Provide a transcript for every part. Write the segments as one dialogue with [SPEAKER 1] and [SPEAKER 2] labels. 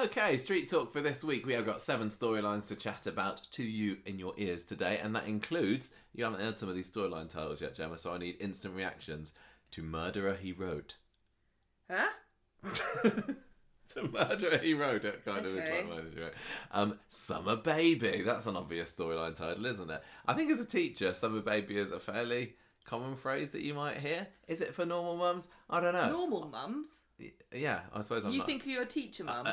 [SPEAKER 1] Okay, Street Talk for this week. We have got 7 storylines to chat about to you in your ears today, and that includes, you haven't heard some of these storyline titles yet, Gemma, so I need instant reactions to Murderer He Wrote.
[SPEAKER 2] Huh?
[SPEAKER 1] To Murderer He Wrote, it kind of is like Murderer He Wrote. Summer Baby, that's an obvious storyline title, isn't it? I think as a teacher, Summer Baby is a fairly common phrase that you might hear. Is it for normal mums? I don't know.
[SPEAKER 2] Normal mums?
[SPEAKER 1] Yeah, I suppose I'm
[SPEAKER 2] You
[SPEAKER 1] not.
[SPEAKER 2] think you're a teacher mum?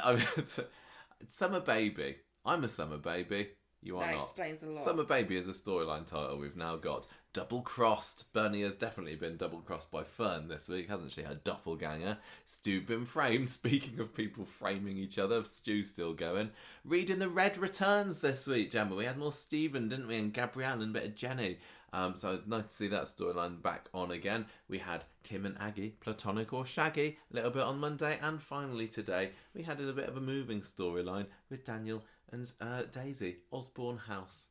[SPEAKER 1] Summer Baby. I'm a Summer Baby. You are
[SPEAKER 2] that
[SPEAKER 1] not.
[SPEAKER 2] That explains a lot.
[SPEAKER 1] Summer Baby is a storyline title we've now got. Double crossed. Bernie has definitely been double crossed by Fern this week, hasn't she? Her doppelganger. Stu been framed. Speaking of people framing each other, Stu's still going. Reading the Red returns this week, Gemma. We had more Stephen, didn't we? And Gabrielle and a bit of Jenny. So nice to see that storyline back on again. We had Tim and Aggie, platonic or shaggy, a little bit on Monday. And finally today, we had a bit of a moving storyline with Daniel and Daisy, Osborne House.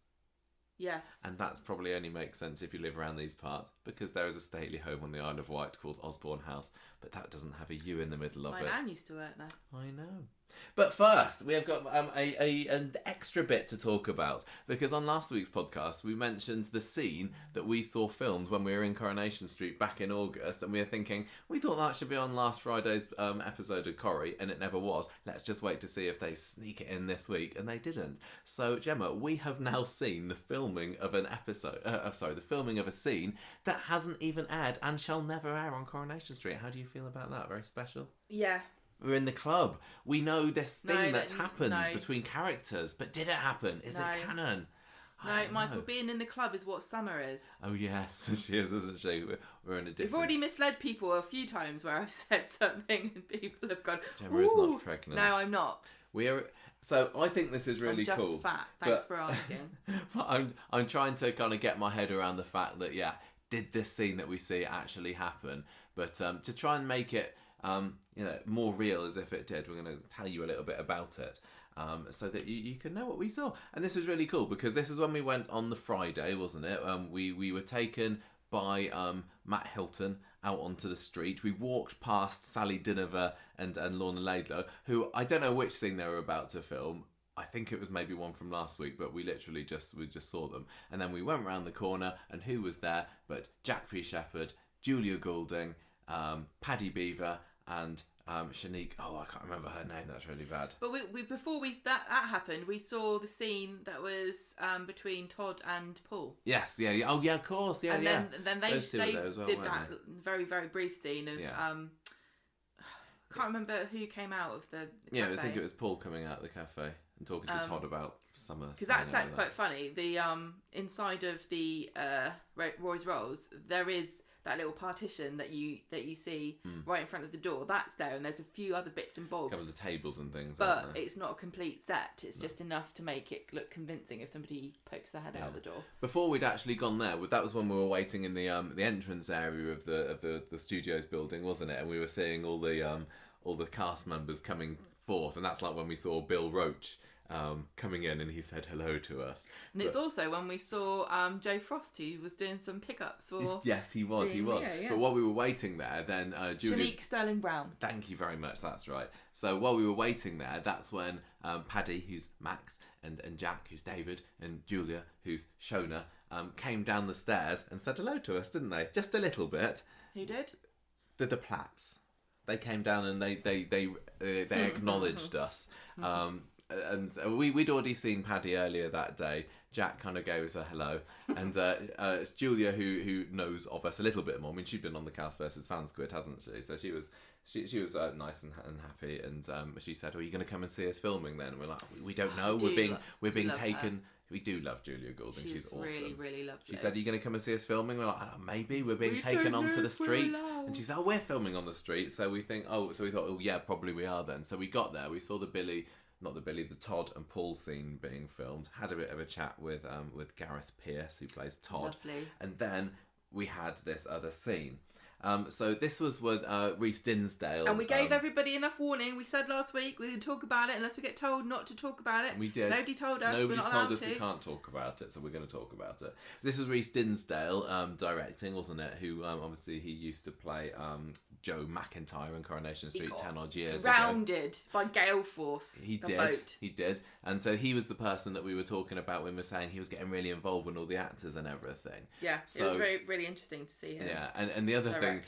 [SPEAKER 2] Yes.
[SPEAKER 1] And that's probably only makes sense if you live around these parts, because there is a stately home on the Isle of Wight called Osborne House, but that doesn't have a U in the middle of it.
[SPEAKER 2] My nan used to work there.
[SPEAKER 1] I know. But first, we have got an extra bit to talk about, because on last week's podcast, we mentioned the scene that we saw filmed when we were in Coronation Street back in August, and we were thinking, we thought that should be on last Friday's episode of Corrie, and it never was. Let's just wait to see if they sneak it in this week, and they didn't. So, Gemma, we have now seen the filming of an episode, the filming of a scene that hasn't even aired and shall never air on Coronation Street. How do you feel about that? Very special?
[SPEAKER 2] Yeah.
[SPEAKER 1] We're in the club. We know this thing that's happened between characters, but did it happen? Is it canon?
[SPEAKER 2] No, Michael, being in the club is what Summer is.
[SPEAKER 1] Oh yes, she is, isn't she? We're in a different...
[SPEAKER 2] We've already misled people a few times where I've said something and people have gone,
[SPEAKER 1] Gemma is not pregnant.
[SPEAKER 2] No, I'm not.
[SPEAKER 1] So I think this is really
[SPEAKER 2] I'm just
[SPEAKER 1] cool.
[SPEAKER 2] fat. Thanks for asking.
[SPEAKER 1] But I'm trying to kind of get my head around the fact that, did this scene that we see actually happen? But to try and make it more real as if it did, we're going to tell you a little bit about it, so that you can know what we saw. And this was really cool, because this is when we went on the Friday, wasn't it? We were taken by Matt Hilton out onto the street. We walked past Sally Dinover and Lorna Laidlaw, who I don't know which scene they were about to film. I think it was maybe one from last week, but we literally just saw them. And then we went round the corner, and who was there but Jack P. Shepherd, Julia Goulding, Paddy Beaver, and Shanique. Oh, I can't remember her name. That's really bad.
[SPEAKER 2] But before that happened, we saw the scene that was between Todd and Paul.
[SPEAKER 1] Yes, yeah. Oh, yeah, of course, yeah,
[SPEAKER 2] and
[SPEAKER 1] yeah.
[SPEAKER 2] Then they did that very, very brief scene of. Can't remember who came out of the cafe.
[SPEAKER 1] I think it was Paul coming out of the cafe and talking to Todd about summer.
[SPEAKER 2] Because that's quite funny. The inside of the Roy's Rolls, there is that little partition that you see right in front of the door. That's there, and there's a few other bits and bobs.
[SPEAKER 1] Cover the tables and things,
[SPEAKER 2] but it's not a complete set. It's just enough to make it look convincing if somebody pokes their head out the door. Before
[SPEAKER 1] we'd actually gone there, that was when we were waiting in the entrance area of the studios building, wasn't it? And we were seeing all the cast members coming forth, and that's like when we saw Bill Roach coming in, and he said hello to us.
[SPEAKER 2] And it's also when we saw Joe Frost, who was doing some pickups for...
[SPEAKER 1] Yes, he was.
[SPEAKER 2] Yeah.
[SPEAKER 1] But while we were waiting there, then Julia...
[SPEAKER 2] Shanique Sterling Brown.
[SPEAKER 1] Thank you very much, that's right. So while we were waiting there, that's when Paddy, who's Max, and Jack, who's David, and Julia, who's Shona, came down the stairs and said hello to us, didn't they? Just a little bit.
[SPEAKER 2] Who did?
[SPEAKER 1] The Platts. They came down and they acknowledged us. And we'd already seen Paddy earlier that day. Jack kind of gave us a hello, and it's Julia who knows of us a little bit more. I mean, she'd been on the Cast versus Fans Squid, hasn't she? So she was nice and happy, and she said, "Oh, are you going to come and see us filming then?" And we're like, "We don't know. We're being taken." Her. We do love Julia Goulding. She's awesome.
[SPEAKER 2] Really, really lovely.
[SPEAKER 1] She said, "Are you going to come and see us filming?" We're like, "Maybe." We're being taken onto the street, and she said, "Oh, we're filming on the street." So we thought, "Oh, yeah, probably we are then." So we got there. We saw the Todd and Paul scene being filmed. Had a bit of a chat with Gareth Pearce, who plays Todd.
[SPEAKER 2] Lovely.
[SPEAKER 1] And then we had this other scene. So this was with Rhys Dinsdale.
[SPEAKER 2] And we gave everybody enough warning. We said last week we didn't talk about it unless we get told not to talk about it.
[SPEAKER 1] We did.
[SPEAKER 2] Nobody told us.
[SPEAKER 1] Nobody told us we can't talk about it, so we're going to talk about it. This was Rhys Dinsdale directing, wasn't it? Who obviously he used to play Joe McIntyre in Coronation Street 10 odd years
[SPEAKER 2] drowned
[SPEAKER 1] ago.
[SPEAKER 2] by gale force.
[SPEAKER 1] He did. And so he was the person that we were talking about when we were saying he was getting really involved with all the actors and everything.
[SPEAKER 2] Yeah, so, it was really interesting to see him.
[SPEAKER 1] Yeah, and the other thing,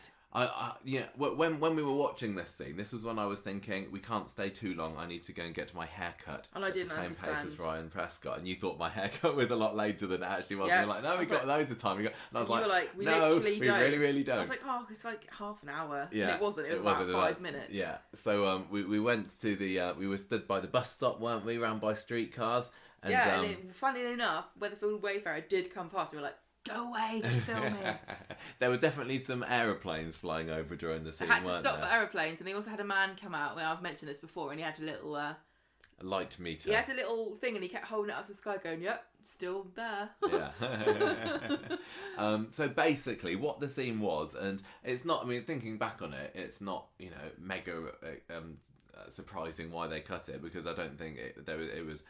[SPEAKER 1] when we were watching this scene, this was when I was thinking, we can't stay too long, I need to go and get my haircut.
[SPEAKER 2] And I didn't
[SPEAKER 1] at the same
[SPEAKER 2] understand.
[SPEAKER 1] pace as Ryan Prescott, and you thought my haircut was a lot later than it actually was.
[SPEAKER 2] Yeah.
[SPEAKER 1] And you're like, no, we've got loads of time. And I was
[SPEAKER 2] you were like, we
[SPEAKER 1] no,
[SPEAKER 2] literally
[SPEAKER 1] we
[SPEAKER 2] don't.
[SPEAKER 1] really don't.
[SPEAKER 2] I was like, oh, it's like half an hour.
[SPEAKER 1] Yeah,
[SPEAKER 2] And it wasn't. It was about 5 minutes.
[SPEAKER 1] Yeah. So we went to we were stood by the bus stop, weren't we? Round by streetcars. And,
[SPEAKER 2] and funnily enough, Weatherfield Wayfarer did come past. We were like, go away, they're filming.
[SPEAKER 1] There were definitely some aeroplanes flying over during the scene.
[SPEAKER 2] They had to stop for aeroplanes, and they also had a man come out. Well, I've mentioned this before, and he had a little
[SPEAKER 1] a light meter.
[SPEAKER 2] He had a little thing, and he kept holding it up to the sky, going, "Yep, still there."
[SPEAKER 1] Yeah. So basically, what the scene was, and it's not. I mean, thinking back on it, it's not mega surprising why they cut it, because I don't think it was.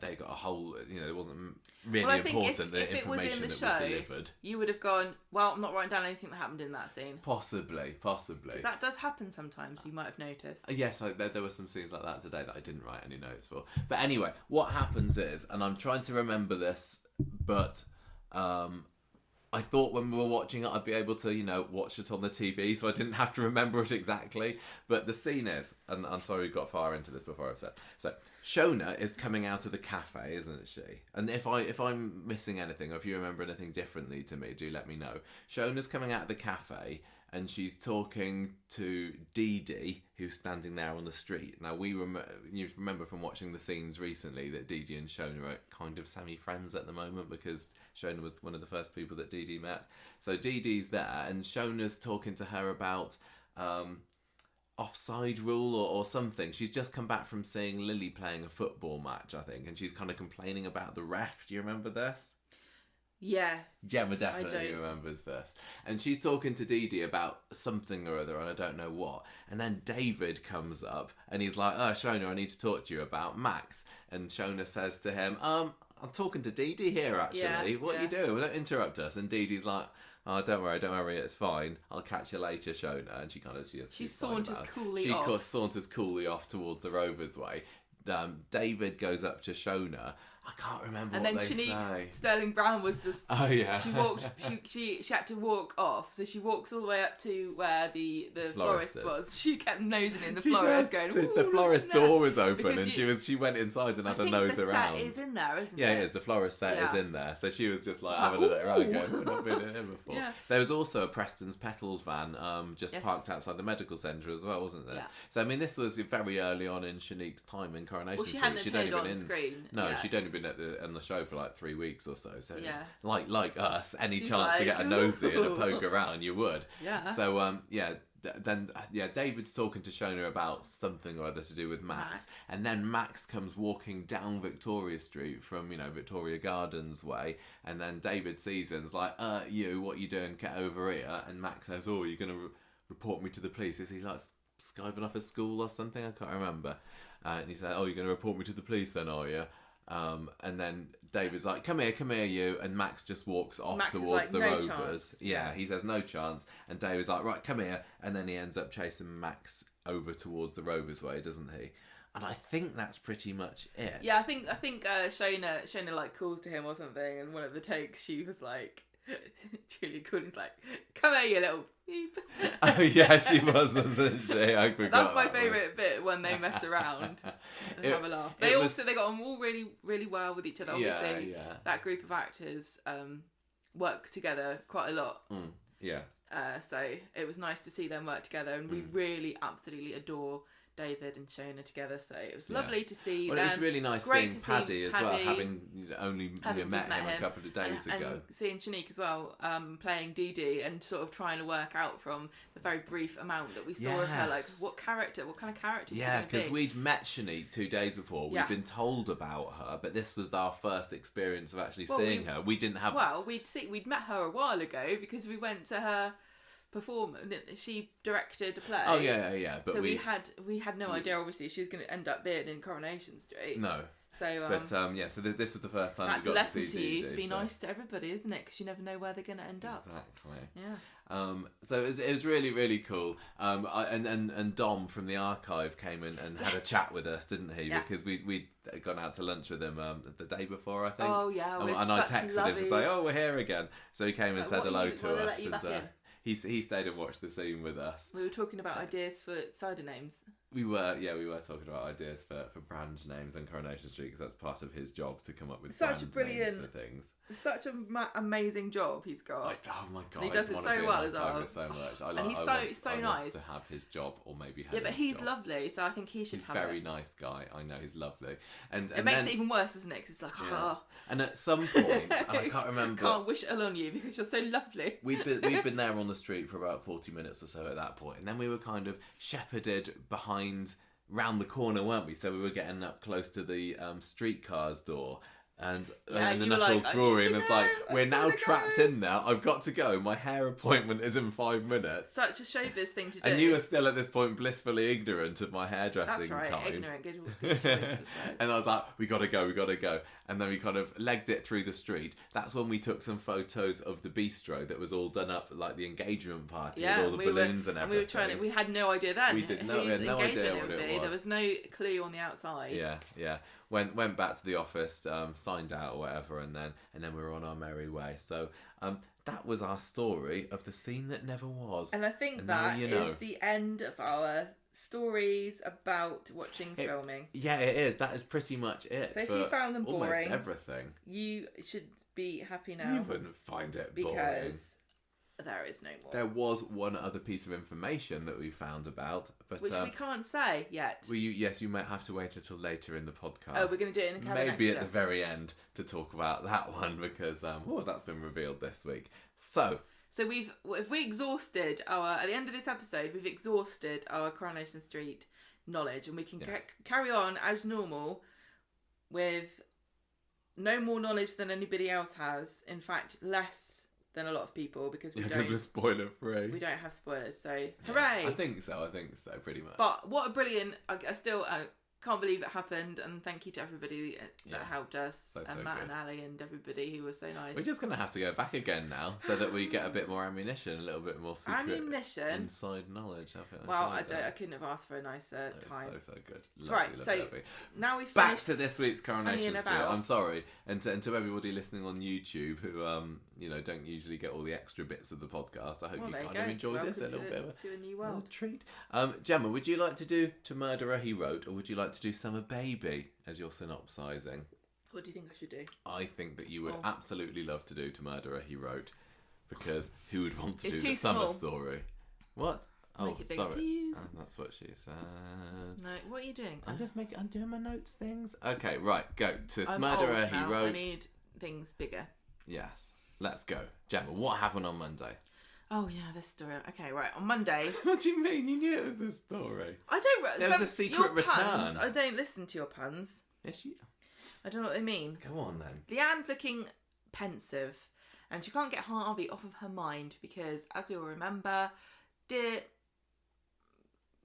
[SPEAKER 1] They got a whole, it wasn't really important, the information that was delivered.
[SPEAKER 2] You would have gone, well, I'm not writing down anything that happened in that scene.
[SPEAKER 1] Possibly.
[SPEAKER 2] That does happen sometimes, you might have noticed.
[SPEAKER 1] Yes, there were some scenes like that today that I didn't write any notes for. But anyway, what happens is, and I'm trying to remember this, but I thought when we were watching it, I'd be able to, watch it on the TV, so I didn't have to remember it exactly. But the scene is, and I'm sorry we got far into this before I've said. So, Shona is coming out of the cafe, isn't she? And if I'm missing anything, or if you remember anything differently to me, do let me know. Shona's coming out of the cafe, and she's talking to Dee-Dee, who's standing there on the street. Now, you remember from watching the scenes recently that Dee-Dee and Shona are kind of semi-friends at the moment, because Shona was one of the first people that Dee-Dee met. So Dee-Dee's there, and Shona's talking to her about offside rule or something. She's just come back from seeing Lily playing a football match, I think, and she's kind of complaining about the ref. Do you remember this?
[SPEAKER 2] Yeah.
[SPEAKER 1] Gemma definitely remembers this. And she's talking to Dee-Dee about something or other, and I don't know what. And then David comes up, and he's like, oh, Shona, I need to talk to you about Max. And Shona says to him, I'm talking to Dee-Dee here, actually. What are you doing? Don't interrupt us. And Dee-Dee's like, oh, don't worry, it's fine. I'll catch you later, Shona. And she saunters coolly off. She saunters coolly off towards the Rovers way. David goes up to Shona. I can't remember what they say. And then Shanique
[SPEAKER 2] Sterling Brown was just...
[SPEAKER 1] Oh, yeah.
[SPEAKER 2] She walked... she had to walk off. So she walks all the way up to where the florist was. She kept nosing in the florist, going...
[SPEAKER 1] The florist door was open, and she went inside and had a nose around.
[SPEAKER 2] The set is in there, isn't it?
[SPEAKER 1] Yeah, it is. The florist set is in there. So she was just having a look around, going, we've not been in here before. Yeah. There was also a Preston's Petals van parked outside the medical centre as well, wasn't there? Yeah. So, I mean, this was very early on in Shanique's time in Coronation Street.
[SPEAKER 2] Well, she hadn't appeared on screen.
[SPEAKER 1] No, she'd only been on the show for like 3 weeks or so. So it's like us, any chance to get a nosy and a poke around, you would. Yeah. So then David's talking to Shona about something or other to do with Max, and then Max comes walking down Victoria Street from Victoria Gardens way, and then David sees it and is like, what you doing? Get over here. And Max says, oh, you're gonna report me to the police? Is he like skiving off at school or something? I can't remember. And he said, oh, you're gonna report me to the police then, are you? And then David's like, come here, you. And Max just walks off towards the Rovers. Chance. Yeah, he says no chance. And David's like, right, come here. And then he ends up chasing Max over towards the Rovers way, doesn't he? And I think that's pretty much it.
[SPEAKER 2] Yeah, I think Shona like calls to him or something, and one of the takes she was like, Julie Cooley's like, come here, you little beep.
[SPEAKER 1] Oh yeah, she was, wasn't she? I forgot.
[SPEAKER 2] That's my favourite bit, when they mess around and have a laugh. They got on all really, really well with each other. Obviously, that group of actors work together quite a lot. So it was nice to see them work together, and we really absolutely adore David and Shona together, so it was lovely to see them.
[SPEAKER 1] It was really nice seeing Paddy as well, having only met him a couple of days ago.
[SPEAKER 2] And seeing Shanique as well, playing Dee-Dee, and sort of trying to work out from the very brief amount that we saw of her, like, what kind of character
[SPEAKER 1] Yeah, because we'd met Shanique 2 days before. We'd been told about her, but this was our first experience of actually seeing her. We didn't have...
[SPEAKER 2] Well, we'd met her a while ago, because we went to her... performance. She directed a play.
[SPEAKER 1] Oh yeah. But
[SPEAKER 2] so we had no idea. Obviously, she was going to end up being in Coronation Street.
[SPEAKER 1] No.
[SPEAKER 2] So,
[SPEAKER 1] so this was the first time
[SPEAKER 2] we got to see Dee-Dee. That's a lesson to you, to be
[SPEAKER 1] so.
[SPEAKER 2] nice to everybody, isn't it? Because you never know where they're going to end up.
[SPEAKER 1] Exactly.
[SPEAKER 2] Yeah.
[SPEAKER 1] So it was really, really cool. And Dom from the archive came in and had a chat with us, didn't he? Yeah. Because we'd gone out to lunch with him the day before, I think.
[SPEAKER 2] Oh, yeah.
[SPEAKER 1] And I texted him to say, we're here again. So he came and said hello to us. And he stayed and watched the scene with us.
[SPEAKER 2] We were talking about ideas for cider names.
[SPEAKER 1] We were talking about ideas for brand names on Coronation Street, because that's part of his job to come up with names for things.
[SPEAKER 2] Such an amazing job he's got.
[SPEAKER 1] Oh my god,
[SPEAKER 2] and he does it so well as well.
[SPEAKER 1] So much.
[SPEAKER 2] And he's so nice
[SPEAKER 1] to have his job, or maybe have.
[SPEAKER 2] Yeah, but he's lovely, so I think he should have it.
[SPEAKER 1] He's a very nice guy. I know he's lovely, and
[SPEAKER 2] it makes it even worse, doesn't it? Because it's like,
[SPEAKER 1] And at some point, and I can't remember.
[SPEAKER 2] Can't wish it all on you because you're so lovely.
[SPEAKER 1] We've been there on the street for about 40 minutes or so at that point, and then we were kind of shepherded behind. Round the corner, weren't we? So we were getting up close to the streetcar's door, and the Nuttall's Brewery, and it's like, we're now trapped in there. I've got to go. My hair appointment is in 5 minutes.
[SPEAKER 2] Such a showbiz thing to do.
[SPEAKER 1] And you were still at this point blissfully ignorant of my hairdressing
[SPEAKER 2] time. That's right,
[SPEAKER 1] time.
[SPEAKER 2] ignorant. Good choice.
[SPEAKER 1] And I was like, we gotta go. And then we kind of legged it through the street. That's when we took some photos of the bistro that was all done up like the engagement party with all the balloons and everything.
[SPEAKER 2] And we had no idea then.
[SPEAKER 1] We had no idea what it was.
[SPEAKER 2] There was no clue on the outside.
[SPEAKER 1] Yeah. Went back to the office, signed out or whatever, and then we were on our merry way. So that was our story of the scene that never was.
[SPEAKER 2] And I think that is the end of our stories about watching filming.
[SPEAKER 1] Yeah, it is. That is pretty much it.
[SPEAKER 2] So if you found them boring,
[SPEAKER 1] almost everything,
[SPEAKER 2] you should be happy now.
[SPEAKER 1] You wouldn't find it boring.
[SPEAKER 2] Because there is no more.
[SPEAKER 1] There was one other piece of information that we found about, but
[SPEAKER 2] which we can't say yet.
[SPEAKER 1] Yes, you might have to wait until later in the podcast.
[SPEAKER 2] Oh, we're going to do it in a cabin
[SPEAKER 1] maybe at the very end to talk about that one, because that's been revealed this week. So
[SPEAKER 2] if we exhausted at the end of this episode, we've exhausted our Coronation Street knowledge, and we can carry on as normal with no more knowledge than anybody else has. In fact, less than a lot of people, because we're spoiler free. We don't have spoilers, so hooray!
[SPEAKER 1] I think so, pretty much.
[SPEAKER 2] But what a brilliant! I still can't believe it happened, and thank you to everybody that helped us, and Matt and Ali and everybody who was so nice.
[SPEAKER 1] We're just going to have to go back again now, so that we get a bit more ammunition, a little bit more secret inside knowledge.
[SPEAKER 2] I couldn't have asked for a nicer time.
[SPEAKER 1] So good.
[SPEAKER 2] Lovely. Now we've
[SPEAKER 1] back to this week's Coronation Street. I'm sorry, and to everybody listening on YouTube who don't usually get all the extra bits of the podcast. I hope you kind of enjoyed this. A little bit of
[SPEAKER 2] a new world
[SPEAKER 1] treat. Gemma, would you like to do To Murderer He Wrote, or would you like to do Summer Baby as you're synopsising?
[SPEAKER 2] What do you think I should do?
[SPEAKER 1] I think that you would absolutely love to do To Murderer He Wrote, because who would want to do the
[SPEAKER 2] summer
[SPEAKER 1] story? What?
[SPEAKER 2] Make it bigger, sorry. Please.
[SPEAKER 1] That's what she said.
[SPEAKER 2] No, what are you doing?
[SPEAKER 1] I'm doing my notes things. Okay, right, go. To Murderer He Wrote.
[SPEAKER 2] I need things bigger.
[SPEAKER 1] Yes. Let's go. Gemma, what happened on Monday?
[SPEAKER 2] Oh, yeah, this story. Okay, right. On Monday...
[SPEAKER 1] What do you mean? You knew it was this story.
[SPEAKER 2] I don't...
[SPEAKER 1] There was a secret return.
[SPEAKER 2] Puns, I don't listen to your puns.
[SPEAKER 1] Yes, you...
[SPEAKER 2] I don't know what they mean.
[SPEAKER 1] Go on, then.
[SPEAKER 2] Leanne's looking pensive, and she can't get Harvey off of her mind because, as we all remember, dear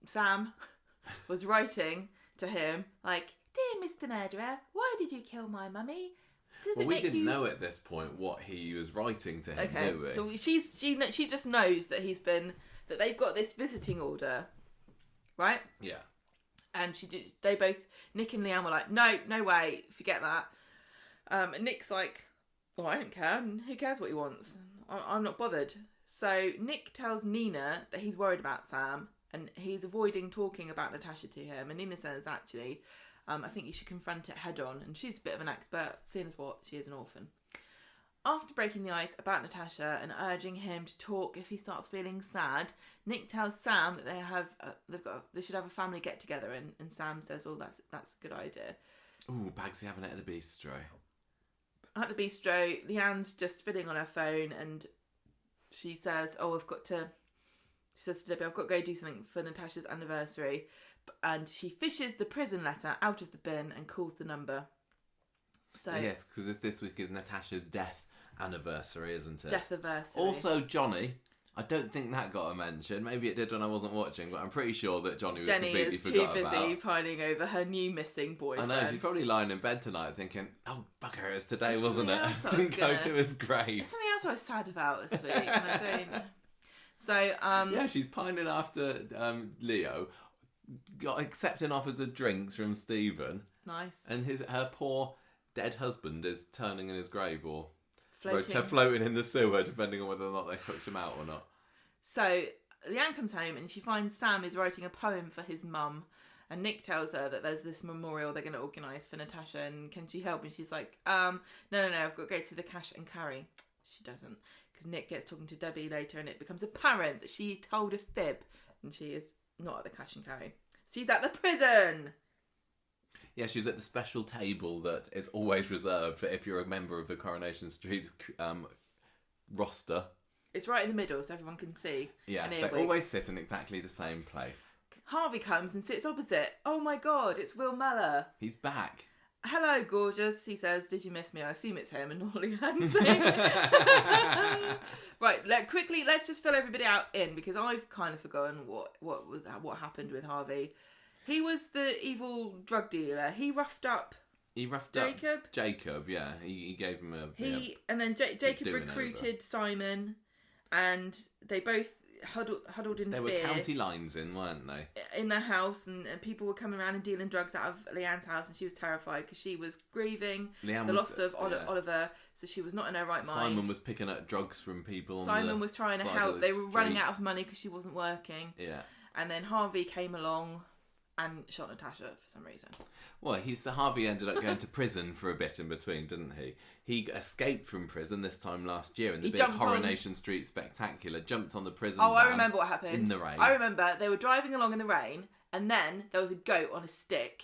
[SPEAKER 2] Sam was writing to him like, "Dear Mr. Murderer, why did you kill my mummy?
[SPEAKER 1] We didn't know at this point what he was writing to him, do we?
[SPEAKER 2] So she just knows that that they've got this visiting order, right?
[SPEAKER 1] Yeah.
[SPEAKER 2] And they both, Nick and Leanne were like, no way, forget that. And Nick's like, well, I don't care. Who cares what he wants? I'm not bothered. So Nick tells Nina that he's worried about Sam, and he's avoiding talking about Natasha to him. And Nina says, actually, I think you should confront it head on. And she's a bit of an expert, seeing as what she is an orphan. After breaking the ice about Natasha and urging him to talk if he starts feeling sad, Nick tells Sam that they should have a family get together, and Sam says, "Well, that's a good idea."
[SPEAKER 1] Ooh, Bagsy having it at the bistro.
[SPEAKER 2] At the bistro, Leanne's just fiddling on her phone, and she says, she says to Debbie, "I've got to go do something for Natasha's anniversary," and she fishes the prison letter out of the bin and calls the number. So
[SPEAKER 1] yes, because this week is Natasha's death anniversary, isn't it?
[SPEAKER 2] Death anniversary.
[SPEAKER 1] Also, Johnny. I don't think that got a mention. Maybe it did when I wasn't watching, but I'm pretty sure that Johnny was completely forgot about. Jenny is too busy
[SPEAKER 2] pining over her new missing boyfriend.
[SPEAKER 1] I know, she's probably lying in bed tonight thinking, "Oh, bugger, it's today, wasn't it? I didn't go to his grave."
[SPEAKER 2] There's something else I was sad about this week, and I don't... So
[SPEAKER 1] yeah, she's pining after Leo, accepting offers of drinks from Stephen.
[SPEAKER 2] Nice.
[SPEAKER 1] And her poor dead husband is turning in his grave or
[SPEAKER 2] floating
[SPEAKER 1] in the sewer, depending on whether or not they cooked him out or not.
[SPEAKER 2] So Leanne comes home and she finds Sam is writing a poem for his mum. And Nick tells her that there's this memorial they're going to organise for Natasha, and can she help? And she's like, no, I've got to go to the cash and carry. She doesn't, because Nick gets talking to Debbie later, and it becomes apparent that she told a fib, and she is not at the cash and carry. She's at the prison.
[SPEAKER 1] Yeah, she's at the special table that is always reserved for if you're a member of the Coronation Street roster.
[SPEAKER 2] It's right in the middle, so everyone can see.
[SPEAKER 1] Yes, they always sit in exactly the same place.
[SPEAKER 2] Harvey comes and sits opposite. Oh my God, it's Will Mellor.
[SPEAKER 1] He's back.
[SPEAKER 2] Hello, gorgeous, he says. Did you miss me? I assume it's him and all Leanne saying. Right, let's just fill everybody out in, because I've kind of forgotten what happened with Harvey. He was the evil drug dealer. He roughed up Jacob,
[SPEAKER 1] yeah. He gave him a...
[SPEAKER 2] And then Jacob recruited Simon, and they both huddled in fear.
[SPEAKER 1] There were county lines in, weren't they?
[SPEAKER 2] In their house, and people were coming around and dealing drugs out of Leanne's house, and she was terrified because she was grieving the loss of Oliver, so she was not in her right mind.
[SPEAKER 1] Simon was picking up drugs from people.
[SPEAKER 2] Simon was trying to help. They were running out of money because she wasn't working.
[SPEAKER 1] Yeah.
[SPEAKER 2] And then Harvey came along and shot Natasha for some reason.
[SPEAKER 1] Well, Harvey ended up going to prison for a bit in between, didn't he? He escaped from prison this time last year in the big Coronation Street Spectacular, jumped on the prison van.
[SPEAKER 2] I remember what happened.
[SPEAKER 1] In the rain.
[SPEAKER 2] I remember they were driving along in the rain, and then there was a goat on a stick,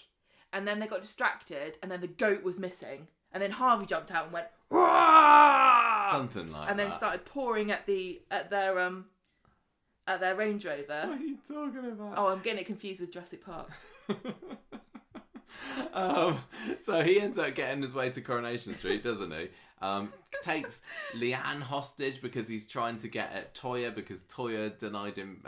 [SPEAKER 2] and then they got distracted, and then the goat was missing, and then Harvey jumped out and went, "Rah!"
[SPEAKER 1] Something like that.
[SPEAKER 2] And then started pouring at their Range Rover.
[SPEAKER 1] What are you talking about?
[SPEAKER 2] Oh, I'm getting it confused with Jurassic Park.
[SPEAKER 1] So he ends up getting his way to Coronation Street, doesn't he? Takes Leanne hostage because he's trying to get at Toya, because Toya denied him,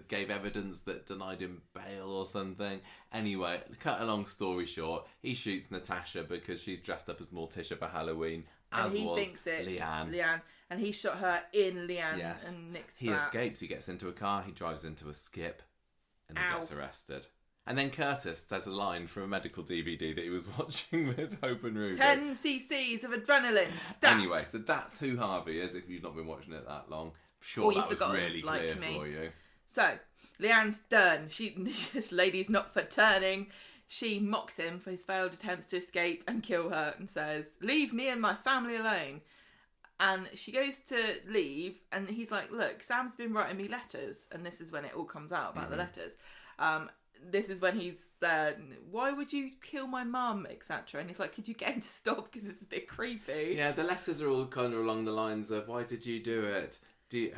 [SPEAKER 1] gave evidence that denied him bail or something. Anyway, cut a long story short, he shoots Natasha because she's dressed up as Morticia for Halloween, as
[SPEAKER 2] and he
[SPEAKER 1] was
[SPEAKER 2] thinks it's
[SPEAKER 1] Leanne.
[SPEAKER 2] And he shot her in Leanne
[SPEAKER 1] yes.
[SPEAKER 2] and Nick's
[SPEAKER 1] He
[SPEAKER 2] flat.
[SPEAKER 1] escapes, he gets into a car, he drives into a skip, and he gets arrested. And then Curtis says a line from a medical DVD that he was watching with Hope and Ruby.
[SPEAKER 2] 10 cc's of adrenaline. Stat.
[SPEAKER 1] Anyway, so that's who Harvey is, if you've not been watching it that long. I'm sure that was really clear for you.
[SPEAKER 2] So, Leanne's done. This lady's not for turning. She mocks him for his failed attempts to escape and kill her and says, "Leave me and my family alone." And she goes to leave, and he's like, "Look, Sam's been writing me letters." And this is when it all comes out about the letters. This is when he's there, "Why would you kill my mum," etc. And he's like, "Could you get him to stop, because it's a bit creepy."
[SPEAKER 1] Yeah, the letters are all kind of along the lines of, "Why did you do it? Do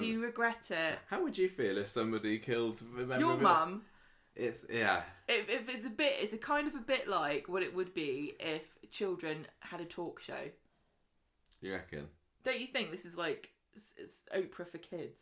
[SPEAKER 2] you regret it?
[SPEAKER 1] How would you feel if somebody killed a member
[SPEAKER 2] your
[SPEAKER 1] of
[SPEAKER 2] mum?"
[SPEAKER 1] It's
[SPEAKER 2] If it's a kind of a bit like what it would be if children had a talk show.
[SPEAKER 1] You reckon?
[SPEAKER 2] Don't you think this is like it's Oprah for kids?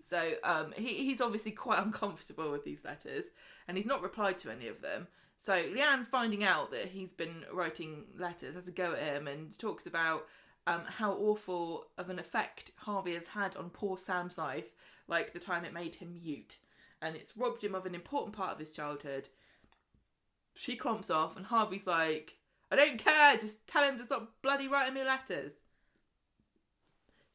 [SPEAKER 2] So he's obviously quite uncomfortable with these letters, and he's not replied to any of them. So Leanne, finding out that he's been writing letters, has a go at him and talks about how awful of an effect Harvey has had on poor Sam's life, like the time it made him mute, and it's robbed him of an important part of his childhood. She clomps off, and Harvey's like, "I don't care, just tell him to stop bloody writing me letters."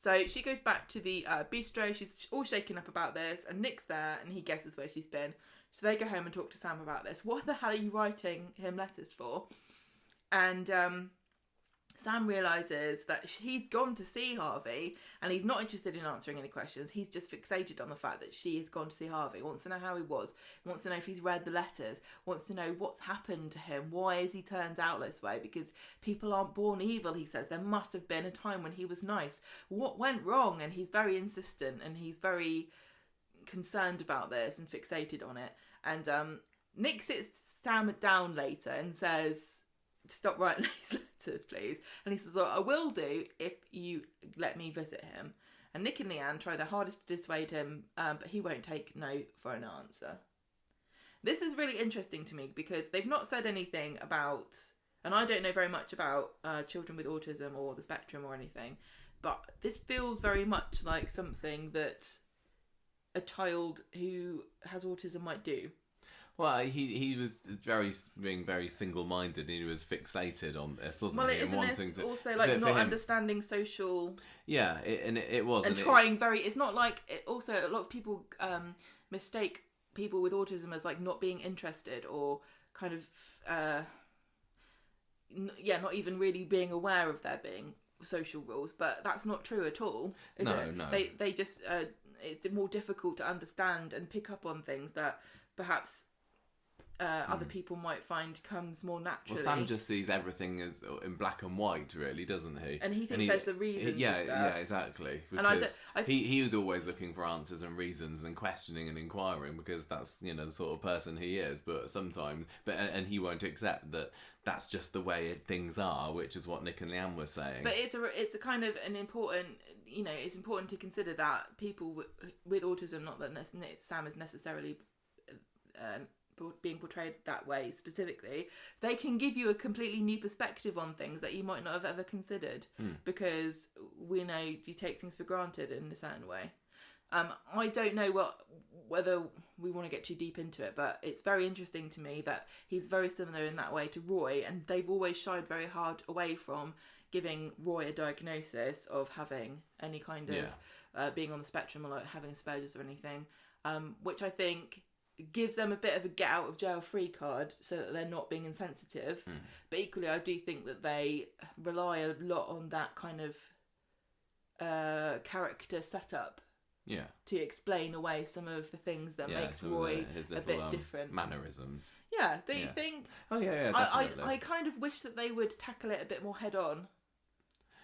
[SPEAKER 2] So she goes back to the bistro. She's all shaken up about this, and Nick's there, and he guesses where she's been. So they go home and talk to Sam about this. What the hell are you writing him letters for? And Sam realises that he's gone to see Harvey, and he's not interested in answering any questions. He's just fixated on the fact that she has gone to see Harvey, wants to know how he was, wants to know if he's read the letters, wants to know what's happened to him, why has he turned out this way, because people aren't born evil, he says. There must have been a time when he was nice. What went wrong? And he's very insistent, and he's very concerned about this and fixated on it. And Nick sits Sam down later and says, "Stop writing these letters, please." And he says, "Well, I will do if you let me visit him." And Nick and Leanne try their hardest to dissuade him, but he won't take no for an answer. This is really interesting to me because they've not said anything about, and I don't know very much about children with autism or the spectrum or anything. But this feels very much like something that a child who has autism might do.
[SPEAKER 1] Well, he was being very single-minded, and he was fixated on this, wasn't he?
[SPEAKER 2] And wanting to also like not understanding social.
[SPEAKER 1] Yeah, it was,
[SPEAKER 2] and trying very. It's not like also a lot of people mistake people with autism as like not being interested or kind of not even really being aware of there being social rules, but that's not true at all.
[SPEAKER 1] No.
[SPEAKER 2] They just it's more difficult to understand and pick up on things that perhaps other people might find comes more naturally.
[SPEAKER 1] Well, Sam just sees everything as in black and white, really, doesn't he?
[SPEAKER 2] And he thinks there's a reason.
[SPEAKER 1] Yeah, exactly. Because he was always looking for answers and reasons and questioning and inquiring, because that's the sort of person he is. But sometimes, and he won't accept that that's just the way things are, which is what Nick and Leanne were saying.
[SPEAKER 2] But it's a kind of an important. It's important to consider that people with autism, not that Sam is necessarily being portrayed that way specifically, they can give you a completely new perspective on things that you might not have ever considered, because we know you take things for granted in a certain way. I don't know whether we want to get too deep into it, but it's very interesting to me that he's very similar in that way to Roy, and they've always shied very hard away from giving Roy a diagnosis of having any kind of being on the spectrum or like having Asperger's or anything, which I think gives them a bit of a get out of jail free card so that they're not being insensitive. But equally, I do think that they rely a lot on that kind of character setup to explain away some of the things that makes Roy a bit different.
[SPEAKER 1] Mannerisms.
[SPEAKER 2] Yeah, don't you think?
[SPEAKER 1] Oh yeah, definitely.
[SPEAKER 2] I kind of wish that they would tackle it a bit more head on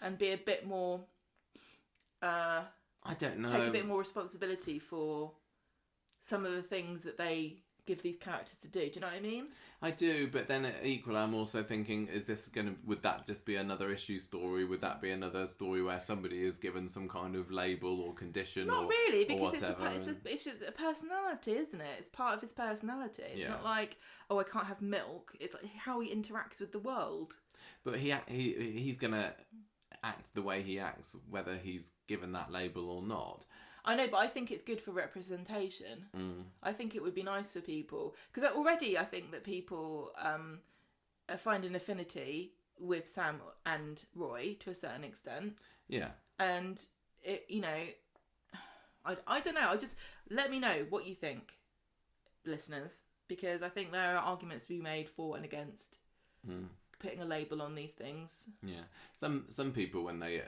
[SPEAKER 2] and be a bit more
[SPEAKER 1] I don't know.
[SPEAKER 2] Take a bit more responsibility for some of the things that they give these characters to do. Do you know what I mean?
[SPEAKER 1] I do, but then equally, I'm also thinking, would that just be another issue story? Would that be another story where somebody is given some kind of label or condition?
[SPEAKER 2] Not really, because it's just a personality, isn't it? It's part of his personality. It's not like, I can't have milk. It's like how he interacts with the world.
[SPEAKER 1] But he's going to act the way he acts, whether he's given that label or not.
[SPEAKER 2] I know, but I think it's good for representation. I think it would be nice for people, because already I think that people find an affinity with Sam and Roy to a certain extent.
[SPEAKER 1] Yeah.
[SPEAKER 2] And I don't know. Just let me know what you think, listeners, because I think there are arguments to be made for and against putting a label on these things. Yeah.
[SPEAKER 1] Some people, when they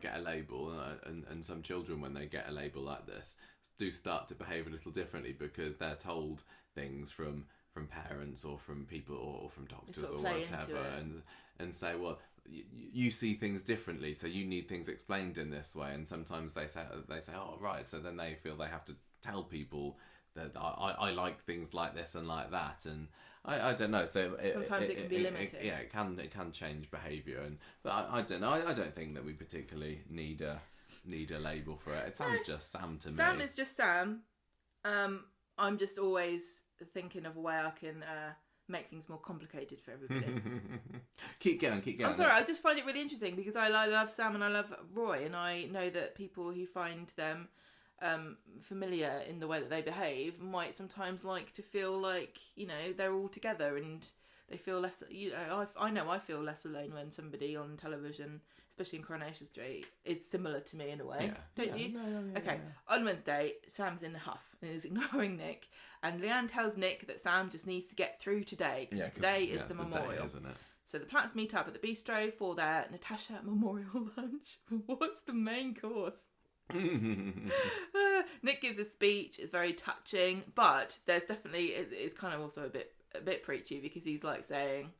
[SPEAKER 1] get a label, and some children, when they get a label like this, do start to behave a little differently, because they're told things from parents or from people or from doctors or whatever, and say, well, you see things differently, so you need things explained in this way. And sometimes they say, oh right, so then they feel they have to tell people that I like things like this and like that, and I don't know. So
[SPEAKER 2] sometimes it can be limiting.
[SPEAKER 1] It can change behaviour, but I don't know. I don't think that we particularly need a label for it. It sounds just Sam to me.
[SPEAKER 2] Sam is just Sam. I'm just always thinking of a way I can make things more complicated for everybody.
[SPEAKER 1] Keep going.
[SPEAKER 2] I'm sorry, I just find it really interesting, because I love Sam and I love Roy, and I know that people who find them familiar in the way that they behave might sometimes like to feel like they're all together, and they feel less. I know I feel less alone when somebody on television, especially in Coronation Street, is similar to me in a way. Don't you? Okay. On Wednesday, Sam's in the huff and is ignoring Nick, and Leanne tells Nick that Sam just needs to get through today, because today is the memorial,
[SPEAKER 1] isn't it?
[SPEAKER 2] So the Platts meet up at the bistro for their Natasha memorial lunch. What's the main course? Nick gives a speech. It's very touching, but there's definitely it's kind of also a bit preachy, because he's like saying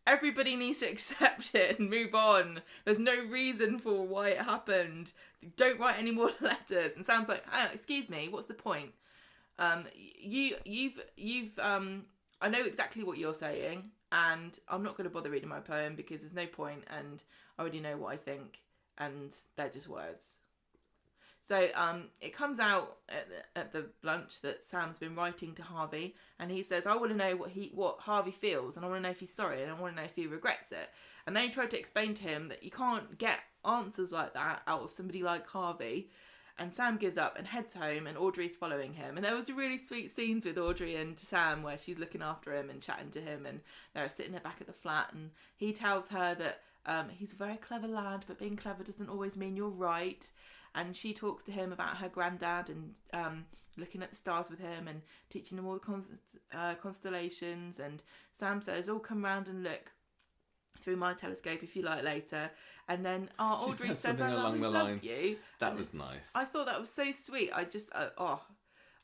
[SPEAKER 2] everybody needs to accept it and move on. There's no reason for why it happened. Don't write any more letters. And Sam's like, excuse me, what's the point? You've I know exactly what you're saying, and I'm not going to bother reading my poem because there's no point, and I already know what I think, and they're just words. So it comes out at the lunch that Sam's been writing to Harvey, and he says, I want to know what Harvey feels, and I want to know if he's sorry, and I want to know if he regrets it. And they tried to explain to him that you can't get answers like that out of somebody like Harvey. And Sam gives up and heads home, and Audrey's following him. And there was really sweet scenes with Audrey and Sam where she's looking after him and chatting to him, and they're sitting there back at the flat, and he tells her that he's a very clever lad, but being clever doesn't always mean you're right. And she talks to him about her granddad and looking at the stars with him and teaching him all the constellations. And Sam says, "Oh, come round and look through my telescope if you like later." And then Audrey says, "I love you."
[SPEAKER 1] That was nice.
[SPEAKER 2] I thought that was so sweet. I just,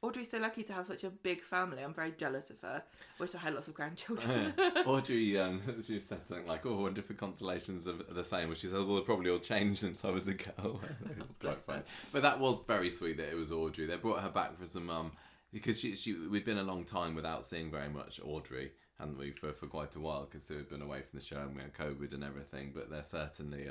[SPEAKER 2] Audrey's so lucky to have such a big family. I'm very jealous of her. Wish I had lots of grandchildren.
[SPEAKER 1] Audrey, she said something like, "Oh, I wonder if the constellations are the same." Well, she says, "Well, they probably all changed since I was a girl." It was quite funny. But that was very sweet that it was Audrey. They brought her back for some, because we'd been a long time without seeing very much Audrey, hadn't we, for quite a while, because we'd been away from the show and we had COVID and everything. But they're certainly,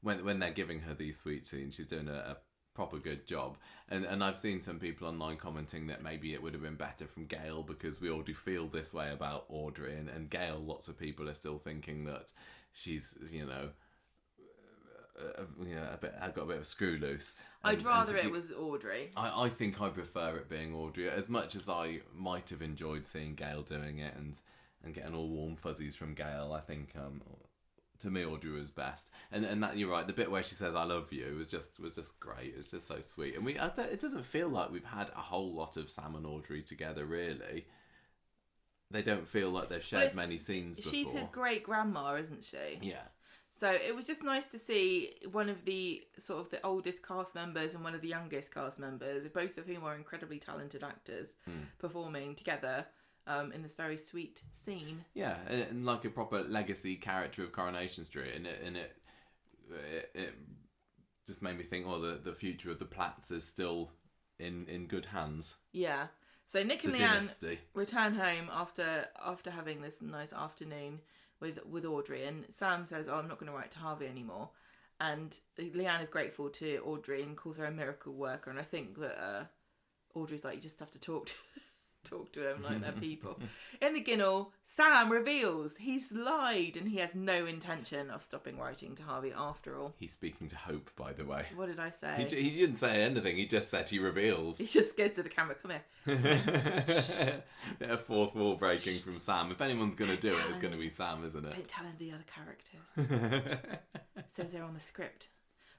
[SPEAKER 1] when they're giving her these sweet scenes, she's doing a proper good job. And I've seen some people online commenting that maybe it would have been better from Gail, because we already feel this way about Audrey, and Gail, lots of people are still thinking that she's, I've got a bit of a screw loose.
[SPEAKER 2] I'd rather it was Audrey.
[SPEAKER 1] I think I prefer it being Audrey, as much as I might have enjoyed seeing Gail doing it and getting all warm fuzzies from Gail. I think to me Audrey was best, and that, you're right, the bit where she says "I love you" was just great. It's just so sweet, and it doesn't feel like we've had a whole lot of Sam and Audrey together, really. They don't feel like they've shared many scenes before.
[SPEAKER 2] She's his great grandma, isn't she?
[SPEAKER 1] Yeah.
[SPEAKER 2] So it was just nice to see one of the sort of the oldest cast members and one of the youngest cast members, both of whom are incredibly talented actors, performing together in this very sweet scene.
[SPEAKER 1] Yeah, and like a proper legacy character of Coronation Street, and it just made me think, the future of the Platts is still in good hands.
[SPEAKER 2] Yeah. So Nick and Leanne return home after having this nice afternoon with Audrey, and Sam says, "Oh, I'm not going to write to Harvey anymore." And Leanne is grateful to Audrey and calls her a miracle worker. And I think that Audrey's like, you just have to talk to them like they're people. In the Ginnel, Sam reveals he's lied and he has no intention of stopping writing to Harvey after all.
[SPEAKER 1] He's speaking to Hope, by the way.
[SPEAKER 2] What did I say?
[SPEAKER 1] He didn't say anything. He just said he reveals.
[SPEAKER 2] He just goes to the camera. Come here.
[SPEAKER 1] A fourth wall breaking from Sam. If anyone's going to do it, it's going to be Sam, isn't it?
[SPEAKER 2] Don't tell him the other characters. It says they're on the script.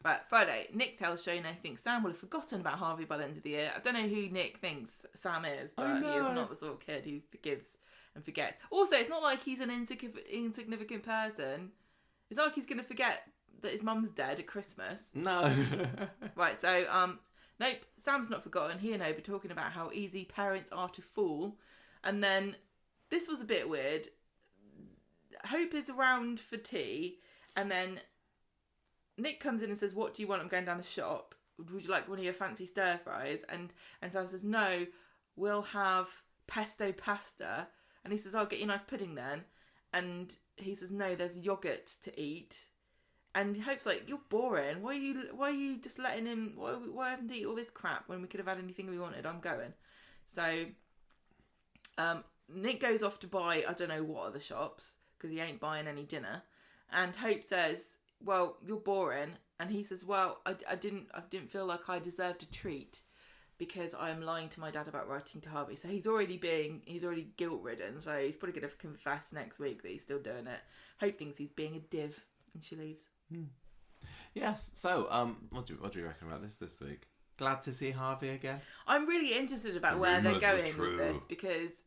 [SPEAKER 2] Right, Friday, Nick tells Shona he thinks Sam will have forgotten about Harvey by the end of the year. I don't know who Nick thinks Sam is, but he is not the sort of kid who forgives and forgets. Also, it's not like he's an insignificant person. It's not like he's going to forget that his mum's dead at Christmas.
[SPEAKER 1] No.
[SPEAKER 2] Right, so, nope, Sam's not forgotten. He and Hope are talking about how easy parents are to fool. And then, this was a bit weird. Hope is around for tea, and then Nick comes in and says, "What do you want? I'm going down the shop. Would you like one of your fancy stir fries?" And Sam says, "No, we'll have pesto pasta." And he says, "I'll get you a nice pudding then." And he says, "No, there's yogurt to eat." And Hope's like, "You're boring. Why are you just letting him? Why haven't he eat all this crap when we could have had anything we wanted? I'm going." So, Nick goes off to buy I don't know what other shops because he ain't buying any dinner. And Hope says, "Well, you're boring." And he says, "Well, I didn't feel like I deserved a treat because I'm lying to my dad about writing to Harvey." So he's already guilt ridden. So he's probably going to confess next week that he's still doing it. Hope thinks he's being a div, and she leaves.
[SPEAKER 1] Yes. So, what do you reckon about this week? Glad to see Harvey again.
[SPEAKER 2] I'm really interested about where they're going with this, because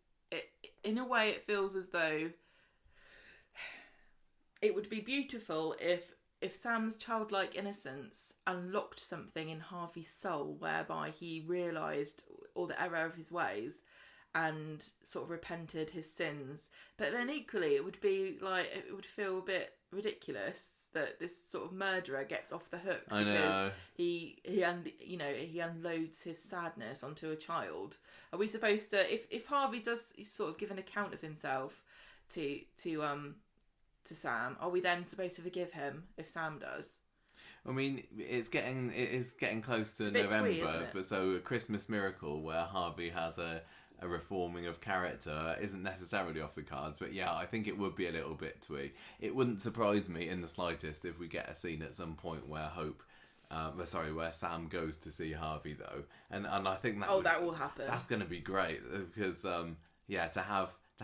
[SPEAKER 2] in a way it feels as though it would be beautiful if Sam's childlike innocence unlocked something in Harvey's soul whereby he realised all the error of his ways and sort of repented his sins. But then equally it would feel a bit ridiculous that this sort of murderer gets off the hook because he unloads his sadness onto a child. Are we supposed to, if Harvey does sort of give an account of himself to Sam, are we then supposed to forgive him if Sam does?
[SPEAKER 1] I mean, it is getting close to November, but so A Christmas Miracle, where Harvey has a a reforming of character isn't necessarily off the cards. But yeah, I think it would be a little bit twee. It wouldn't surprise me in the slightest if we get a scene at some point where where Sam goes to see Harvey though, and I think that
[SPEAKER 2] will happen. That's
[SPEAKER 1] going to be great because to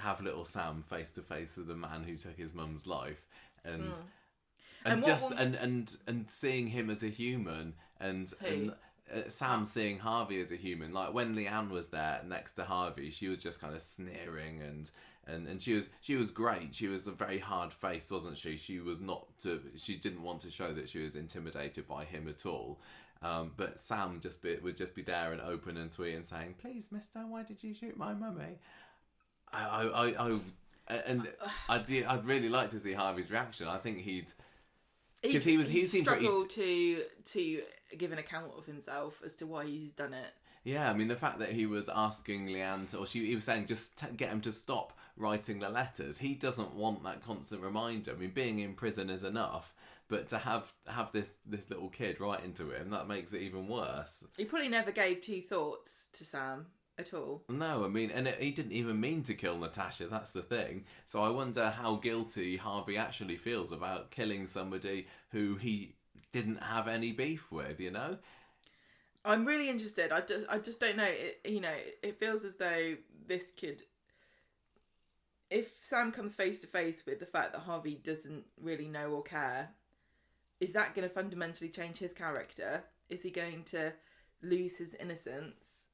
[SPEAKER 1] have little Sam face to face with the man who took his mum's life, and seeing him as a human, and Sam seeing Harvey as a human. Like when Leanne was there next to Harvey, she was just kind of sneering and she was great. She was a very hard faced, wasn't she? She didn't want to show that she was intimidated by him at all. But Sam would just be there and open and sweet and saying, "Please, mister, why did you shoot my mummy?" I'd really like to see Harvey's reaction. I think he
[SPEAKER 2] struggled to give an account of himself as to why he's done it.
[SPEAKER 1] Yeah, I mean the fact that he was asking Leanne he was saying just get him to stop writing the letters. He doesn't want that constant reminder. I mean, being in prison is enough, but to have this little kid writing to him, that makes it even worse.
[SPEAKER 2] He probably never gave two thoughts to Sam at all.
[SPEAKER 1] No, I mean, he didn't even mean to kill Natasha, that's the thing. So I wonder how guilty Harvey actually feels about killing somebody who he didn't have any beef with, you know?
[SPEAKER 2] I'm really interested. I just don't know. It feels as though this could... If Sam comes face to face with the fact that Harvey doesn't really know or care, is that going to fundamentally change his character? Is he going to lose his innocence?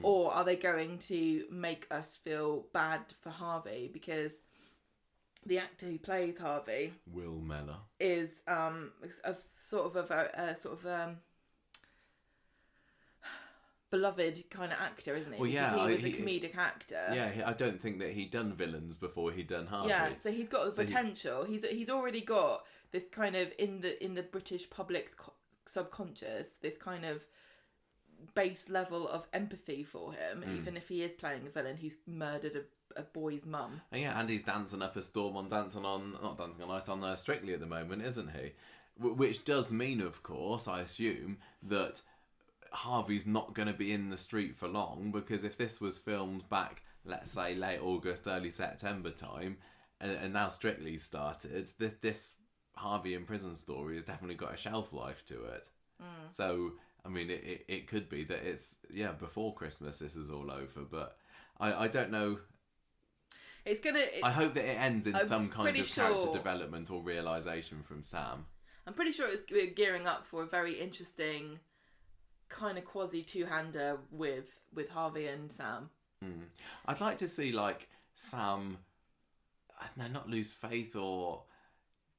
[SPEAKER 2] Or are they going to make us feel bad for Harvey? Because the actor who plays Harvey,
[SPEAKER 1] Will Mellor,
[SPEAKER 2] is a beloved kind of actor, isn't he?
[SPEAKER 1] Well, yeah,
[SPEAKER 2] because he was a comedic actor.
[SPEAKER 1] Yeah, I don't think that he'd done villains before he'd done Harvey.
[SPEAKER 2] Yeah, so he's got the potential. He's already got this kind of in the British public's subconscious, this kind of base level of empathy for him, even if he is playing a villain who's murdered a boy's mum.
[SPEAKER 1] And he's dancing up a storm not Dancing on Ice on Strictly at the moment, isn't he? Which does mean, of course, I assume, that Harvey's not going to be in the street for long, because if this was filmed back, let's say, late August, early September time, and now Strictly started, this Harvey in prison story has definitely got a shelf life to it. So... I mean, it could be that it's, before Christmas this is all over, but I don't know. I hope that it ends in some kind of character development or realisation from Sam.
[SPEAKER 2] I'm pretty sure it's gearing up for a very interesting kind of quasi two-hander with Harvey and Sam.
[SPEAKER 1] I'd like to see, like, Sam, not lose faith or...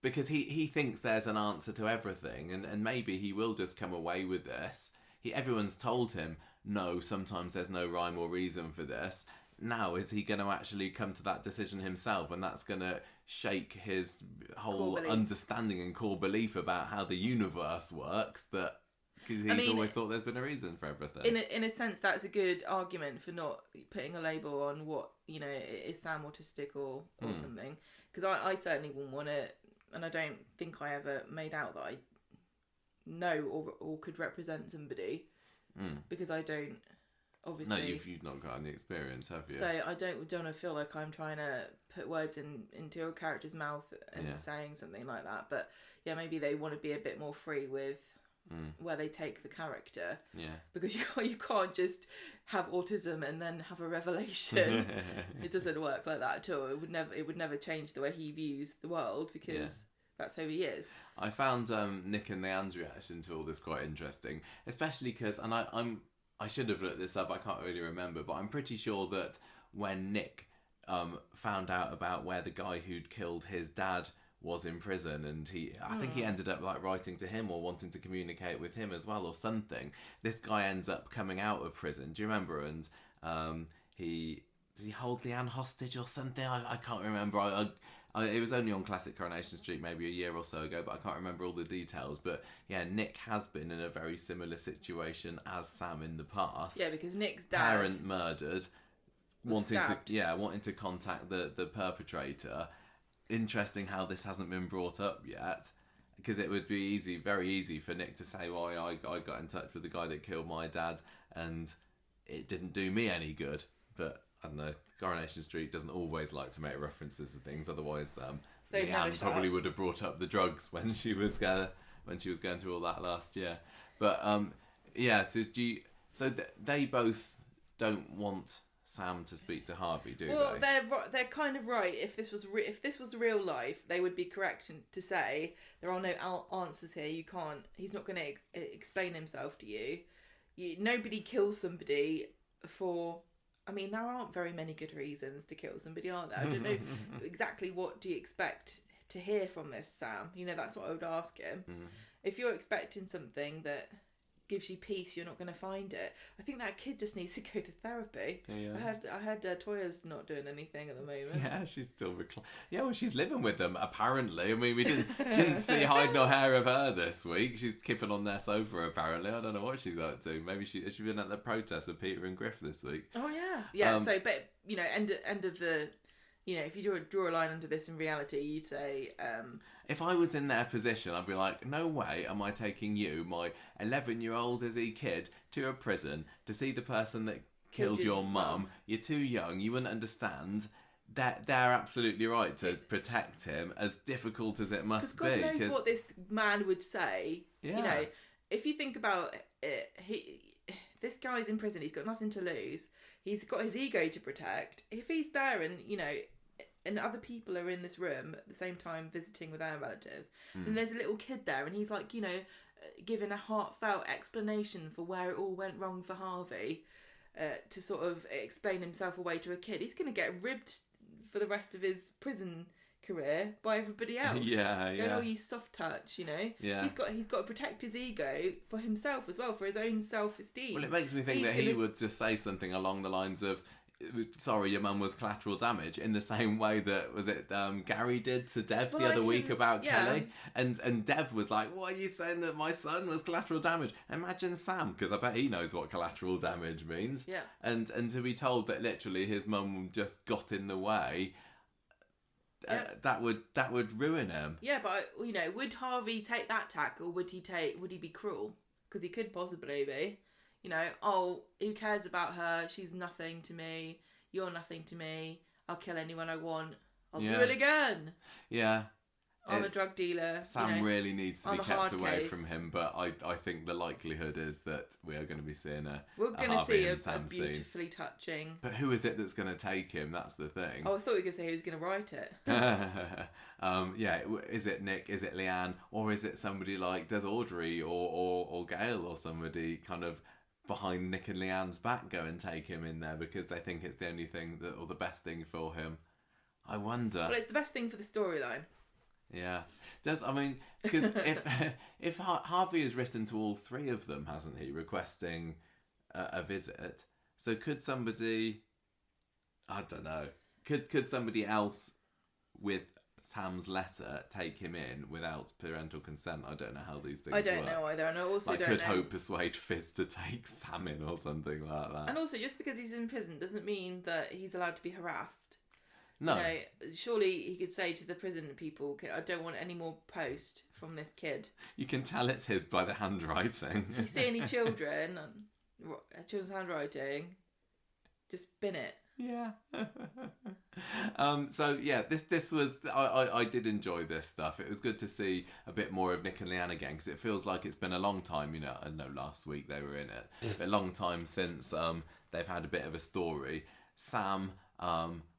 [SPEAKER 1] Because he thinks there's an answer to everything, and maybe he will just come away with this. Everyone's told him, no, sometimes there's no rhyme or reason for this. Now, is he going to actually come to that decision himself, and that's going to shake his whole understanding and core belief about how the universe works, because he's always thought there's been a reason for everything.
[SPEAKER 2] In a sense, that's a good argument for not putting a label on what, is Sam autistic or something. Because I certainly wouldn't want to... And I don't think I ever made out that I know or could represent somebody, because I don't, obviously.
[SPEAKER 1] No, you've not got any experience, have you?
[SPEAKER 2] So I don't want to feel like I'm trying to put words into a character's mouth and saying something like that. But yeah, maybe they want to be a bit more free with where they take the character. Yeah. Because you can't just have autism and then have a revelation. It doesn't work like that at all. It would never change the way he views the world, because that's who he is. I found
[SPEAKER 1] Nick and Leanne's reaction to all this quite interesting, especially because, and I should have looked this up, I can't really remember, but I'm pretty sure that when Nick found out about where the guy who'd killed his dad was in prison, and I think he ended up like writing to him or wanting to communicate with him as well or something. This guy ends up coming out of prison. Do you remember? And did he hold Leanne hostage or something? I can't remember. It was only on Classic Coronation Street maybe a year or so ago, but I can't remember all the details. But yeah, Nick has been in a very similar situation as Sam in the past.
[SPEAKER 2] Yeah, because Nick's dad,
[SPEAKER 1] parent murdered, wanting to contact the perpetrator. Interesting how this hasn't been brought up yet, because it would be very easy for Nick to say, well, I got in touch with the guy that killed my dad and it didn't do me any good. but I don't know. Coronation Street doesn't always like to make references to things. Otherwise, Leanne probably would have brought up the drugs when she was going through all that last year. But so they both don't want Sam to speak to Harvey, do they?
[SPEAKER 2] Well, they're kind of right. If this was real life, they would be correct to say there are no answers here. You can't. He's not going to explain himself to you. Nobody kills somebody for. I mean, there aren't very many good reasons to kill somebody, are there? I don't know exactly what do you expect to hear from this, Sam. That's what I would ask him. If you're expecting something that gives you peace, you're not going to find it. I think that kid just needs to go to therapy. Yeah. I heard Toya's not doing anything at the moment.
[SPEAKER 1] Yeah, she's still she's living with them apparently. I mean, we didn't see hide nor hair of her this week. She's keeping on their sofa apparently. I don't know what she's up to. Maybe has she been at the protest with Peter and Griff this week?
[SPEAKER 2] Oh yeah. So but end of the. If you draw a line under this in reality, you'd say.
[SPEAKER 1] If I was in their position, I'd be like, no way am I taking you, my 11-year-old as a kid, to a prison to see the person that killed your mum. You're too young. You wouldn't understand. They're absolutely right to protect him, as difficult as it must be.
[SPEAKER 2] God knows what this man would say. Yeah. If you think about it, this guy's in prison. He's got nothing to lose. He's got his ego to protect. If he's there and other people are in this room at the same time visiting with their relatives, and there's a little kid there, and he's like, giving a heartfelt explanation for where it all went wrong for Harvey, to sort of explain himself away to a kid. He's going to get ribbed for the rest of his prison career by everybody else. Going, oh, you soft touch, Yeah. He's got to protect his ego for himself as well, for his own self-esteem.
[SPEAKER 1] Well, it makes me think that he would just say something along the lines of, sorry, your mum was collateral damage, in the same way that Gary did to Dev the other week about Kelly, and Dev was like, what are you saying that my son was collateral damage? Imagine Sam, because I bet he knows what collateral damage means, and to be told that literally his mum just got in the way, that would ruin him.
[SPEAKER 2] Yeah, but would Harvey take that tack, or would he be cruel? Because he could possibly be. Who cares about her? She's nothing to me. You're nothing to me. I'll kill anyone I want. I'll do it again.
[SPEAKER 1] Yeah.
[SPEAKER 2] I'm a drug dealer.
[SPEAKER 1] Sam really needs to be kept away from him, but I think the likelihood is that we are going to be seeing a
[SPEAKER 2] beautifully touching.
[SPEAKER 1] But who is it that's going to take him? That's the thing.
[SPEAKER 2] Oh, I thought you were going to say who's going to write it.
[SPEAKER 1] Is it Nick? Is it Leanne? Or is it somebody like, does Audrey or Gail or somebody kind of behind Nick and Leanne's back go and take him in there because they think it's the only thing or the best thing for him? I wonder.
[SPEAKER 2] Well, it's the best thing for the storyline.
[SPEAKER 1] Yeah, because if Harvey has written to all three of them, hasn't he, requesting a visit? So could somebody, I don't know, could somebody else with Sam's letter take him in without parental consent? I don't know how these things work.
[SPEAKER 2] I don't know either, and I also don't know.
[SPEAKER 1] Could Hope persuade Fizz to take Sam in or something like that?
[SPEAKER 2] And also, just because he's in prison doesn't mean that he's allowed to be harassed.
[SPEAKER 1] No.
[SPEAKER 2] Surely he could say to the prison people, I don't want any more post from this kid.
[SPEAKER 1] You can tell it's his by the handwriting.
[SPEAKER 2] If you see any children's handwriting, just bin it.
[SPEAKER 1] Yeah. This was I did enjoy this stuff. It was good to see a bit more of Nick and Leanne again, because it feels like it's been a long time. I know last week they were in it, but a long time since they've had a bit of a story. Sam,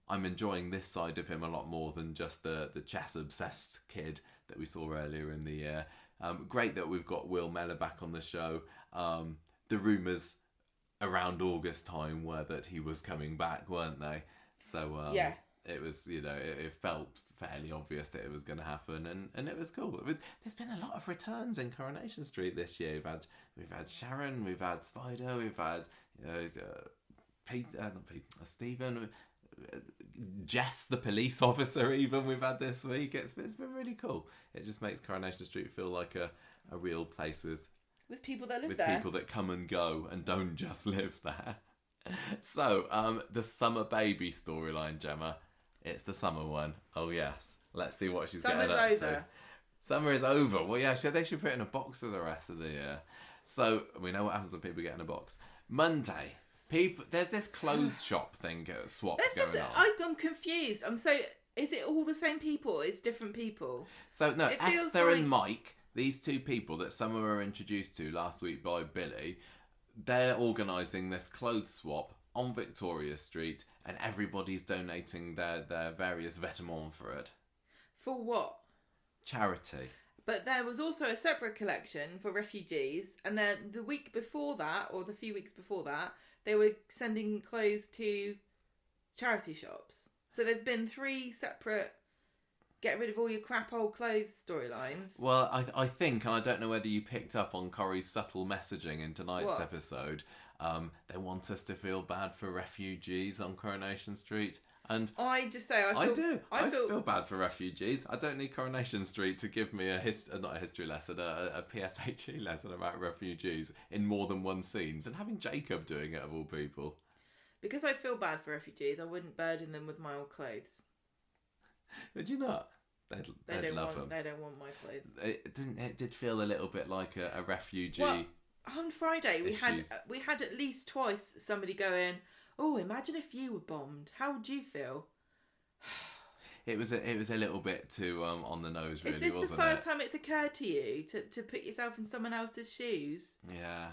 [SPEAKER 1] I'm enjoying this side of him a lot more than just the chess obsessed kid that we saw earlier in the year. Great that we've got Will Mellor back on the show. The rumours around August time were that he was coming back, weren't they? So it was, it felt fairly obvious that it was going to happen, and it was cool. There's been a lot of returns in Coronation Street this year. We've had Sharon, we've had Spider, we've had Stephen, Jess, the police officer, even we've had this week. It's been really cool. It just makes Coronation Street feel like a real place with
[SPEAKER 2] people that live there.
[SPEAKER 1] With people that come and go and don't just live there. So, the summer baby storyline, Gemma. It's the summer one. Oh, yes. Let's see what she's getting up to. Summer is over. Well, yeah, they should put it in a box for the rest of the year. So, we know what happens when people get in a box. Monday, There's this clothes shop thing at Swap going on.
[SPEAKER 2] I'm confused. Is it all the same people? It's different people.
[SPEAKER 1] So no, Esther and Mike, these two people that Summer were introduced to last week by Billy, they're organising this clothes swap on Victoria Street, and everybody's donating their various vêtements for it.
[SPEAKER 2] For what?
[SPEAKER 1] Charity.
[SPEAKER 2] But there was also a separate collection for refugees, and then the week before that, or the few weeks before that, they were sending clothes to charity shops. So there've been 3 separate get rid of all your crap old clothes storylines.
[SPEAKER 1] Well, I think, and I don't know whether you picked up on Corrie's subtle messaging in tonight's episode, they want us to feel bad for refugees on Coronation Street. And
[SPEAKER 2] I just say,
[SPEAKER 1] I feel bad for refugees. I don't need Coronation Street to give me not a history lesson, a PSHE lesson about refugees in more than one scenes, and having Jacob doing it of all people.
[SPEAKER 2] Because I feel bad for refugees, I wouldn't burden them with my old clothes.
[SPEAKER 1] Would you not? They'd love them.
[SPEAKER 2] They don't want my clothes.
[SPEAKER 1] It did feel a little bit like a refugee.
[SPEAKER 2] Well, on Friday we had at least twice somebody going, "Oh, imagine if you were bombed. How would you feel?"
[SPEAKER 1] It was a little bit too on the nose, really, wasn't it?
[SPEAKER 2] Is this the first time it's occurred to you to put yourself in someone else's shoes?
[SPEAKER 1] Yeah.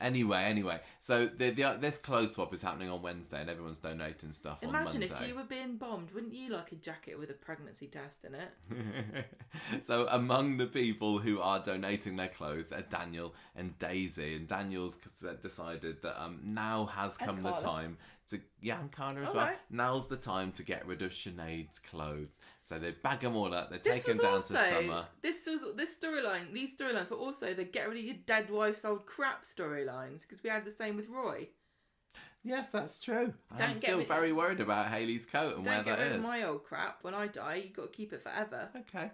[SPEAKER 1] Anyway, so this clothes swap is happening on Wednesday, and everyone's donating stuff on Monday.
[SPEAKER 2] Imagine if you were being bombed, wouldn't you like a jacket with a pregnancy test in it?
[SPEAKER 1] So among the people who are donating their clothes are Daniel and Daisy, and Daniel's decided that now has come the time to and Carla as well. Right. Now's the time to get rid of Sinead's clothes. So they bag them all up. They take them down to Summer. These
[SPEAKER 2] storylines were also the get rid of your dead wife's old crap storylines, because we had the same with Roy.
[SPEAKER 1] Yes, that's true. I'm still very worried about Hayley's coat and where that is.
[SPEAKER 2] Don't get rid of my old crap. When I die, you've got to keep it forever.
[SPEAKER 1] Okay.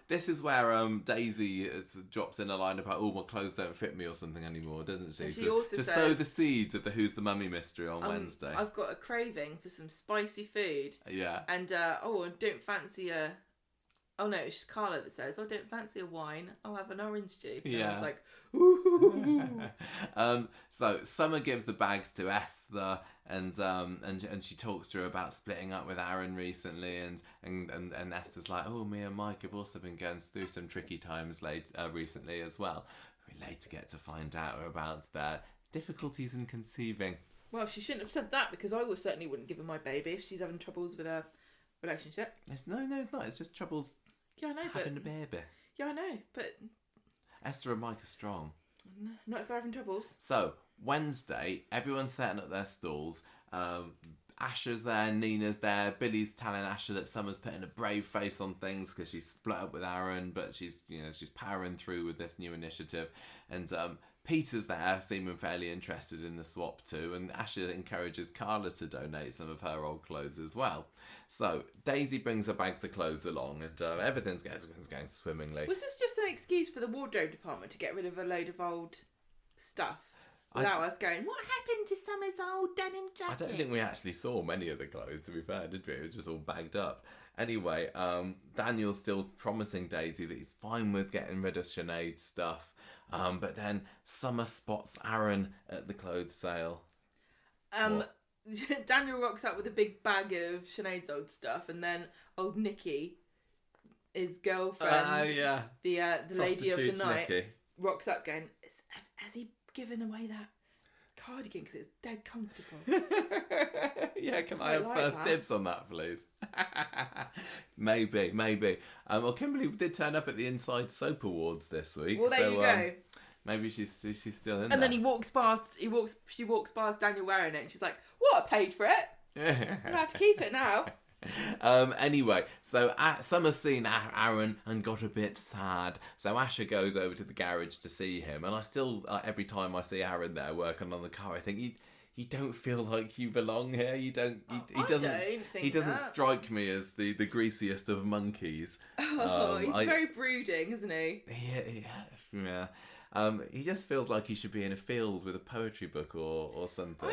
[SPEAKER 1] This is where Daisy drops in a line about, "Oh, my clothes don't fit me" or something anymore, doesn't she?
[SPEAKER 2] She also says,
[SPEAKER 1] sow the seeds of the Who's the Mummy mystery on Wednesday.
[SPEAKER 2] I've got a craving for some spicy food.
[SPEAKER 1] Yeah.
[SPEAKER 2] And, I don't fancy a... Oh no, it's just Carla that says, "I don't fancy a wine, I'll have an orange juice." And I was like, ooh.
[SPEAKER 1] So Summer gives the bags to Esther, and she talks to her about splitting up with Aaron recently, and Esther's like, "Oh, me and Mike have also been going through some tricky times recently as well." We later get to find out about their difficulties in conceiving.
[SPEAKER 2] Well, she shouldn't have said that, because I certainly wouldn't give her my baby if she's having troubles with her relationship.
[SPEAKER 1] No, it's not. It's just troubles.
[SPEAKER 2] Yeah, I know.
[SPEAKER 1] Having a baby.
[SPEAKER 2] Yeah, I know, but
[SPEAKER 1] Esther and Mike are strong.
[SPEAKER 2] Not if they're having troubles.
[SPEAKER 1] So Wednesday, everyone's setting up their stalls. Asher's there, Nina's there. Billy's telling Asher that Summer's putting a brave face on things because she's split up with Aaron, but she's powering through with this new initiative. And Peter's there, seeming fairly interested in the swap too, and Asher encourages Carla to donate some of her old clothes as well. So Daisy brings her bags of clothes along, and everything's going swimmingly.
[SPEAKER 2] Was this just an excuse for the wardrobe department to get rid of a load of old stuff? Without us going, "What happened to Summer's old denim jacket?"
[SPEAKER 1] I don't think we actually saw many of the clothes, to be fair, did we? It was just all bagged up. Anyway, Daniel's still promising Daisy that he's fine with getting rid of Sinead's stuff. But then Summer spots Aaron at the clothes sale.
[SPEAKER 2] Daniel rocks up with a big bag of Sinead's old stuff, and then old Nikki, his girlfriend, the lady of the night, Nikki, rocks up going, "Has he given away that cardigan because it's dead comfortable?"
[SPEAKER 1] Yeah, can I have first dibs on that, please? Maybe. Well, Kimberly did turn up at the Inside Soap Awards this week.
[SPEAKER 2] Well, there you go.
[SPEAKER 1] Maybe she's still in there.
[SPEAKER 2] And then she walks past Daniel wearing it, and she's like, "What? I paid for it. I'm gonna have to keep it now."
[SPEAKER 1] Anyway, so Summer's seen Aaron and got a bit sad, so Asher goes over to the garage to see him, and I still every time I see Aaron there working on the car, I think you don't feel like you belong here. You don't. He doesn't strike me as the greasiest of monkeys.
[SPEAKER 2] He's very brooding, isn't he?
[SPEAKER 1] Yeah. He just feels like he should be in a field with a poetry book or something.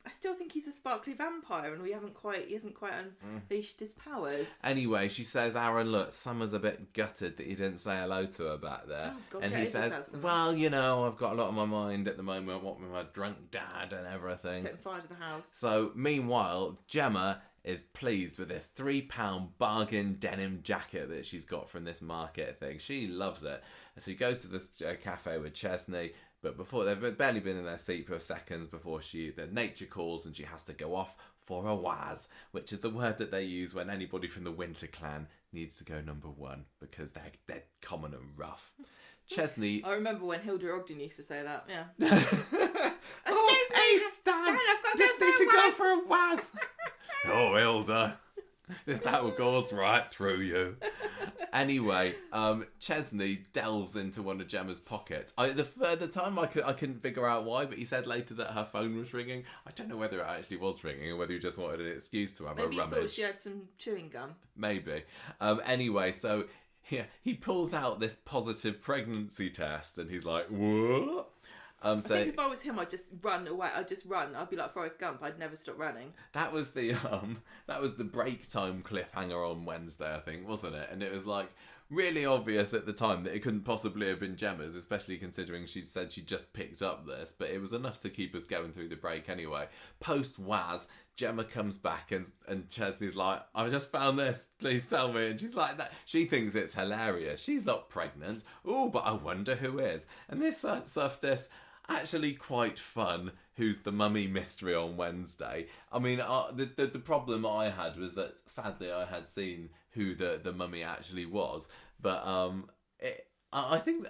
[SPEAKER 2] I still think he's a sparkly vampire, and he hasn't quite unleashed his powers.
[SPEAKER 1] Anyway, she says, Aaron, look, Summer's a bit gutted that you didn't say hello to her back there.
[SPEAKER 2] Oh, God,
[SPEAKER 1] and he says, well, I've got a lot on my mind at the moment, what with my drunk dad and everything.
[SPEAKER 2] Setting fire to the house.
[SPEAKER 1] So, meanwhile, Gemma is pleased with this £3 bargain denim jacket that she's got from this market thing. She loves it. And so she goes to this cafe with Chesney, but before they've barely been in their seat for seconds before the nature calls and she has to go off for a waz, which is the word that they use when anybody from the Winter Clan needs to go number one because they're common and rough. Chesney.
[SPEAKER 2] I remember when Hilda Ogden used to say that. Yeah.
[SPEAKER 1] Excuse me, Stan,
[SPEAKER 2] I've got
[SPEAKER 1] just need to go for a waz. Oh, Hilda, that goes right through you. Anyway, Chesney delves into one of Gemma's pockets. The time I couldn't figure out why, but he said later that her phone was ringing. I don't know whether it actually was ringing or whether he just wanted an excuse to have a rummage.
[SPEAKER 2] Maybe he thought she had some chewing gum.
[SPEAKER 1] Maybe. Anyway, so he pulls out this positive pregnancy test and he's like, what?
[SPEAKER 2] I think if I was him, I'd just run away. I'd just run. I'd be like Forrest Gump. I'd never stop running.
[SPEAKER 1] That was the break time cliffhanger on Wednesday, I think, wasn't it? And it was like really obvious at the time that it couldn't possibly have been Gemma's, especially considering she said she just picked up this. But it was enough to keep us going through the break anyway. Post Waz, Gemma comes back and Chesney's like, I just found this, please tell me. And she's like, that. She thinks it's hilarious. She's not pregnant. Oh, but I wonder who is. And this stuff, actually quite fun Who's the Mummy mystery on Wednesday. I mean, the problem I had was that sadly I had seen who the mummy actually was, but I think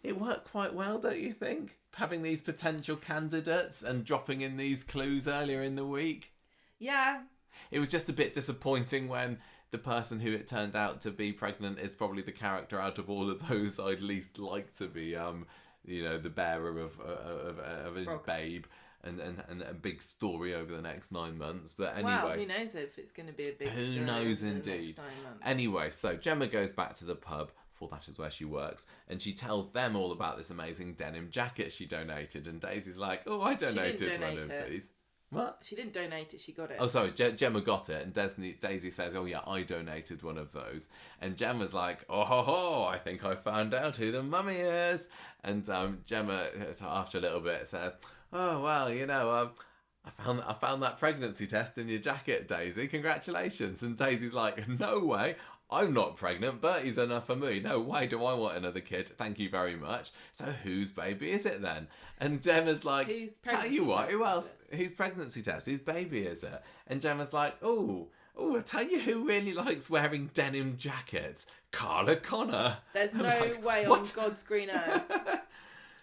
[SPEAKER 1] it worked quite well, don't you think? Having these potential candidates and dropping in these clues earlier in the week.
[SPEAKER 2] Yeah.
[SPEAKER 1] It was just a bit disappointing when the person who it turned out to be pregnant is probably the character out of all of those I'd least like to be the bearer of a babe and a big story over the next 9 months. But anyway,
[SPEAKER 2] well, who knows if it's going to be a big story.
[SPEAKER 1] Who knows indeed.
[SPEAKER 2] The next 9 months.
[SPEAKER 1] Anyway, so Gemma goes back to the pub, for that is where she works, and she tells them all about this amazing denim jacket she donated, and Daisy's like, oh, I donated one of these. What?
[SPEAKER 2] She didn't donate it, she got it.
[SPEAKER 1] Oh, sorry, Gemma got it, and Daisy says, oh yeah, I donated one of those. And Gemma's like, oh ho ho, I think I found out who the mummy is. And Gemma, after a little bit, says, oh, well, I found that pregnancy test in your jacket, Daisy. Congratulations. And Daisy's like, no way. I'm not pregnant. Bertie's enough for me. No, why do I want another kid? Thank you very much. So whose baby is it then? And Gemma's like, tell you what, who else? Whose pregnancy test? Whose baby is it? And Gemma's like, oh, I'll tell you who really likes wearing denim jackets. Carla Connor.
[SPEAKER 2] There's no way on God's green earth.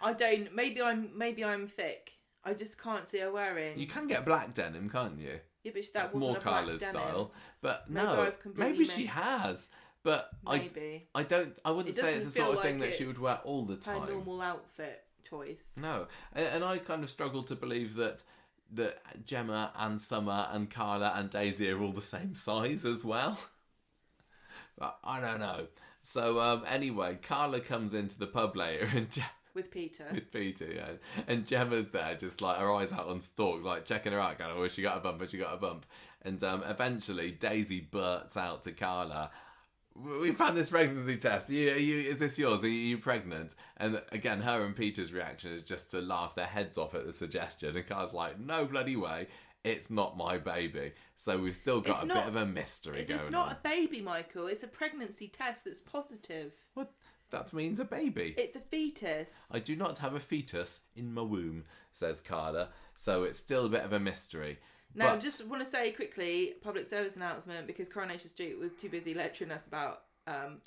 [SPEAKER 2] I don't. Maybe I'm thick. I just can't see her wearing.
[SPEAKER 1] You can get black denim, can't you?
[SPEAKER 2] Yeah, but that wasn't
[SPEAKER 1] more
[SPEAKER 2] a black
[SPEAKER 1] Carla's
[SPEAKER 2] denim.
[SPEAKER 1] style. But maybe she has. But
[SPEAKER 2] maybe.
[SPEAKER 1] I wouldn't say it's the sort of thing that she would wear all the time.
[SPEAKER 2] Her normal outfit choice.
[SPEAKER 1] No, and I kind of struggle to believe that Gemma and Summer and Carla and Daisy are all the same size as well. But I don't know. So anyway, Carla comes into the pub later and
[SPEAKER 2] with Peter,
[SPEAKER 1] yeah. And Gemma's there, just like her eyes out on stalks, like checking her out, going, oh, she got a bump. And eventually Daisy blurts out to Carla, we found this pregnancy test. Is this yours? Are you pregnant? And again, her and Peter's reaction is just to laugh their heads off at the suggestion. And Carla's like, no bloody way. It's not my baby. So we've still got bit of a mystery going on.
[SPEAKER 2] It's not a baby, Michael. It's a pregnancy test that's positive.
[SPEAKER 1] What? That means a baby.
[SPEAKER 2] It's a fetus.
[SPEAKER 1] I do not have a fetus in my womb, says Carla. So it's still a bit of a mystery.
[SPEAKER 2] Now, just want to say quickly, public service announcement, because Coronation Street was too busy lecturing us about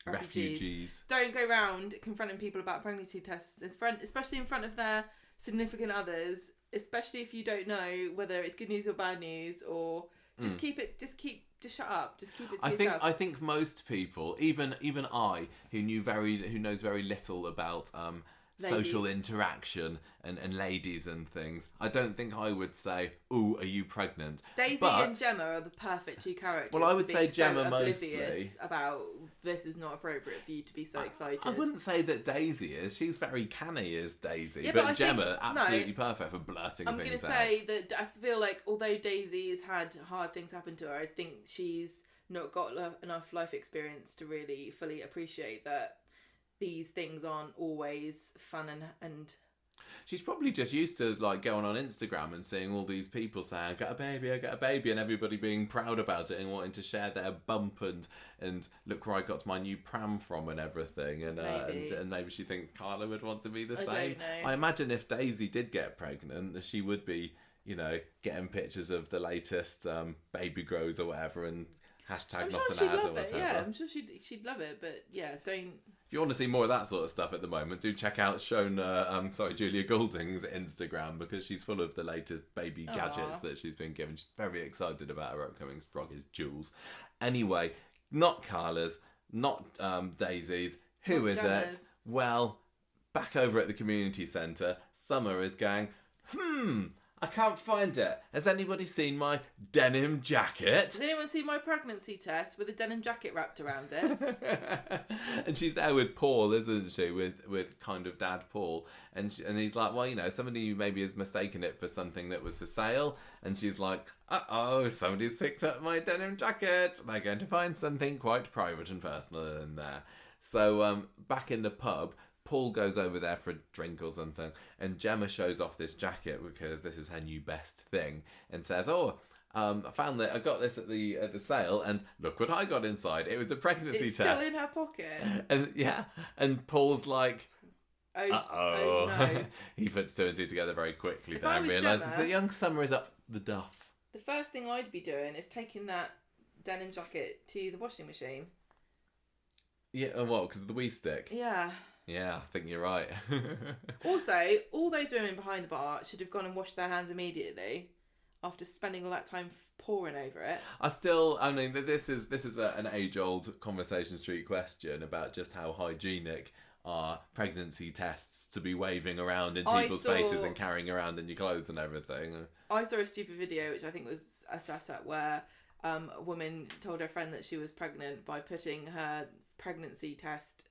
[SPEAKER 2] refugees. Don't go around confronting people about pregnancy tests, especially in front of their significant others, especially if you don't know whether it's good news or bad news, or just just shut up. Just keep it to yourself.
[SPEAKER 1] I think most people, even I, who knows very little about social interaction and ladies and things. I don't think I would say, "Ooh, are you pregnant?"
[SPEAKER 2] Daisy and Gemma are the perfect two characters.
[SPEAKER 1] Well, I would say Gemma
[SPEAKER 2] so
[SPEAKER 1] mostly.
[SPEAKER 2] About this is not appropriate for you to be so excited.
[SPEAKER 1] I wouldn't say that Daisy is. She's very canny as Daisy,
[SPEAKER 2] yeah,
[SPEAKER 1] but Gemma absolutely perfect for blurting things out.
[SPEAKER 2] I'm going to say that I feel like although Daisy has had hard things happen to her, I think she's not got enough life experience to really fully appreciate that these things aren't always fun and
[SPEAKER 1] she's probably just used to like going on Instagram and seeing all these people saying, I got a baby, and everybody being proud about it and wanting to share their bump and look where I got my new pram from and everything, and maybe she thinks Carla would want to be the same.
[SPEAKER 2] I don't know.
[SPEAKER 1] I imagine if Daisy did get pregnant, she would be, getting pictures of the latest baby grows or whatever and hashtag not an ad or whatever.
[SPEAKER 2] Yeah, I'm sure she'd love it, but yeah, don't.
[SPEAKER 1] If you want to see more of that sort of stuff at the moment, do check out Julia Goulding's Instagram, because she's full of the latest baby gadgets that she's been given. She's very excited about her upcoming Sproggies Jules. Anyway, not Carla's, not Daisy's. Who is it? Well, back over at the community centre, Summer is going, I can't find it. Has anybody seen my denim jacket?
[SPEAKER 2] Has anyone seen my pregnancy test with a denim jacket wrapped around it?
[SPEAKER 1] And she's there with Paul, isn't she? With kind of Dad Paul. And he's like, well, somebody maybe has mistaken it for something that was for sale. And she's like, uh-oh, somebody's picked up my denim jacket. They're going to find something quite private and personal in there. So back in the pub, Paul goes over there for a drink or something, and Gemma shows off this jacket because this is her new best thing, and says, I found that I got this at the sale, and look what I got inside. It was a pregnancy test.
[SPEAKER 2] It's still in her pocket.
[SPEAKER 1] And Paul's like,
[SPEAKER 2] oh no.
[SPEAKER 1] He puts two and two together very quickly then and realises that young Summer is up the duff.
[SPEAKER 2] The first thing I'd be doing is taking that denim jacket to the washing machine.
[SPEAKER 1] Yeah, what? Because of the wee stick?
[SPEAKER 2] Yeah.
[SPEAKER 1] Yeah, I think you're right.
[SPEAKER 2] Also, all those women behind the bar should have gone and washed their hands immediately after spending all that time poring over it.
[SPEAKER 1] This is an age-old Conversation Street question about just how hygienic are pregnancy tests to be waving around in people's faces and carrying around in your clothes and everything.
[SPEAKER 2] I saw a stupid video, which I think was a setup, where a woman told her friend that she was pregnant by putting her pregnancy test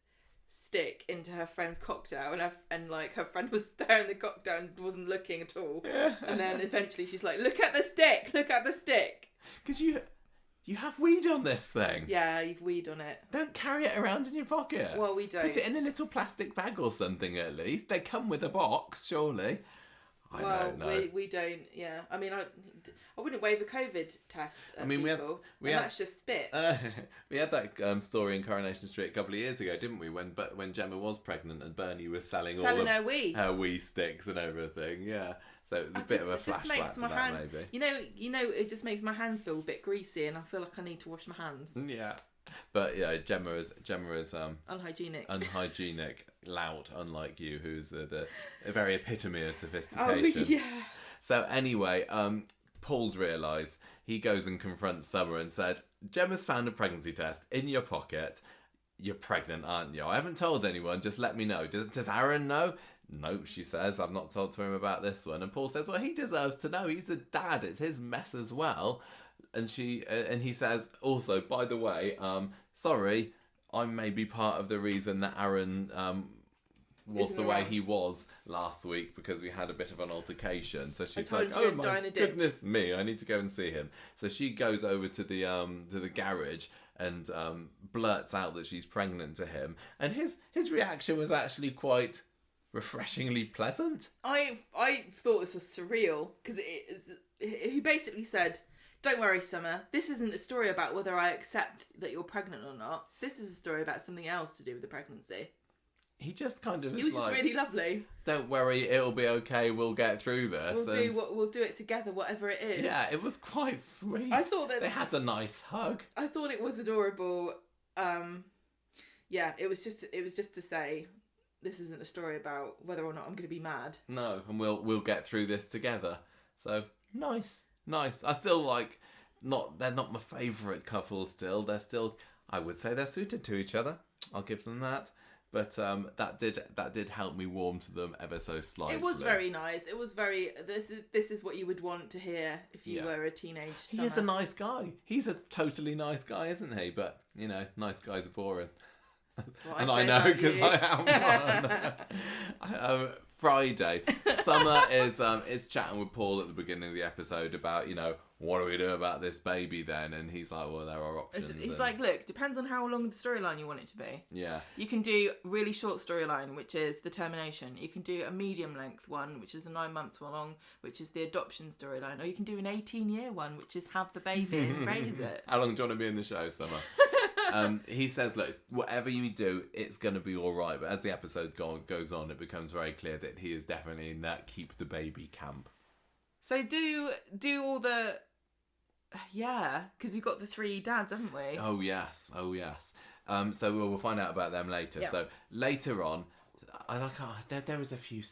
[SPEAKER 2] stick into her friend's cocktail, and her friend was staring the cocktail and wasn't looking at all. Yeah. And then eventually she's like, look at the stick,
[SPEAKER 1] because you have weed on this thing.
[SPEAKER 2] Yeah, you've weed on it.
[SPEAKER 1] Don't carry it around in your pocket.
[SPEAKER 2] Well, we don't.
[SPEAKER 1] Put it in a little plastic bag or something at least. They come with a box, surely. I don't know.
[SPEAKER 2] We don't. Yeah, I mean, I wouldn't wave a COVID test at people. That's just spit.
[SPEAKER 1] We had that story in Coronation Street a couple of years ago, didn't we? When Gemma was pregnant and Bernie was selling all of her wee sticks and everything. Yeah, so it was a bit of a flashback to that, maybe.
[SPEAKER 2] You know, it just makes my hands feel a bit greasy, and I feel like I need to wash my hands.
[SPEAKER 1] Yeah. But yeah, Gemma is unhygienic, lout, unlike you, who's the very epitome of sophistication.
[SPEAKER 2] Oh yeah.
[SPEAKER 1] So anyway, Paul's realised. He goes and confronts Summer and said, Gemma's found a pregnancy test in your pocket. You're pregnant, aren't you? I haven't told anyone, just let me know. Does Aaron know? No, she says, I've not told him about this one. And Paul says, well, he deserves to know. He's the dad. It's his mess as well. And he says, also, by the way, sorry, I may be part of the reason that Aaron was the way he was last week, because we had a bit of an altercation. So she's like, oh my goodness me, I need to go and see him. So she goes over to the garage and blurts out that she's pregnant to him. And his reaction was actually quite refreshingly pleasant.
[SPEAKER 2] I thought this was surreal, because he basically said, don't worry, Summer, this isn't a story about whether I accept that you're pregnant or not. This is a story about something else to do with the pregnancy.
[SPEAKER 1] He just kind of...
[SPEAKER 2] He was just really lovely.
[SPEAKER 1] Don't worry, it'll be okay, we'll get through this.
[SPEAKER 2] We'll do it together, whatever it is.
[SPEAKER 1] Yeah, it was quite sweet.
[SPEAKER 2] I thought that...
[SPEAKER 1] They had a nice hug.
[SPEAKER 2] I thought it was adorable. Yeah, it was just to say, this isn't a story about whether or not I'm going to be mad.
[SPEAKER 1] No, and we'll get through this together. So, nice. I still they're not my favourite couple still. They're still, I would say they're suited to each other. I'll give them that. But that did help me warm to them ever so slightly.
[SPEAKER 2] It was very nice. It was very. This is what you would want to hear if you were a teenage.
[SPEAKER 1] He is a nice guy. He's a totally nice guy, isn't he? But nice guys are boring. And I know because I am one. Friday, Summer is chatting with Paul at the beginning of the episode about what do we do about this baby then, and he's like, well, there are options.
[SPEAKER 2] He's like, look, depends on how long the storyline you want it to be.
[SPEAKER 1] Yeah,
[SPEAKER 2] you can do a really short storyline, which is the termination. You can do a medium length one, which is the 9 months long, which is the adoption storyline, or you can do an 18-year one, which is have the baby and raise it.
[SPEAKER 1] How long do you want to be in the show, Summer? He says, look, whatever you do, it's going to be all right. But as the episode goes on, it becomes very clear that he is definitely in that keep the baby camp.
[SPEAKER 2] So do all the... Yeah, because we've got the 3 dads, haven't we?
[SPEAKER 1] Oh, yes. So we'll find out about them later. Yeah. So later on, there was a few...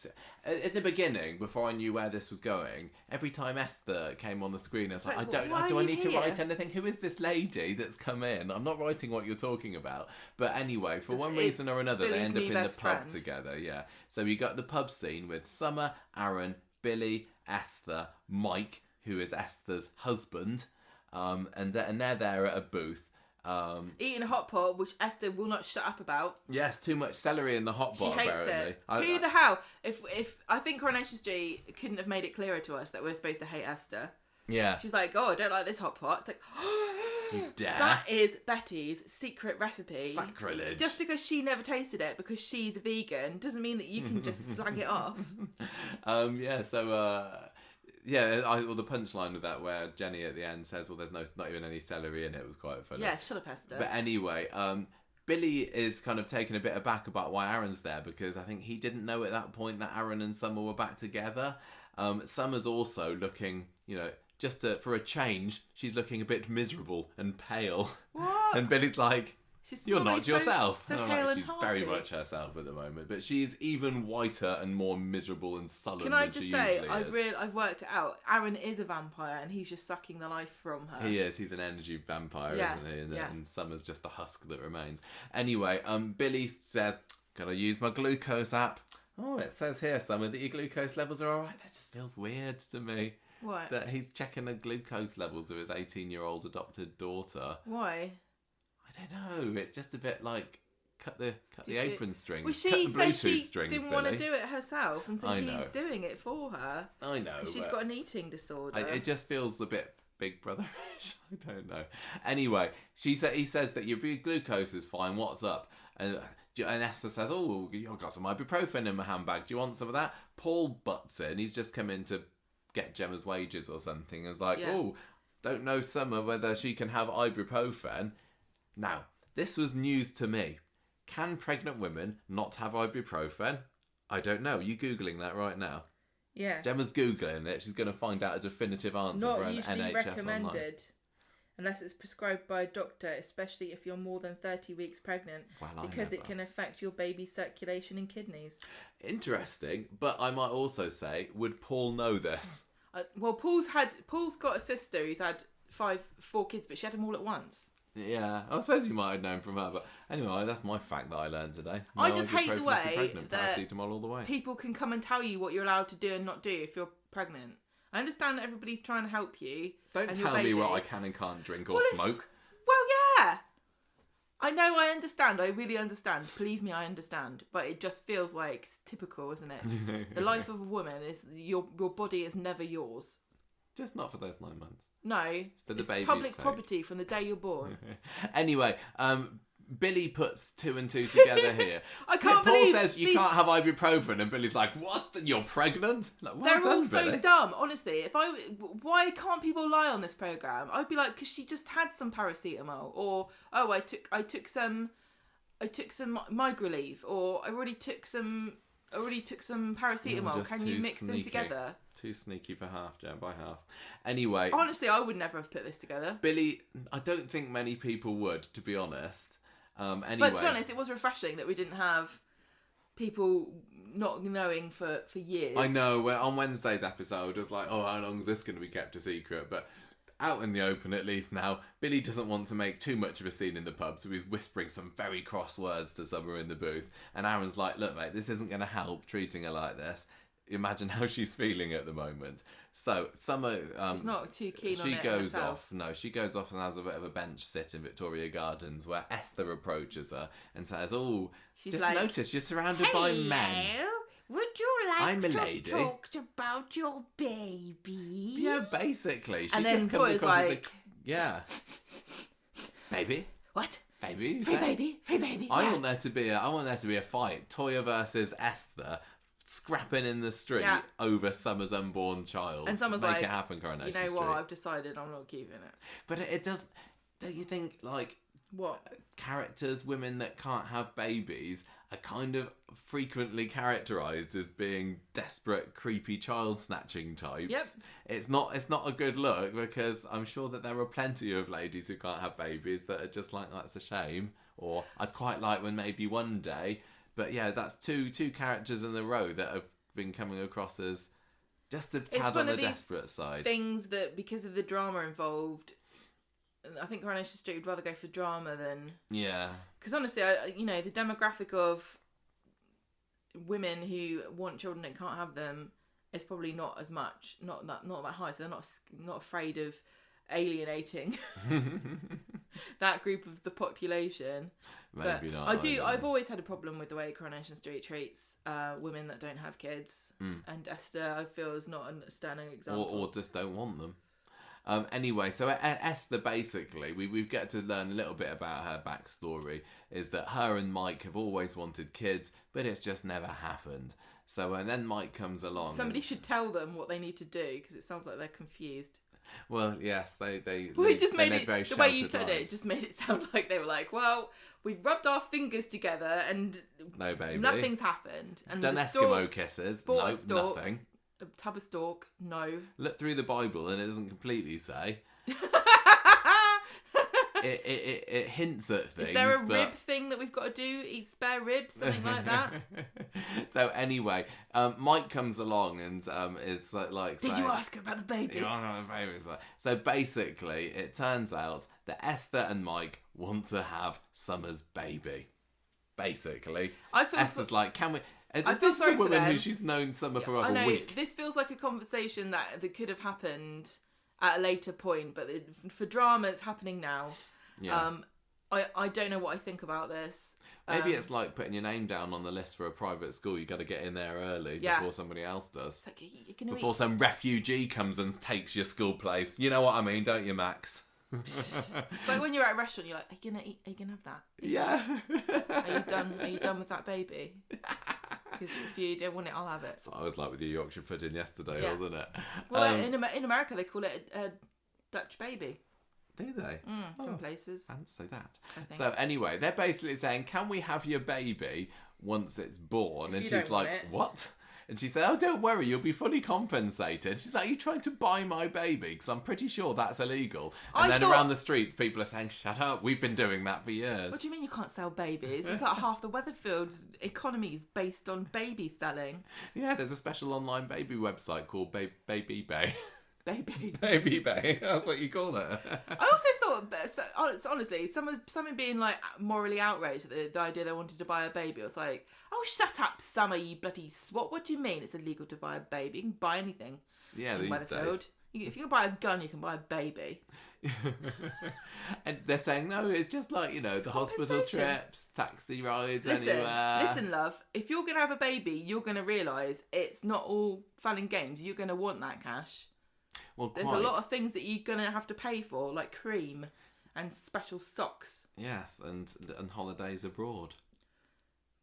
[SPEAKER 1] At the beginning, before I knew where this was going, every time Esther came on the screen, I was like, do I need to write anything? Who is this lady that's come in? I'm not writing what you're talking about. But anyway, for one reason or another, they end up in the pub together. Yeah. So you got the pub scene with Summer, Aaron, Billy, Esther, Mike, who is Esther's husband, and they're there at a booth.
[SPEAKER 2] Eating a hot pot, which Esther will not shut up about.
[SPEAKER 1] Yes, too much celery in the hot pot.
[SPEAKER 2] She hates
[SPEAKER 1] apparently.
[SPEAKER 2] it. Who the hell? If I think Coronation Street couldn't have made it clearer to us that we're supposed to hate Esther.
[SPEAKER 1] Yeah.
[SPEAKER 2] She's like, oh, I don't like this hot pot. It's like,
[SPEAKER 1] you dare?
[SPEAKER 2] That is Betty's secret recipe.
[SPEAKER 1] Sacrilege.
[SPEAKER 2] Just because she never tasted it because she's a vegan doesn't mean that you can just slag it off.
[SPEAKER 1] Yeah. So. Well, the punchline of that where Jenny at the end says, well, there's not even any celery in it, was quite funny.
[SPEAKER 2] Yeah, shut up, Esther.
[SPEAKER 1] But anyway, Billy is kind of taken a bit aback about why Aaron's there, because I think he didn't know at that point that Aaron and Summer were back together. Summer's also looking, for a change, she's looking a bit miserable and pale.
[SPEAKER 2] What?
[SPEAKER 1] And Billy's like... You're not yourself.
[SPEAKER 2] So
[SPEAKER 1] she's very much herself at the moment, but she's even whiter and more miserable and sullen
[SPEAKER 2] Can
[SPEAKER 1] than
[SPEAKER 2] I just
[SPEAKER 1] she
[SPEAKER 2] say,
[SPEAKER 1] usually is.
[SPEAKER 2] I've worked it out. Aaron is a vampire, and he's just sucking the life from her.
[SPEAKER 1] He is. He's an energy vampire, isn't he? And Summer's just the husk that remains. Anyway, Billy says, "Can I use my glucose app?" Oh, it says here, Summer, that your glucose levels are all right. That just feels weird to me.
[SPEAKER 2] What?
[SPEAKER 1] That he's checking the glucose levels of his 18-year-old adopted daughter.
[SPEAKER 2] Why?
[SPEAKER 1] I don't know. It's just a bit like cut the apron strings.
[SPEAKER 2] Well,
[SPEAKER 1] cut the
[SPEAKER 2] Bluetooth
[SPEAKER 1] strings,
[SPEAKER 2] she didn't
[SPEAKER 1] Billy.
[SPEAKER 2] want to do it herself, and so he's doing it for her.
[SPEAKER 1] I know.
[SPEAKER 2] She's got an eating disorder.
[SPEAKER 1] It just feels a bit Big Brother-ish. I don't know. Anyway, he says that your glucose is fine. What's up? And Esther says, "Oh, I've got some ibuprofen in my handbag. Do you want some of that?" Paul butts in. He's just come in to get Gemma's wages or something. And is like, "Oh, don't know Summer whether she can have ibuprofen." Now, this was news to me. Can pregnant women not have ibuprofen? I don't know. Are you Googling that right now?
[SPEAKER 2] Yeah.
[SPEAKER 1] Gemma's Googling it. She's going to find out a definitive answer for an NHS online.
[SPEAKER 2] Not usually recommended. Unless it's prescribed by a doctor, especially if you're more than 30 weeks pregnant, because it can affect your baby's circulation and kidneys.
[SPEAKER 1] Interesting, but I might also say, would Paul know this?
[SPEAKER 2] Well, Paul's got a sister who's had 4 kids, but she had them all at once.
[SPEAKER 1] Yeah, I suppose you might have known from her, but anyway, that's my fact that I learned today.
[SPEAKER 2] I just hate the way that
[SPEAKER 1] paracetamol all the way.
[SPEAKER 2] People can come and tell you what you're allowed to do and not do if you're pregnant. I understand that everybody's trying to help you.
[SPEAKER 1] Don't tell me what I can and can't drink or smoke.
[SPEAKER 2] Well, yeah. I know, I understand. I really understand. Believe me, I understand. But it just feels like it's typical, isn't it? The life of a woman is your body is never yours.
[SPEAKER 1] Just not for those 9 months.
[SPEAKER 2] No, it's public property from the day you're born.
[SPEAKER 1] Anyway, Billy puts 2 and 2 together here.
[SPEAKER 2] I can't believe
[SPEAKER 1] Paul says you can't have ibuprofen, and Billy's like, "What? You're pregnant?" Like,
[SPEAKER 2] they're all so dumb. Honestly, why can't people lie on this program? I'd be like, because she just had some paracetamol, or I took some Migraleave, or I already took some paracetamol. Can you mix them together?
[SPEAKER 1] Too sneaky for half, Jen, by half. Anyway.
[SPEAKER 2] Honestly, I would never have put this together.
[SPEAKER 1] Billy, I don't think many people would, to be honest. Anyway.
[SPEAKER 2] But to be honest, it was refreshing that we didn't have people not knowing for years.
[SPEAKER 1] I know, on Wednesday's episode, it was like, oh, how long is this going to be kept a secret? But out in the open at least now. Billy doesn't want to make too much of a scene in the pub, so he's whispering some very cross words to Summer in the booth. And Aaron's like, look, mate, this isn't going to help treating her like this. Imagine how she's feeling at the moment. So Summer,
[SPEAKER 2] she's not too keen on it.
[SPEAKER 1] She goes off. No, she goes off and has a bit of a bench sit in Victoria Gardens, where Esther approaches her and says, "Oh, she's just like, notice you're surrounded by men.
[SPEAKER 3] Would you like to talk about your baby?"
[SPEAKER 1] Yeah, basically. She just comes across like, baby.
[SPEAKER 3] What?
[SPEAKER 1] Baby.
[SPEAKER 3] Free baby. Free baby.
[SPEAKER 1] I want there to be a fight. Toya versus Esther. Scrapping in the street over Summer's unborn child.
[SPEAKER 2] And Summer's
[SPEAKER 1] Make
[SPEAKER 2] like,
[SPEAKER 1] it happen, Coronation
[SPEAKER 2] you know
[SPEAKER 1] Street.
[SPEAKER 2] what, I've decided I'm not keeping it.
[SPEAKER 1] But it does, don't you think, like,
[SPEAKER 2] what?
[SPEAKER 1] Characters, women that can't have babies, are kind of frequently characterised as being desperate, creepy child snatching types.
[SPEAKER 2] Yep.
[SPEAKER 1] It's not a good look, because I'm sure that there are plenty of ladies who can't have babies that are just like, that's a shame. Or I'd quite like when maybe one day. But yeah, that's two characters in a row that have been coming across as just a tad on the desperate side.
[SPEAKER 2] Things that, because of the drama involved, I think Coronation Street would rather go for drama than...
[SPEAKER 1] Yeah.
[SPEAKER 2] Because honestly, the demographic of women who want children and can't have them is probably not as much, not that high. So they're not afraid of alienating that group of the population.
[SPEAKER 1] Maybe
[SPEAKER 2] but
[SPEAKER 1] not.
[SPEAKER 2] I've always had a problem with the way Coronation Street treats women that don't have kids, and Esther, I feel, is not a standing example.
[SPEAKER 1] Or just don't want them. Anyway, so Esther, basically, we get to learn a little bit about her backstory, is that her and Mike have always wanted kids, but it's just never happened. So and then Mike comes along.
[SPEAKER 2] Somebody should tell them what they need to do, because it sounds like they're confused.
[SPEAKER 1] Well, yes, they
[SPEAKER 2] just made it,
[SPEAKER 1] very
[SPEAKER 2] the way you said
[SPEAKER 1] lives.
[SPEAKER 2] it just made it sound like they were like, well, we've rubbed our fingers together and
[SPEAKER 1] no baby,
[SPEAKER 2] nothing's happened. And
[SPEAKER 1] done Eskimo kisses, no, nothing.
[SPEAKER 2] A tub of stork, no.
[SPEAKER 1] Look through the Bible and it doesn't completely say. It hints at things.
[SPEAKER 2] Is there a rib thing that we've got to do? Eat spare ribs, something like that?
[SPEAKER 1] So anyway, Mike comes along and is like
[SPEAKER 3] Did
[SPEAKER 1] saying,
[SPEAKER 3] you ask her about the baby?
[SPEAKER 1] So basically, it turns out that Esther and Mike want to have Summer's baby. Basically, Esther's like, can we... This is a woman who she's known Summer for a week.
[SPEAKER 2] This feels like a conversation that could have happened at a later point, but for drama, it's happening now. Yeah. I don't know what I think about this.
[SPEAKER 1] Maybe it's like putting your name down on the list for a private school. You got to get in there early before somebody else does.
[SPEAKER 2] It's like,
[SPEAKER 1] before some refugee comes and takes your school place. You know what I mean, don't you, Max?
[SPEAKER 2] It's like when you're at a restaurant, you're like, are you gonna eat? Are you gonna have that?
[SPEAKER 1] Yeah.
[SPEAKER 2] Are you done? Are you done with that baby? Because if you don't want it, I'll have it.
[SPEAKER 1] So I was like with your Yorkshire pudding yesterday, wasn't it?
[SPEAKER 2] Well, in America they call it a Dutch baby.
[SPEAKER 1] Do they?
[SPEAKER 2] Some places.
[SPEAKER 1] I didn't say that. So anyway, they're basically saying, can we have your baby once it's born? And she's like, what? And she said, oh, don't worry, you'll be fully compensated. She's like, are you trying to buy my baby? Because I'm pretty sure that's illegal. And around the street, people are saying, shut up, we've been doing that for years.
[SPEAKER 2] What do you mean you can't sell babies? It's like half the Weatherfield economy is based on baby selling.
[SPEAKER 1] Yeah, there's a special online baby website called Baby Bay.
[SPEAKER 2] Baby
[SPEAKER 1] Bay. That's what you call it.
[SPEAKER 2] I also thought, honestly, someone being like morally outraged at the idea they wanted to buy a baby. I was like, oh, shut up, Summer, you bloody swat. What do you mean it's illegal to buy a baby? You can buy anything.
[SPEAKER 1] Yeah, these days.
[SPEAKER 2] If you can buy a gun, you can buy a baby.
[SPEAKER 1] And they're saying, no, it's just like, it's hospital trips, taxi rides, anywhere.
[SPEAKER 2] Listen, love, if you're going to have a baby, you're going to realise it's not all fun and games. You're going to want that cash.
[SPEAKER 1] Well,
[SPEAKER 2] there's a lot of things that you're going to have to pay for, like cream and special socks.
[SPEAKER 1] Yes, and holidays abroad,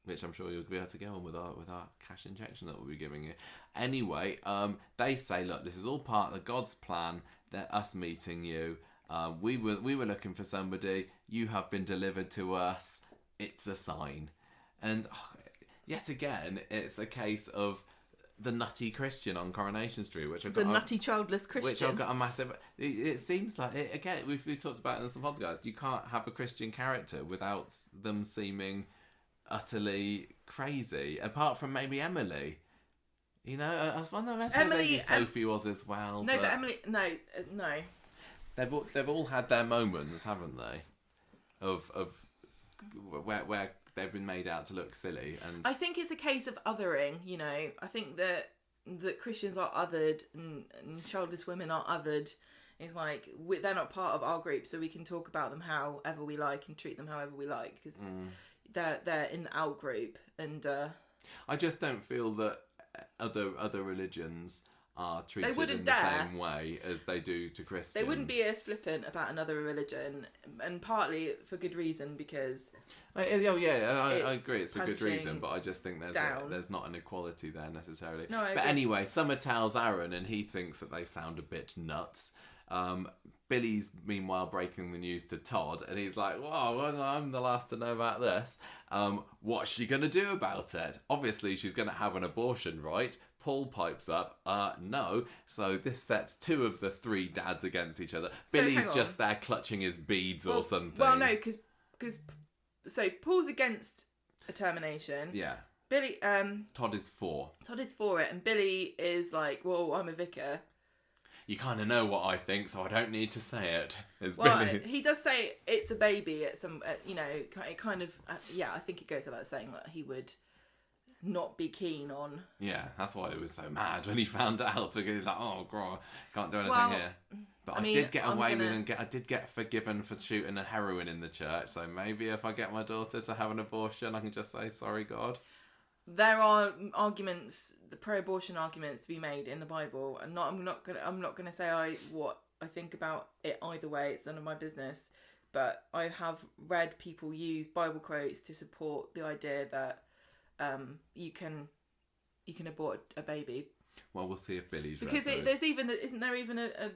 [SPEAKER 1] which I'm sure you'll be able to go on with our cash injection that we'll be giving you. Anyway, they say, look, this is all part of God's plan. That us meeting you. We were looking for somebody. You have been delivered to us. It's a sign. And yet again, it's a case of the nutty Christian on Coronation Street, which I've got
[SPEAKER 2] nutty childless Christian,
[SPEAKER 1] which I've got a massive. It seems like again we've talked about it in some podcasts. You can't have a Christian character without them seeming utterly crazy. Apart from maybe Emily, I was wondering if Sophie was as well.
[SPEAKER 2] No, but Emily, no.
[SPEAKER 1] they've all had their moments, haven't they? Of where they've been made out to look silly, and
[SPEAKER 2] I think it's a case of othering. I think that Christians are othered and childless women are othered. It's like they're not part of our group, so we can talk about them however we like and treat them however we like because they're in our group. And
[SPEAKER 1] I just don't feel that other religions are treated in the same way as they do to Christians.
[SPEAKER 2] They wouldn't be as flippant about another religion, and partly for good reason because.
[SPEAKER 1] I agree. It's for good reason, but I just think there's not an equality there necessarily.
[SPEAKER 2] No, I
[SPEAKER 1] but
[SPEAKER 2] agree.
[SPEAKER 1] Anyway, Summer tells Aaron, and he thinks that they sound a bit nuts. Billy's meanwhile breaking the news to Todd, and he's like, "Well, I'm the last to know about this. What's she gonna do about it? Obviously, she's gonna have an abortion, right?" Paul pipes up, no. So this sets 2 of the 3 dads against each other.
[SPEAKER 2] So,
[SPEAKER 1] Billy's just there clutching his beads or something.
[SPEAKER 2] Well, no, because so Paul's against a termination.
[SPEAKER 1] Yeah.
[SPEAKER 2] Billy.
[SPEAKER 1] Todd is for.
[SPEAKER 2] Todd is for it, and Billy is like, "Well, I'm a vicar."
[SPEAKER 1] You kind of know what I think, so I don't need to say it.
[SPEAKER 2] Billy. He does say it's a baby at some, it kind of, I think it goes without saying that he would not be keen on.
[SPEAKER 1] Yeah, that's why he was so mad when he found out. He's like, "Oh, God, can't do anything here." But I did get away with and I did get forgiven for shooting a heroin in the church. So maybe if I get my daughter to have an abortion, I can just say, "Sorry, God."
[SPEAKER 2] There are arguments, the pro-abortion arguments to be made in the Bible, and I'm not gonna say what I think about it either way. It's none of my business. But I have read people use Bible quotes to support the idea that you can abort a baby.
[SPEAKER 1] Well, we'll see if Billy's
[SPEAKER 2] because isn't there even a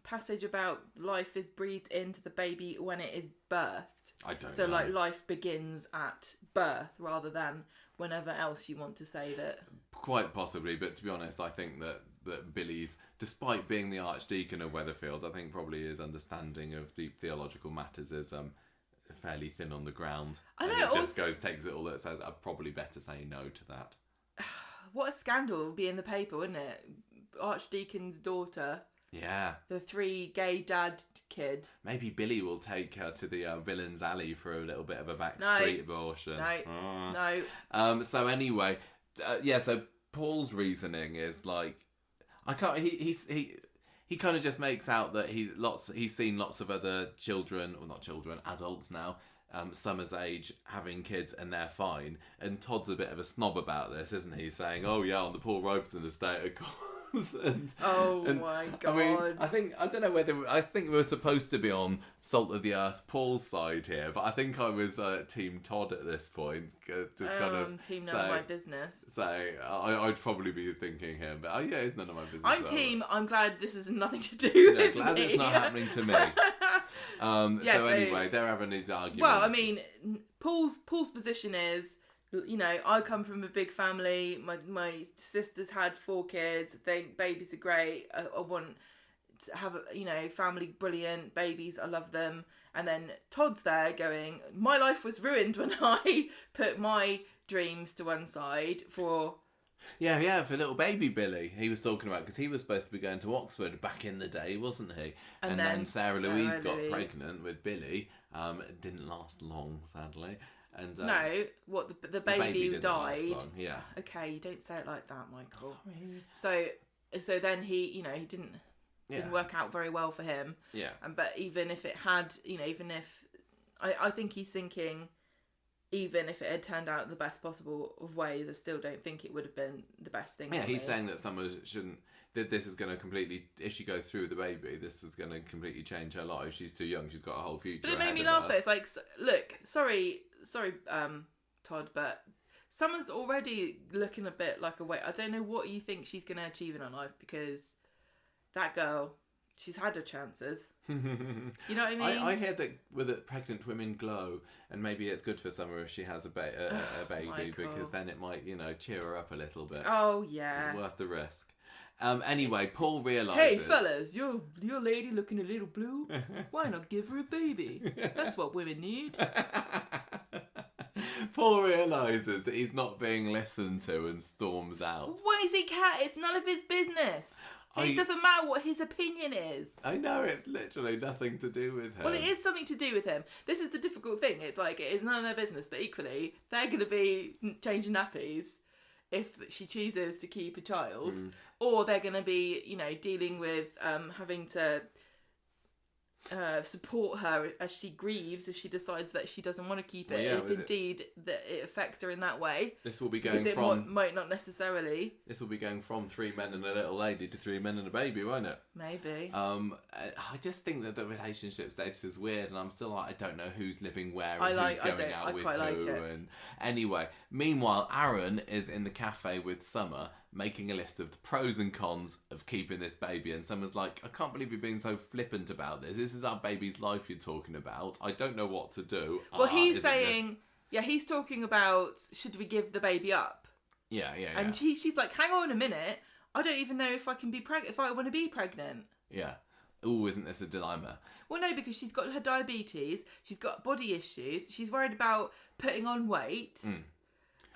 [SPEAKER 2] passage about life is breathed into the baby when it is birthed?
[SPEAKER 1] I don't know.
[SPEAKER 2] So like life begins at birth rather than whenever else you want to say that.
[SPEAKER 1] Quite possibly, but to be honest, I think that Billy's, despite being the Archdeacon of Weatherfield, I think probably his understanding of deep theological matters is fairly thin on the ground.
[SPEAKER 2] I know.
[SPEAKER 1] And it takes it all that says, "I'd probably better say no to that."
[SPEAKER 2] What a scandal would be in the paper, wouldn't it? Archdeacon's daughter.
[SPEAKER 1] Yeah.
[SPEAKER 2] The 3 gay dad kid.
[SPEAKER 1] Maybe Billy will take her to the Villains Alley for a little bit of a backstreet abortion.
[SPEAKER 2] No.
[SPEAKER 1] So anyway, so Paul's reasoning is like, he kind of just makes out that he's seen lots of other adults now, Summer's age, having kids, and they're fine. And Todd's a bit of a snob about this, isn't he? Saying, "Oh yeah, on the Paul Robeson estate, of course."
[SPEAKER 2] My God!
[SPEAKER 1] I don't know whether I think we were supposed to be on Salt of the Earth Paul's side here, but I think I was Team Todd at this point.
[SPEAKER 2] Team none of my business.
[SPEAKER 1] So I'd probably be thinking him, but it's none of my business.
[SPEAKER 2] I'm glad this has nothing to do with me.
[SPEAKER 1] Glad it's not happening to me. Anyway, they're having these arguments.
[SPEAKER 2] Well, I mean, Paul's position is, I come from a big family. My sister's had 4 kids. I think babies are great. I want to have family, brilliant babies. I love them. And then Todd's there going, "My life was ruined when I put my dreams to one side for."
[SPEAKER 1] Yeah, for little baby Billy, he was talking about, because he was supposed to be going to Oxford back in the day, wasn't he? And then Sarah Louise got pregnant with Billy. It didn't last long, sadly. And
[SPEAKER 2] the baby died.
[SPEAKER 1] Yeah.
[SPEAKER 2] Okay, you don't say it like that, Michael. Sorry. So then he didn't work out very well for him.
[SPEAKER 1] Yeah.
[SPEAKER 2] But even if it had, even if I think he's thinking, even if it had turned out the best possible of ways, I still don't think it would have been the best thing.
[SPEAKER 1] Yeah, he's saying that Summer shouldn't. This is going to completely, if she goes through with the baby, this is going to completely change her life. She's too young. She's got a whole future.
[SPEAKER 2] But it made me laugh. It's like, look, sorry, Todd, but Summer's already looking a bit like a weight. I don't know what you think she's going to achieve in her life, because that girl, she's had her chances. You know what I mean?
[SPEAKER 1] I hear that pregnant women glow, and maybe it's good for Summer if she has a baby,
[SPEAKER 2] Michael.
[SPEAKER 1] Because then it might, cheer her up a little bit.
[SPEAKER 2] Oh yeah,
[SPEAKER 1] it's worth the risk. Anyway, Paul realises...
[SPEAKER 2] Hey fellas, your lady looking a little blue. Why not give her a baby? That's what women need.
[SPEAKER 1] Paul realises that he's not being listened to and storms out.
[SPEAKER 2] What is he care? It's none of his business. It doesn't matter what his opinion is.
[SPEAKER 1] I know, it's literally nothing to do with him.
[SPEAKER 2] Well, it is something to do with him. This is the difficult thing. It's like, it is none of their business, but equally, they're going to be changing nappies if she chooses to keep a child. Or they're going to be, dealing with having to support her as she grieves if she decides that she doesn't want to keep it, if indeed that it affects her in that way.
[SPEAKER 1] This will be going
[SPEAKER 2] might not necessarily.
[SPEAKER 1] This will be going from 3 men and a little lady to 3 men and a baby, won't it?
[SPEAKER 2] Maybe.
[SPEAKER 1] I just think that the relationship status is weird, and I'm still like, I don't know who's living where and who's going out with who. And anyway, meanwhile, Aaron is in the cafe with Summer, making a list of the pros and cons of keeping this baby, and Summer's like, I can't believe you're being so flippant about this. This is our baby's life you're talking about. I don't know what to do.
[SPEAKER 2] Well, he's saying, he's talking about, should we give the baby up?
[SPEAKER 1] Yeah.
[SPEAKER 2] And she's like, hang on a minute, I don't even know if I can be pregnant, if I want to be pregnant.
[SPEAKER 1] Yeah. Oh, isn't this a dilemma?
[SPEAKER 2] Well, no, because she's got her diabetes, she's got body issues, she's worried about putting on weight.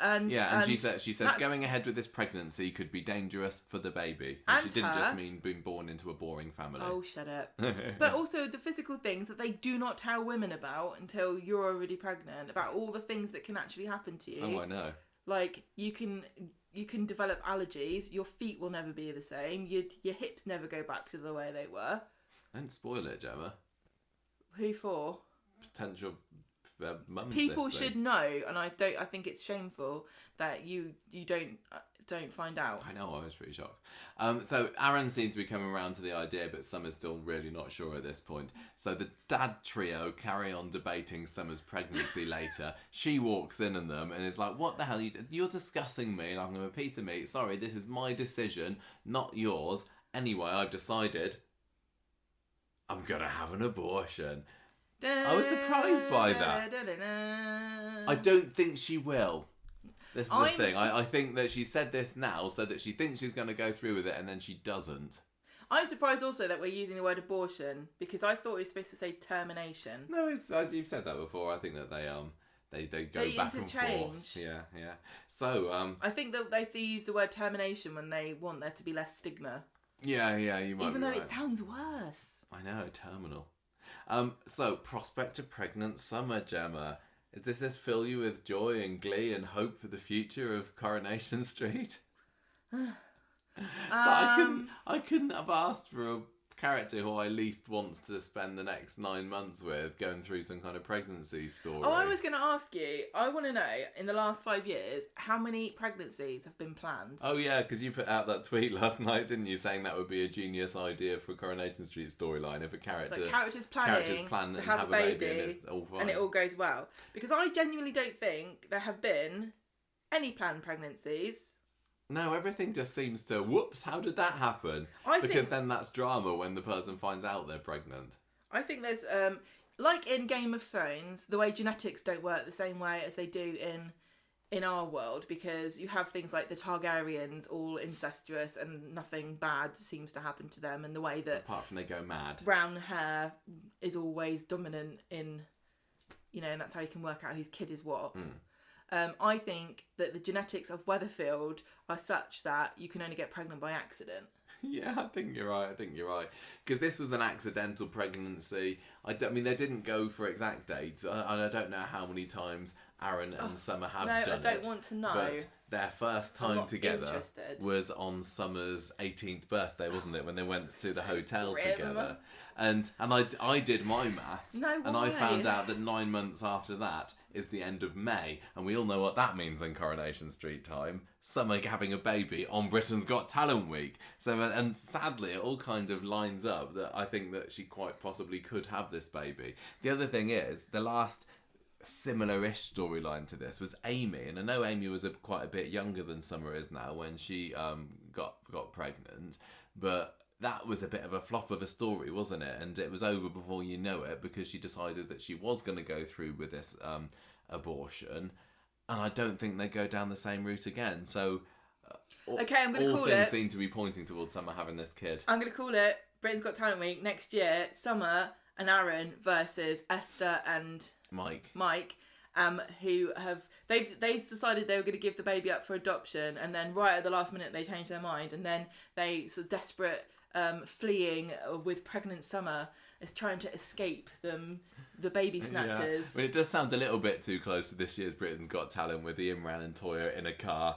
[SPEAKER 2] And
[SPEAKER 1] she says going ahead with this pregnancy could be dangerous for the baby. And she didn't just mean being born into a boring family.
[SPEAKER 2] Oh, shut up. But also the physical things that they do not tell women about until you're already pregnant, about all the things that can actually happen to you.
[SPEAKER 1] Oh, I know.
[SPEAKER 2] Like, you can develop allergies, your feet will never be the same, your hips never go back to the way they were.
[SPEAKER 1] Don't spoil it, Gemma.
[SPEAKER 2] Who for?
[SPEAKER 1] Potential mums.
[SPEAKER 2] People should know, and I think it's shameful that you don't find out.
[SPEAKER 1] I know, I was pretty shocked. So Aaron seems to be coming around to the idea, but Summer's still really not sure at this point. So the dad trio carry on debating Summer's pregnancy later. She walks in on them and is like, what the hell, you're discussing me like I'm a piece of meat. Sorry, this is my decision, not yours. Anyway, I've decided I'm gonna have an abortion. I was surprised by that. I don't think she will. This is the thing. I think that she said this now so that she thinks she's going to go through with it, and then she doesn't.
[SPEAKER 2] I'm surprised also that we're using the word abortion, because I thought we were supposed to say termination.
[SPEAKER 1] No, you've said that before. I think that they go back and forth. Yeah. So
[SPEAKER 2] I think that they use the word termination when they want there to be less stigma.
[SPEAKER 1] Yeah, you might.
[SPEAKER 2] Even though
[SPEAKER 1] right.
[SPEAKER 2] it sounds worse.
[SPEAKER 1] I know, terminal. So, prospect of pregnant Summer, Gemma. Does this fill you with joy and glee and hope for the future of Coronation Street? I couldn't have asked for a character who I least wants to spend the next 9 months with going through some kind of pregnancy story.
[SPEAKER 2] Oh, I was going to ask you, I want to know, in the last 5 years, how many pregnancies have been planned?
[SPEAKER 1] Oh yeah, because you put out that tweet last night, didn't you, saying that would be a genius idea for a Coronation Street storyline if a character's planning to have a baby and it's all fine.
[SPEAKER 2] And it all goes well. Because I genuinely don't think there have been any planned pregnancies.
[SPEAKER 1] No, everything just seems to, whoops, how did that happen? Because then that's drama when the person finds out they're pregnant.
[SPEAKER 2] I think there's, like in Game of Thrones, the way genetics don't work the same way as they do in our world, because you have things like the Targaryens, all incestuous and nothing bad seems to happen to them, and the way that...
[SPEAKER 1] Apart from they go mad.
[SPEAKER 2] Brown hair is always dominant in, and that's how you can work out whose kid is what. I think that the genetics of Weatherfield are such that you can only get pregnant by accident.
[SPEAKER 1] Yeah, I think you're right. Because this was an accidental pregnancy. I mean, they didn't go for exact dates. And I don't know how many times Aaron and Summer have done it.
[SPEAKER 2] No, I don't want to know.
[SPEAKER 1] But their first time together was on Summer's 18th birthday, wasn't it? When they went to the hotel together. And I did my maths.
[SPEAKER 2] No way.
[SPEAKER 1] And I found out that 9 months after that is the end of May. And we all know what that means in Coronation Street time. Summer having a baby on Britain's Got Talent week. So, and sadly, it all kind of lines up that I think that she quite possibly could have this baby. The other thing is, the last similar-ish storyline to this was Amy. And I know Amy was quite a bit younger than Summer is now when she got pregnant. But that was a bit of a flop of a story, wasn't it? And it was over before you know it, because she decided that she was going to go through with this abortion. And I don't think they go down the same route again. So,
[SPEAKER 2] okay, I'm going to call it.
[SPEAKER 1] All things seem to be pointing towards Summer having this kid.
[SPEAKER 2] I'm going to call it Britain's Got Talent Week next year. Summer and Aaron versus Esther and
[SPEAKER 1] Mike.
[SPEAKER 2] who have they decided they were going to give the baby up for adoption, and then right at the last minute they changed their mind, and then they sort of desperate, fleeing with pregnant Summer is trying to escape the baby snatchers.
[SPEAKER 1] Yeah. I mean, it does sound a little bit too close to this year's Britain's Got Talent with the Imran and Toya in a car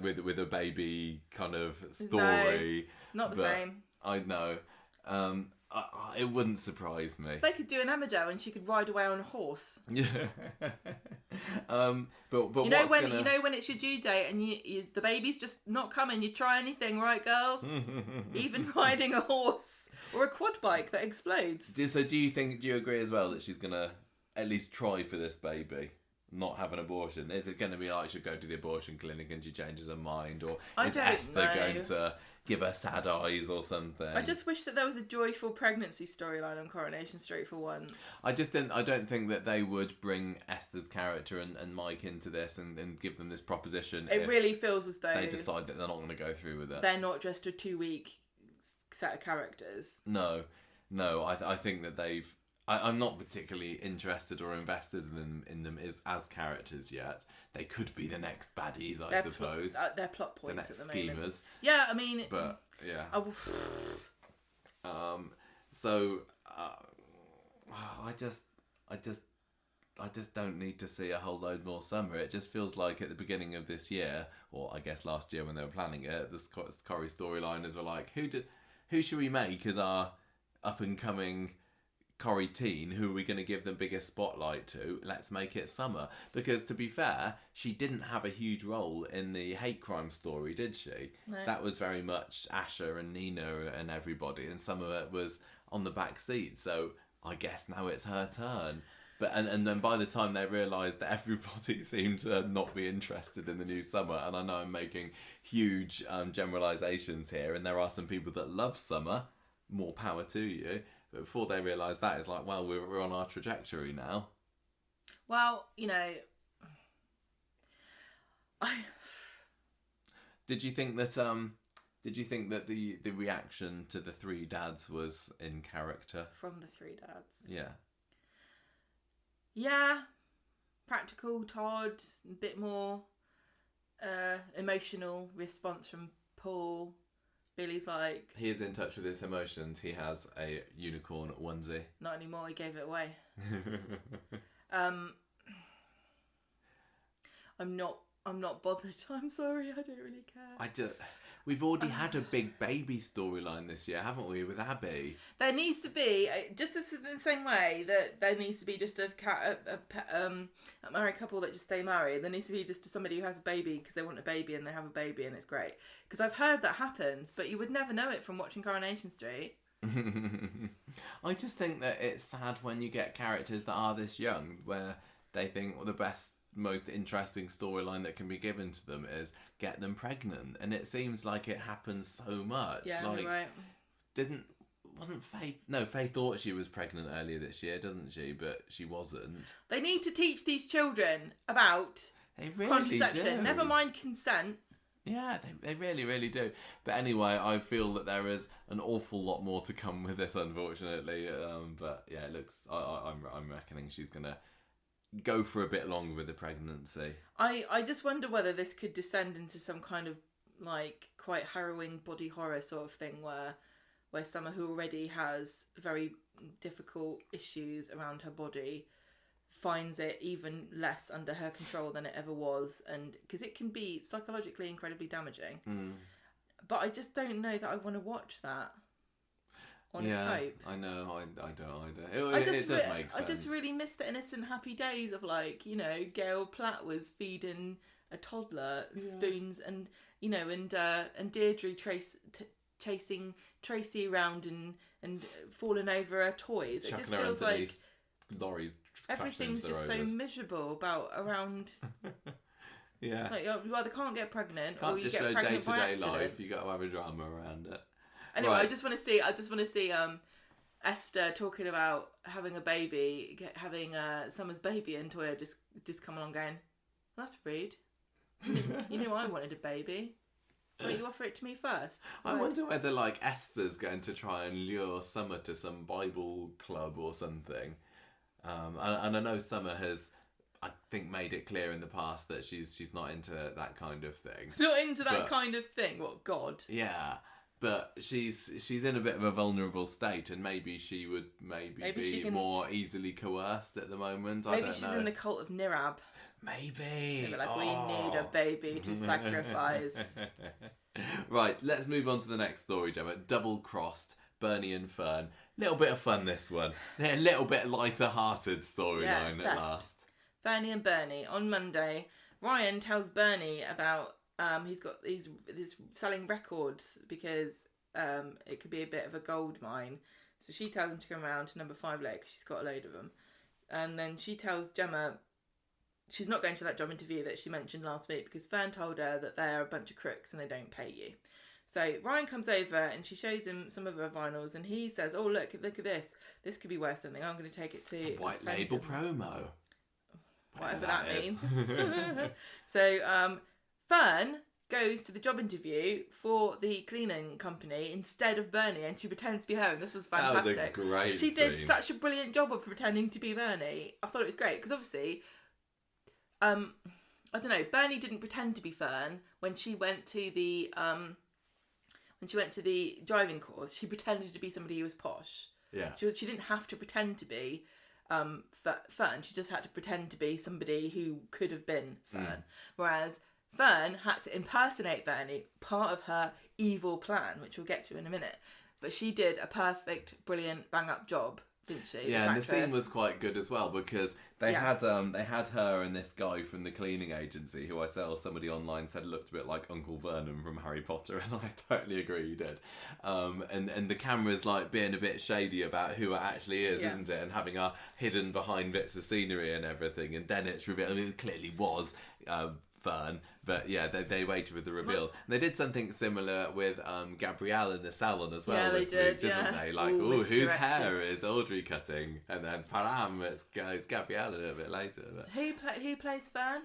[SPEAKER 1] with a baby kind of story.
[SPEAKER 2] No, not the same.
[SPEAKER 1] I know. It wouldn't surprise me.
[SPEAKER 2] They could do an Emmerdale and she could ride away on a horse.
[SPEAKER 1] Yeah. But
[SPEAKER 2] you know when it's your due date and you the baby's just not coming, you try anything, right, girls? Even riding a horse or a quad bike that explodes.
[SPEAKER 1] So do you agree as well that she's gonna at least try for this baby? Not have an abortion? Is it going to be like she'll go to the abortion clinic and she changes her mind, or is Esther going to give her sad eyes or something?
[SPEAKER 2] I just wish that there was a joyful pregnancy storyline on Coronation Street for once.
[SPEAKER 1] I don't think that they would bring Esther's character and Mike into this and give them this proposition.
[SPEAKER 2] It really feels as though
[SPEAKER 1] they decide that they're not going to go through with it.
[SPEAKER 2] They're not just a 2-week set of characters.
[SPEAKER 1] No, I think that they've. I'm not particularly interested or invested in them as characters yet. They could be the next baddies, I suppose.
[SPEAKER 2] They're plot points
[SPEAKER 1] the next
[SPEAKER 2] at the
[SPEAKER 1] schemers.
[SPEAKER 2] moment. Yeah, I mean...
[SPEAKER 1] But, yeah. I just don't need to see a whole load more Summer. It just feels like at the beginning of this year, or I guess last year when they were planning it, the Corrie storyliners were like, who should we make as our up-and-coming Corrie teen? Who are we going to give the biggest spotlight to? Let's make it Summer. Because to be fair, she didn't have a huge role in the hate crime story, did she?
[SPEAKER 2] No.
[SPEAKER 1] That was very much Asher and Nina and everybody, and some of it was on the back seat. So I guess now it's her turn. But and then by the time they realised that everybody seemed to not be interested in the new Summer, and I know I'm making huge generalisations here, and there are some people that love Summer, more power to you. But before they realise that, it's like, well, we're on our trajectory now.
[SPEAKER 2] Well, you know,
[SPEAKER 1] Did you think that the reaction to the 3 dads was in character?
[SPEAKER 2] From the 3 dads.
[SPEAKER 1] Yeah.
[SPEAKER 2] Yeah. Practical Todd, a bit more emotional response from Paul. Billy's like...
[SPEAKER 1] He is in touch with his emotions. He has a unicorn onesie.
[SPEAKER 2] Not anymore, he gave it away. I'm not bothered. I'm sorry, I don't really care.
[SPEAKER 1] We've already had a big baby storyline this year, haven't we, with Abby?
[SPEAKER 2] There needs to be, just in the same way that there needs to be just a married couple that just stay married. There needs to be just somebody who has a baby because they want a baby and they have a baby and it's great. Because I've heard that happens, but you would never know it from watching Coronation Street.
[SPEAKER 1] I just think that it's sad when you get characters that are this young, where they think, well, the best, most interesting storyline that can be given to them is get them pregnant, and it seems like it happens so much.
[SPEAKER 2] Yeah,
[SPEAKER 1] like,
[SPEAKER 2] right.
[SPEAKER 1] Wasn't Faith? No, Faith thought she was pregnant earlier this year, doesn't she? But she wasn't.
[SPEAKER 2] They need to teach these children about contraception. Never mind consent.
[SPEAKER 1] Yeah, they really, really do. But anyway, I feel that there is an awful lot more to come with this, unfortunately. But yeah, it looks. I'm reckoning she's gonna go for a bit longer with the pregnancy.
[SPEAKER 2] I just wonder whether this could descend into some kind of like quite harrowing body horror sort of thing where Summer, who already has very difficult issues around her body, finds it even less under her control than it ever was, and because it can be psychologically incredibly damaging. But I just don't know that I want to watch that on a soap.
[SPEAKER 1] I know, I don't either. It does make sense.
[SPEAKER 2] I just really miss the innocent happy days of, like, you know, Gail Platt was feeding a toddler spoons, and you know, and Deirdre chasing Tracy around and falling over her toys. It just feels like
[SPEAKER 1] lorries.
[SPEAKER 2] Everything's just so miserable around.
[SPEAKER 1] Yeah.
[SPEAKER 2] It's like you either can't get pregnant or you
[SPEAKER 1] just
[SPEAKER 2] get
[SPEAKER 1] show
[SPEAKER 2] pregnant by
[SPEAKER 1] day-to-day
[SPEAKER 2] accident.
[SPEAKER 1] life. You got to have a drama around it.
[SPEAKER 2] Anyway,
[SPEAKER 1] right.
[SPEAKER 2] I just want to see Esther talking about having a baby, having Summer's baby, and Toya just come along going, "That's rude. You knew I wanted a baby. Why don't you offer it to me first?"
[SPEAKER 1] I wonder whether, like, Esther's going to try and lure Summer to some Bible club or something. And I know Summer has I think made it clear in the past that she's not into that kind of thing.
[SPEAKER 2] Not into that kind of thing. What, God?
[SPEAKER 1] Yeah. But she's in a bit of a vulnerable state, and maybe she would be more easily coerced at the moment. I don't know. Maybe
[SPEAKER 2] she's in the cult of Nirab.
[SPEAKER 1] Maybe.
[SPEAKER 2] Like, we need a baby to sacrifice.
[SPEAKER 1] Right, let's move on to the next story, Gemma. Double-crossed Bernie and Fern. Little bit of fun, this one. A little bit lighter-hearted storyline at last.
[SPEAKER 2] Fernie and Bernie. On Monday, Ryan tells Bernie about he's selling records because it could be a bit of a gold mine. So she tells him to come around to number 5 later because she's got a load of them. And then she tells Gemma she's not going for that job interview that she mentioned last week because Fern told her that they're a bunch of crooks and they don't pay you. So Ryan comes over and she shows him some of her vinyls and he says, oh, look at this. This could be worth something. I'm going to take it to...
[SPEAKER 1] It's a white label promo.
[SPEAKER 2] Whatever that means. So Fern goes to the job interview for the cleaning company instead of Bernie, and she pretends to be her, and this was fantastic.
[SPEAKER 1] That was a great
[SPEAKER 2] She did such a brilliant job of pretending to be Bernie. I thought it was great because obviously, I don't know, Bernie didn't pretend to be Fern when she went to the driving course. She pretended to be somebody who was posh.
[SPEAKER 1] Yeah.
[SPEAKER 2] She didn't have to pretend to be Fern. She just had to pretend to be somebody who could have been Fern. Whereas Fern had to impersonate Bernie, part of her evil plan, which we'll get to in a minute. But she did a perfect, brilliant, bang-up job, didn't she?
[SPEAKER 1] Yeah, and the scene was quite good as well because they had her and this guy from the cleaning agency who I saw somebody online said looked a bit like Uncle Vernon from Harry Potter, and I totally agree he did. And the camera's like being a bit shady about who it actually is, isn't it? And having her hidden behind bits of scenery and everything, and then it's revealed. I mean, it clearly was Fern, but yeah, they waited with the reveal. And they did something similar with Gabrielle in the salon as well this week, didn't they? Like, whose hair is Audrey cutting? And then param, it's Gabrielle a little bit later. But...
[SPEAKER 2] Who plays Fern?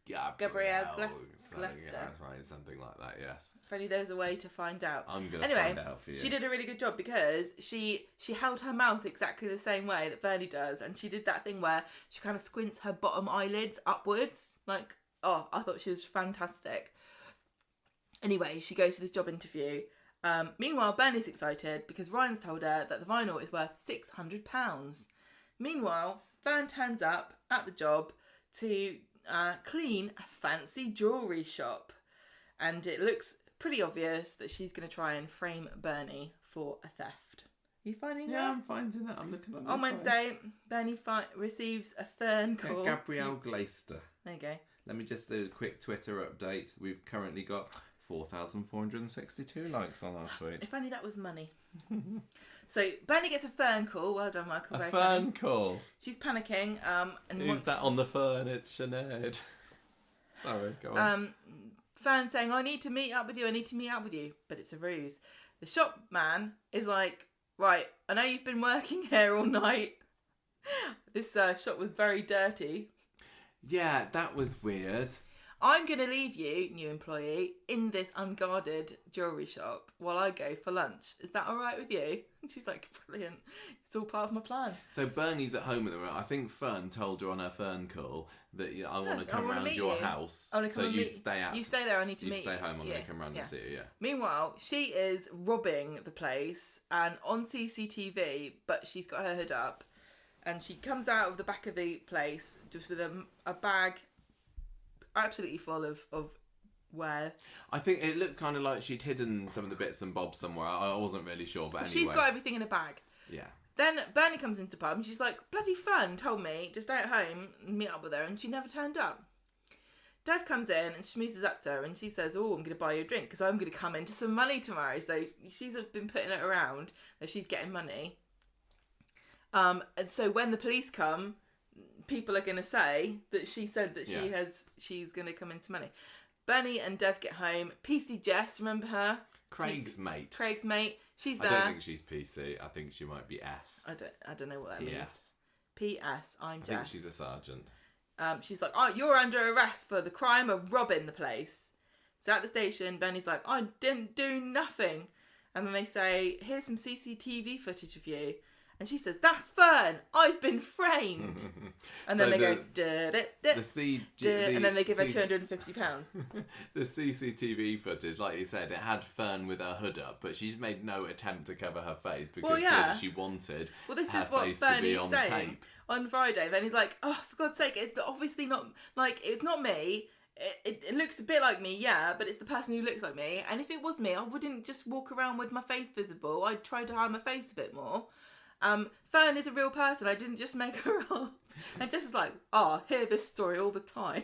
[SPEAKER 1] Gabrielle
[SPEAKER 2] Glester.
[SPEAKER 1] That's right, something like that, yes.
[SPEAKER 2] If only there's a way to find out.
[SPEAKER 1] I'm going to find out for you.
[SPEAKER 2] She did a really good job because she held her mouth exactly the same way that Bernie does, and she did that thing where she kind of squints her bottom eyelids upwards. Like, I thought she was fantastic. Anyway, she goes to this job interview. Meanwhile, Bernie's excited because Ryan's told her that the vinyl is worth £600. Meanwhile, Fern turns up at the job to clean a fancy jewellery shop. And it looks pretty obvious that she's going to try and frame Bernie for a theft. You finding that?
[SPEAKER 1] Yeah, I'm finding it. I'm looking on
[SPEAKER 2] Wednesday, Bernie receives a Fern call.
[SPEAKER 1] Gabrielle Glester.
[SPEAKER 2] There you go.
[SPEAKER 1] Let me just do a quick Twitter update. We've currently got 4,462 likes on our tweet.
[SPEAKER 2] If only that was money. So Bernie gets a Fern call. Well done, Michael.
[SPEAKER 1] A Fern call.
[SPEAKER 2] She's panicking. And
[SPEAKER 1] who's that on the Fern? It's Sinead. Sorry, go on.
[SPEAKER 2] Fern saying, I need to meet up with you. But it's a ruse. The shop man is like, right, I know you've been working here all night. This shop was very dirty.
[SPEAKER 1] Yeah, that was weird.
[SPEAKER 2] I'm going to leave you, new employee, in this unguarded jewellery shop while I go for lunch. Is that all right with you? And she's like, brilliant. It's all part of my plan.
[SPEAKER 1] So Bernie's at home at the moment. I think Fern told her on her Fern call that I want to come round your house. So you stay out.
[SPEAKER 2] You stay there, I need to meet you.
[SPEAKER 1] You stay home, I'm going to come round and see you, yeah.
[SPEAKER 2] Meanwhile, she is robbing the place and on CCTV, but she's got her hood up. And she comes out of the back of the place just with a bag absolutely full of wear. I
[SPEAKER 1] think it looked kind of like she'd hidden some of the bits and bobs somewhere. I wasn't really sure, but anyway.
[SPEAKER 2] She's got everything in a bag.
[SPEAKER 1] Yeah.
[SPEAKER 2] Then Bernie comes into the pub and she's like, bloody Fern told me to stay at home and meet up with her, and she never turned up. Dev comes in and schmoozes up to her and she says, I'm going to buy you a drink because I'm going to come into some money tomorrow. So she's been putting it around that she's getting money. And so when the police come, people are going to say that she said that she's going to come into money. Bernie and Dev get home. PC Jess, remember her?
[SPEAKER 1] Craig's mate.
[SPEAKER 2] She's there.
[SPEAKER 1] I don't think she's PC. I think she might be S.
[SPEAKER 2] I don't know what that means. PS. I'm Jess.
[SPEAKER 1] I think she's a sergeant.
[SPEAKER 2] She's like, you're under arrest for the crime of robbing the place. So at the station, Bernie's like, I didn't do nothing. And then they say, here's some CCTV footage of you. And she says, "That's Fern. I've been framed." And then they go, and then they give her £250.
[SPEAKER 1] The CCTV footage, like you said, it had Fern with her hood up, but she's made no attempt to cover her face because clearly she wanted her face to be on tape.
[SPEAKER 2] On Friday, then he's like, "Oh, for God's sake, it's obviously not, like, it's not me. It looks a bit like me, yeah, but it's the person who looks like me. And if it was me, I wouldn't just walk around with my face visible. I'd try to hide my face a bit more. Fern is a real person. I didn't just make her up." And Jess is like, "I hear this story all the time."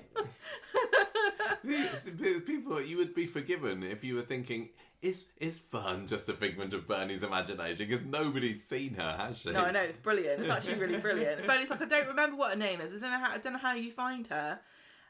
[SPEAKER 1] People, you would be forgiven if you were thinking, is Fern just a figment of Bernie's imagination? Because nobody's seen her, has she?
[SPEAKER 2] No, I know, it's brilliant. It's actually really brilliant. Bernie's like, "I don't remember what her name is. I don't know how you find her."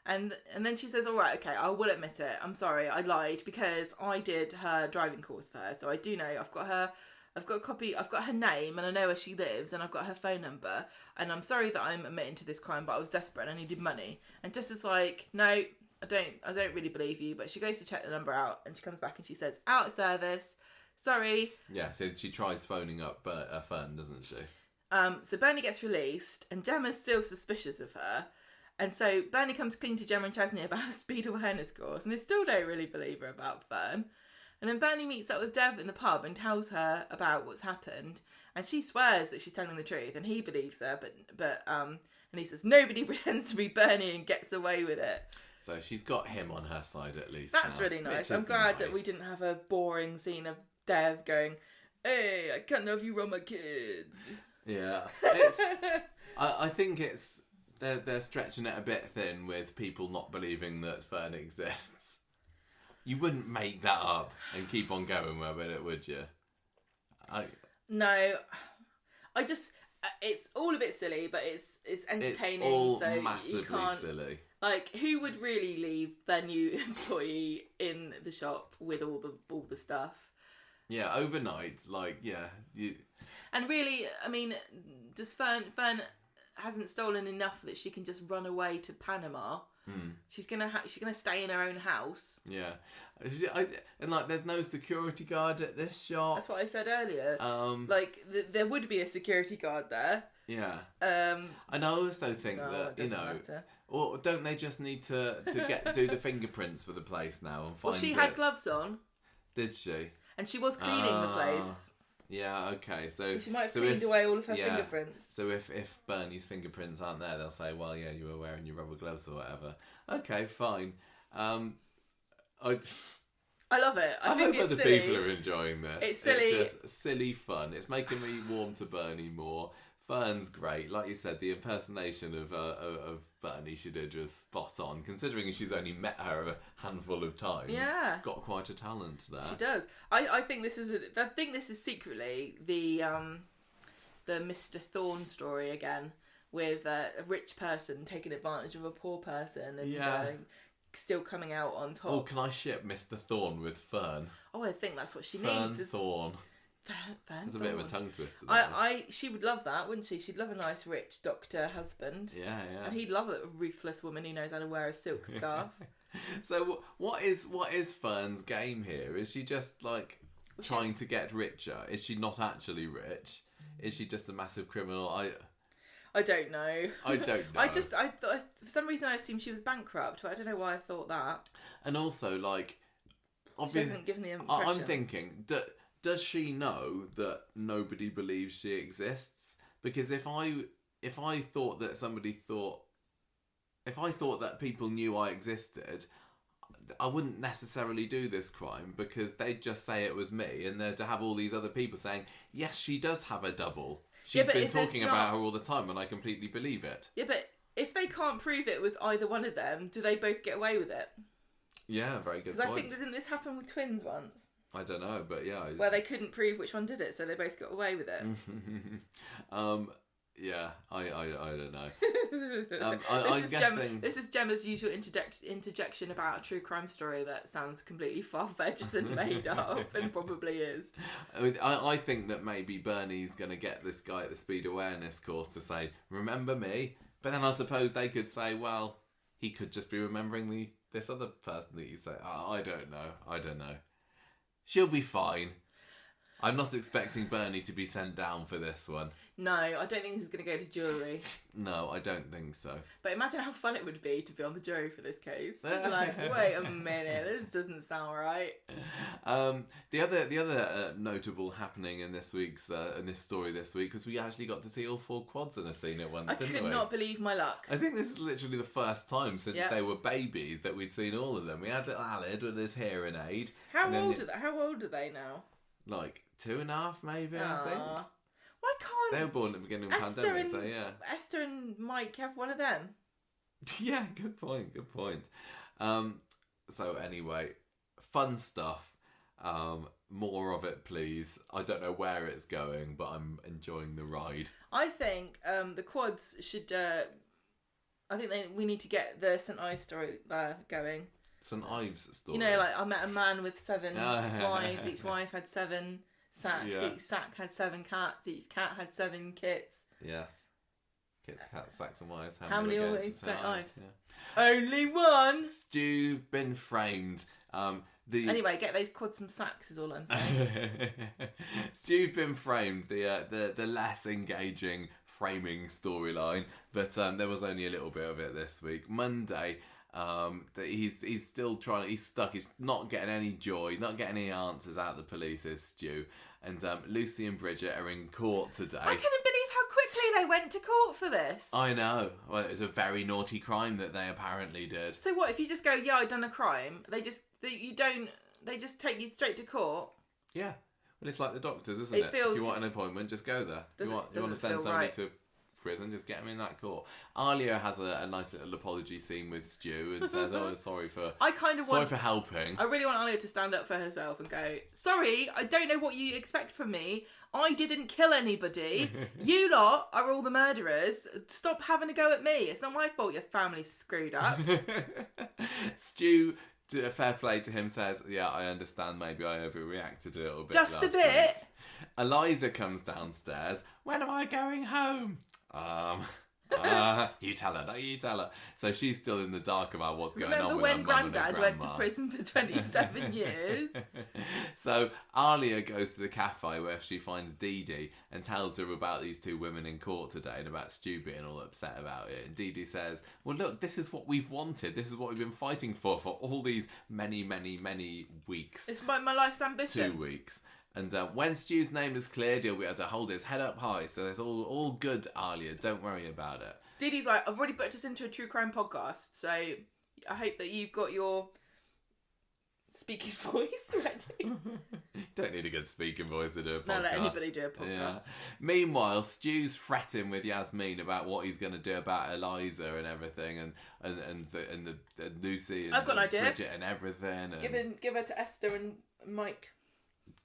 [SPEAKER 2] And then she says, "All right, okay, I will admit it. I'm sorry, I lied because I did her driving course first. So I do know I've got a copy, I've got her name and I know where she lives and I've got her phone number. And I'm sorry that I'm admitting to this crime, but I was desperate and I needed money." And Jess is like, "No, I don't really believe you." But she goes to check the number out and she comes back and she says, "Out of service. Sorry."
[SPEAKER 1] Yeah, so she tries phoning up Fern, doesn't she?
[SPEAKER 2] So Bernie gets released and Gemma's still suspicious of her. And so Bernie comes clean to Gemma and Chesney about a speed awareness course and they still don't really believe her about Fern. And then Bernie meets up with Dev in the pub and tells her about what's happened. And she swears that she's telling the truth and he believes her, but and he says nobody pretends to be Bernie and gets away with it.
[SPEAKER 1] So she's got him on her side at least.
[SPEAKER 2] That's now, really nice. I'm glad that we didn't have a boring scene of Dev going, "Hey, I can't have you run my kids."
[SPEAKER 1] Yeah. I think it's they're stretching it a bit thin with people not believing that Fern exists. You wouldn't make that up and keep on going with it, would you?
[SPEAKER 2] No. I just... It's all a bit silly, but it's entertaining. It's all so
[SPEAKER 1] massively
[SPEAKER 2] you can't,
[SPEAKER 1] silly.
[SPEAKER 2] Like, who would really leave their new employee in the shop with all the stuff?
[SPEAKER 1] Yeah, overnight. Like, yeah.
[SPEAKER 2] And really, I mean, does Fern hasn't stolen enough that she can just run away to Panama? She's gonna stay in her own house.
[SPEAKER 1] Yeah, and like, there's no security guard at this shop.
[SPEAKER 2] That's what I said earlier. There would be a security guard there.
[SPEAKER 1] Yeah. And I also think that or don't they just need to do the fingerprints for the place now and find?
[SPEAKER 2] Well, she had gloves on.
[SPEAKER 1] Did she?
[SPEAKER 2] And she was cleaning the place.
[SPEAKER 1] Yeah, okay. So
[SPEAKER 2] she might have cleaned away all of her fingerprints.
[SPEAKER 1] So if Bernie's fingerprints aren't there, they'll say, "Well, yeah, you were wearing your rubber gloves or whatever." Okay, fine. I
[SPEAKER 2] love it. I think
[SPEAKER 1] hope
[SPEAKER 2] it's
[SPEAKER 1] other
[SPEAKER 2] silly.
[SPEAKER 1] people are enjoying this.
[SPEAKER 2] It's silly.
[SPEAKER 1] It's just silly fun. It's making me warm to Bernie more. Fern's great. Like you said, the impersonation of Bernie she did was spot on, considering she's only met her a handful of times.
[SPEAKER 2] Yeah.
[SPEAKER 1] Got quite a talent there.
[SPEAKER 2] She does. I think this is secretly the Mr. Thorne story again, with a rich person taking advantage of a poor person and still coming out on top.
[SPEAKER 1] Oh, can I ship Mr. Thorne with Fern?
[SPEAKER 2] Oh, I think that's what she
[SPEAKER 1] Fern
[SPEAKER 2] needs.
[SPEAKER 1] Thorne. There's a bit of a tongue twister there.
[SPEAKER 2] She would love that, wouldn't she? She'd love a nice rich doctor husband.
[SPEAKER 1] Yeah.
[SPEAKER 2] And he'd love a ruthless woman who knows how to wear a silk scarf.
[SPEAKER 1] So what is Fern's game here? Is she just like trying to get richer? Is she not actually rich? Is she just a massive criminal?
[SPEAKER 2] I don't know.
[SPEAKER 1] I don't know.
[SPEAKER 2] I thought, for some reason I assumed she was bankrupt, but I don't know why I thought that.
[SPEAKER 1] And also, like, obviously,
[SPEAKER 2] she hasn't given the impression.
[SPEAKER 1] I'm thinking, does she know that nobody believes she exists? Because if I thought that people knew I existed, I wouldn't necessarily do this crime, because they'd just say it was me, and they'd have all these other people saying, yes, she does have a double. She's been talking about her all the time, and I completely believe it.
[SPEAKER 2] Yeah, but if they can't prove it was either one of them, do they both get away with it?
[SPEAKER 1] Yeah, very good point.
[SPEAKER 2] Because I think, didn't this happen with twins once?
[SPEAKER 1] I don't know, but yeah.
[SPEAKER 2] Where they couldn't prove which one did it, so they both got away with it.
[SPEAKER 1] Yeah, I don't know. I'm guessing...
[SPEAKER 2] This is Gemma's usual interjection about a true crime story that sounds completely far-fetched and made up, and probably is.
[SPEAKER 1] I think that maybe Bernie's going to get this guy at the speed awareness course to say, remember me? But then I suppose they could say, well, he could just be remembering this other person that you say. Oh, I don't know. She'll be fine. I'm not expecting Bernie to be sent down for this one.
[SPEAKER 2] No, I don't think this is going to go to jury.
[SPEAKER 1] No, I don't think so.
[SPEAKER 2] But imagine how fun it would be to be on the jury for this case. Like, wait a minute, this doesn't sound right.
[SPEAKER 1] The other notable happening in this story this week was we actually got to see all 4 quads in a scene at once.
[SPEAKER 2] I could not believe my luck.
[SPEAKER 1] I think this is literally the first time since they were babies that we'd seen all of them. We had little Alid with his hearing aid.
[SPEAKER 2] How old are they now?
[SPEAKER 1] Like 2.5 maybe, I think.
[SPEAKER 2] Why can't
[SPEAKER 1] they were born at the beginning of the pandemic, so yeah.
[SPEAKER 2] Esther and Mike have one of them.
[SPEAKER 1] Yeah, good point. So anyway, fun stuff. More of it, please. I don't know where it's going, but I'm enjoying the ride.
[SPEAKER 2] I think the quads should. I think we need to get the St Ives story going.
[SPEAKER 1] St Ives story.
[SPEAKER 2] You know, like I met a man with 7 wives. Each wife had 7 sacks. Yeah. Each sack had 7 cats. Each cat had 7 kits.
[SPEAKER 1] Yes. Kits, cats, sacks, and wives.
[SPEAKER 2] How many always St Ives? Yeah. Only one.
[SPEAKER 1] Stew've been framed.
[SPEAKER 2] Anyway, get those quads some sacks is all I'm saying.
[SPEAKER 1] Stew've been framed. The less engaging framing storyline, but there was only a little bit of it this week. Monday. He's still trying. He's stuck. He's not getting any joy. Not getting any answers out of the police. Is Stew, and Lucy and Bridget are in court today.
[SPEAKER 2] I couldn't believe how quickly they went to court for this.
[SPEAKER 1] I know. Well, it was a very naughty crime that they apparently did.
[SPEAKER 2] So what if you just go, yeah, I've done a crime? They just take you straight to court.
[SPEAKER 1] Yeah. Well, it's like the doctors, isn't it? If you want an appointment, just go there. You want to send somebody to prison, just get him in that court. Alia has a nice little apology scene with Stew and says, "Oh, sorry for helping."
[SPEAKER 2] I really want Alia to stand up for herself and go, "Sorry, I don't know what you expect from me. I didn't kill anybody. You lot are all the murderers. Stop having a go at me. It's not my fault your family's screwed up."
[SPEAKER 1] Stew, fair play to him, says, "Yeah, I understand. Maybe I overreacted a little bit.
[SPEAKER 2] Just a bit."
[SPEAKER 1] Eliza comes downstairs. "When am I going home?" You tell her. So she's still in the dark about what's going on with her mum and her grandma.
[SPEAKER 2] Remember when Grandad went to prison for 27 years?
[SPEAKER 1] So Alia goes to the cafe where she finds Dee-Dee and tells her about these 2 women in court today and about Stu being all upset about it. And Dee-Dee says, "Well, look, this is what we've wanted. This is what we've been fighting for all these many, many, many weeks.
[SPEAKER 2] It's my life's ambition."
[SPEAKER 1] 2 weeks. And when Stu's name is cleared, he'll be able to hold his head up high. So it's all good, Alia. Don't worry about it.
[SPEAKER 2] Dee-Dee's like, "I've already booked us into a true crime podcast, so I hope that you've got your speaking voice ready."
[SPEAKER 1] Don't need a good speaking voice to do a podcast.
[SPEAKER 2] No, let anybody do a podcast. Yeah.
[SPEAKER 1] Meanwhile, Stu's fretting with Yasmin about what he's going to do about Eliza and everything, and Lucy and
[SPEAKER 2] I've got an idea.
[SPEAKER 1] Bridget and everything. And
[SPEAKER 2] give her to Esther and Mike.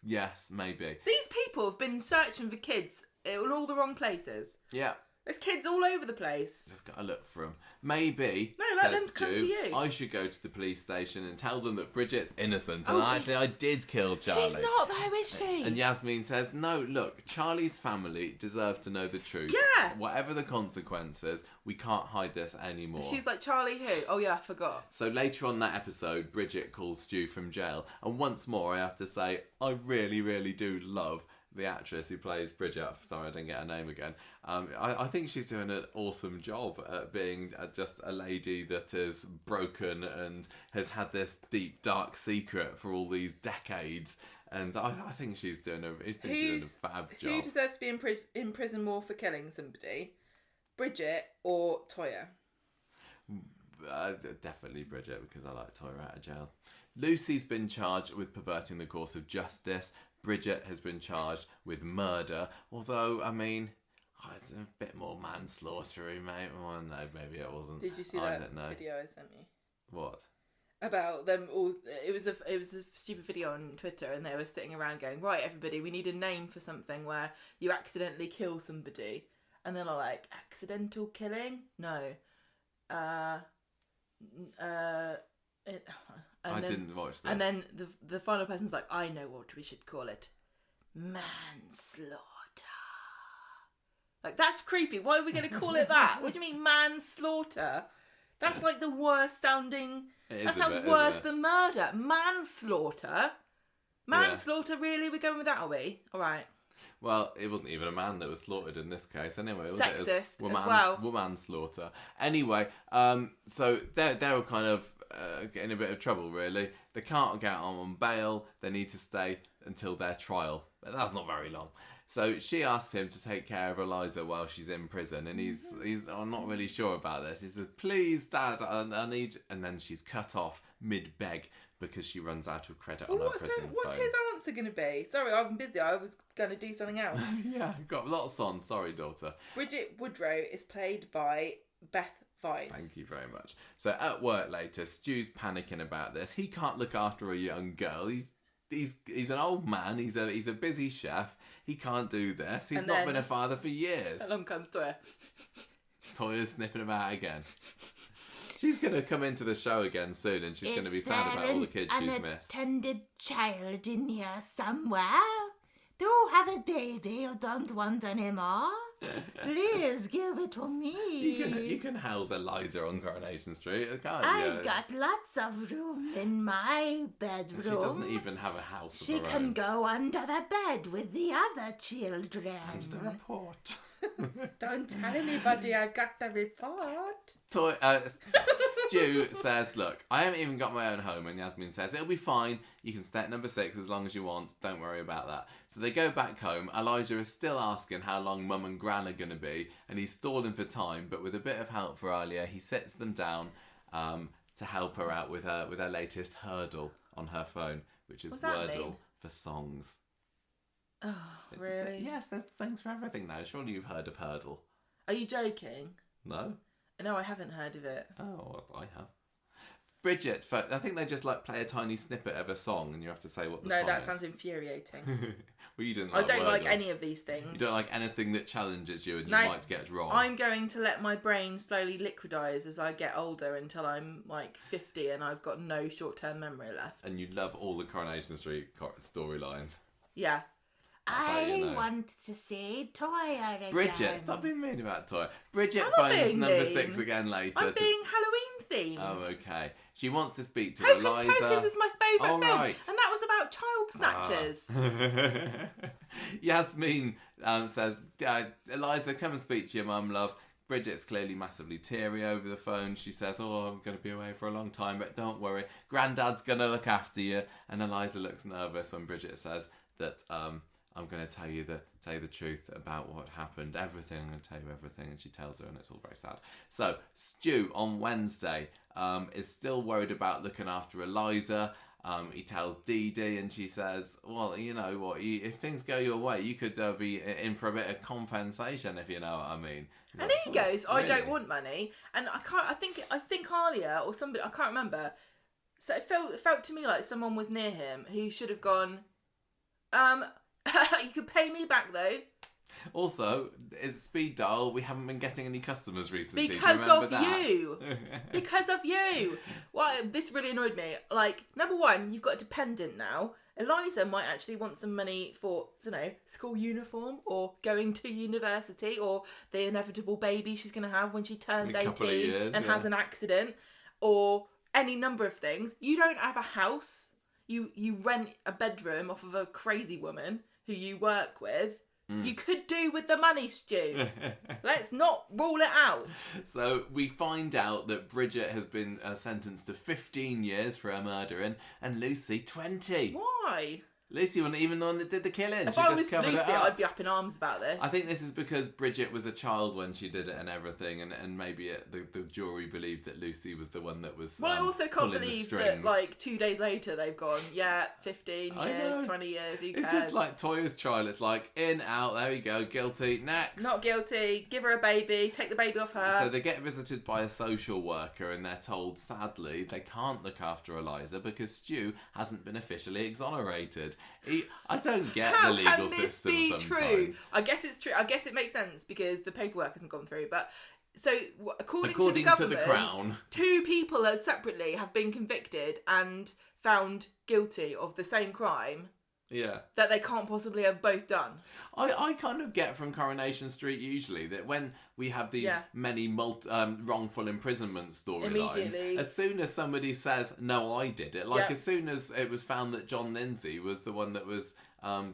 [SPEAKER 1] Yes, maybe.
[SPEAKER 2] These people have been searching for kids in all the wrong places.
[SPEAKER 1] Yeah.
[SPEAKER 2] There's kids all over the place.
[SPEAKER 1] Just gotta look for them. Maybe,
[SPEAKER 2] let them come to you.
[SPEAKER 1] I should go to the police station and tell them that Bridget's innocent and I did kill Charlie.
[SPEAKER 2] She's not though, is she?
[SPEAKER 1] And Yasmin says, "No, look, Charlie's family deserve to know the truth.
[SPEAKER 2] Yeah.
[SPEAKER 1] Whatever the consequences, we can't hide this anymore."
[SPEAKER 2] She's like, "Charlie who? Oh yeah, I forgot."
[SPEAKER 1] So later on that episode, Bridget calls Stu from jail. And once more, I have to say, I really, really do love the actress who plays Bridget. Sorry, I didn't get her name again. I think she's doing an awesome job at being just a lady that is broken and has had this deep, dark secret for all these decades. And I think she's doing a fab job.
[SPEAKER 2] Who deserves to be in prison more for killing somebody? Bridget or Toya?
[SPEAKER 1] Definitely Bridget, because I like Toya out of jail. Lucy's been charged with perverting the course of justice. Bridget has been charged with murder, although, I mean, it's a bit more manslaughtery, mate. Well, no, maybe it wasn't.
[SPEAKER 2] Did you see that video I sent you?
[SPEAKER 1] What?
[SPEAKER 2] About them all. It was a stupid video on Twitter, and they were sitting around going, "Right, everybody, we need a name for something where you accidentally kill somebody." And they're like, "Accidental killing? No.
[SPEAKER 1] I didn't watch this.
[SPEAKER 2] And then the final person's like, "I know what we should call it. Manslaughter." Like, that's creepy. Why are we going to call it that? What do you mean, manslaughter? That's like the worst sounding... That sounds worse than murder. Manslaughter? Manslaughter, really? We're going with that, are we? All right.
[SPEAKER 1] Well, it wasn't even a man that was slaughtered in this case, anyway. Was
[SPEAKER 2] Sexist
[SPEAKER 1] it? It was
[SPEAKER 2] as well.
[SPEAKER 1] Womanslaughter. Anyway, so they're kind of getting a bit of trouble, really. They can't get on bail. They need to stay until their trial. But that's not very long. So she asks him to take care of Eliza while she's in prison, and he's I'm not really sure about this. He says, "Please, Dad, I need," and then she's cut off mid-beg because she runs out of credit on her prison phone.
[SPEAKER 2] What's his answer going to be? Sorry, I'm busy. I was going to do something else.
[SPEAKER 1] Yeah, got lots on. Sorry, daughter.
[SPEAKER 2] Bridget Woodrow is played by Beth Weiss.
[SPEAKER 1] Thank you very much. So at work later, Stu's panicking about this. He can't look after a young girl. He's an old man. He's a busy chef. He can't do this. He's not been a father for years.
[SPEAKER 2] Along comes Toya.
[SPEAKER 1] Toya's sniffing about again. She's going to come into the show again soon, and she's going to be sad about all the kids she's missed.
[SPEAKER 3] An unattended child in here somewhere? Do have a baby you don't want anymore? Please give it to me.
[SPEAKER 1] You can house Eliza on Coronation Street, can't you?
[SPEAKER 3] I've got lots of room in my bedroom.
[SPEAKER 1] She doesn't even have a house of her own.
[SPEAKER 3] She can go under the bed with the other children.
[SPEAKER 1] That's the report.
[SPEAKER 2] Don't tell anybody I've got the report.
[SPEAKER 1] Stu says, "Look, I haven't even got my own home," and Yasmin says, "It'll be fine. You can stay at number 6 as long as you want. Don't worry about that." So they go back home. Elijah is still asking how long Mum and Gran are going to be, and he's stalling for time, but with a bit of help for Alia, he sits them down to help her out with her latest hurdle on her phone, which is Wordle for songs.
[SPEAKER 2] Oh, really?
[SPEAKER 1] Yes, there's things for everything now. Surely you've heard of Hurdle.
[SPEAKER 2] Are you joking?
[SPEAKER 1] No.
[SPEAKER 2] No, I haven't heard of it.
[SPEAKER 1] Oh, I have. Bridget, I think they just play a tiny snippet of a song and you have to say what the song is.
[SPEAKER 2] No, that sounds infuriating.
[SPEAKER 1] Well, you didn't
[SPEAKER 2] I don't like any of these things.
[SPEAKER 1] You don't like anything that challenges you and you might get wrong.
[SPEAKER 2] I'm going to let my brain slowly liquidise as I get older until I'm 50 and I've got no short-term memory left.
[SPEAKER 1] And you love all the Coronation Street storylines.
[SPEAKER 2] Yeah.
[SPEAKER 3] I want to see Toya again.
[SPEAKER 1] Bridget, stop being mean about Toya. Bridget phones number 6 again later.
[SPEAKER 2] I'm being Halloween themed.
[SPEAKER 1] Oh, okay. She wants to speak to
[SPEAKER 2] Hocus
[SPEAKER 1] Eliza.
[SPEAKER 2] Pocus is my favourite film.
[SPEAKER 1] Right.
[SPEAKER 2] And that was about child snatchers.
[SPEAKER 1] Yasmin says, "Eliza, come and speak to your mum, love." Bridget's clearly massively teary over the phone. She says, "Oh, I'm going to be away for a long time, but don't worry. Granddad's going to look after you." And Eliza looks nervous when Bridget says that I'm going to tell you the truth about what happened. Everything. I'm going to tell you everything. And she tells her, and it's all very sad. So Stu on Wednesday is still worried about looking after Eliza. He tells Dee-Dee, and she says, "Well, you know what? If things go your way, you could be in for a bit of compensation, if you know what I mean."
[SPEAKER 2] And he goes, "I don't want money." And I think Alia or somebody, I can't remember. So it felt to me like someone was near him who should have gone, "You could pay me back though."
[SPEAKER 1] Also, it's speed dial. We haven't been getting any customers recently.
[SPEAKER 2] Because of you. Because of you. Well, this really annoyed me. Number one, you've got a dependent now. Eliza might actually want some money for, school uniform or going to university or the inevitable baby she's going to have when she turns 18 and has an accident or any number of things. You don't have a house. You rent a bedroom off of a crazy woman who you work with. You could do with the money, Stu. Let's not rule it out.
[SPEAKER 1] So we find out that Bridget has been sentenced to 15 years for her murdering and Lucy 20.
[SPEAKER 2] Why?
[SPEAKER 1] Lucy wasn't even the one that did the killing.
[SPEAKER 2] If I was Lucy, I'd be up in arms about this.
[SPEAKER 1] I think this is because Bridget was a child when she did it and everything, and maybe the jury believed that Lucy was the one that was.
[SPEAKER 2] Well, I also can't believe that 2 days later they've gone, 15 years, 20 years. Who cares?
[SPEAKER 1] It's just like Toya's trial. It's like in, out. There we go. Guilty. Next.
[SPEAKER 2] Not guilty. Give her a baby. Take the baby off her.
[SPEAKER 1] So they get visited by a social worker, and they're told, sadly, they can't look after Eliza because Stu hasn't been officially exonerated. I don't get the legal system sometimes.
[SPEAKER 2] True? I guess it's true. I guess it makes sense because the paperwork hasn't gone through. But so according to the government,
[SPEAKER 1] to the Crown,
[SPEAKER 2] 2 people separately have been convicted and found guilty of the same crime
[SPEAKER 1] Yeah.
[SPEAKER 2] That they can't possibly have both done.
[SPEAKER 1] I kind of get from Coronation Street usually that when we have these many wrongful imprisonment storylines, as soon as somebody says, no, I did it, as soon as it was found that John Lindsay was the one that was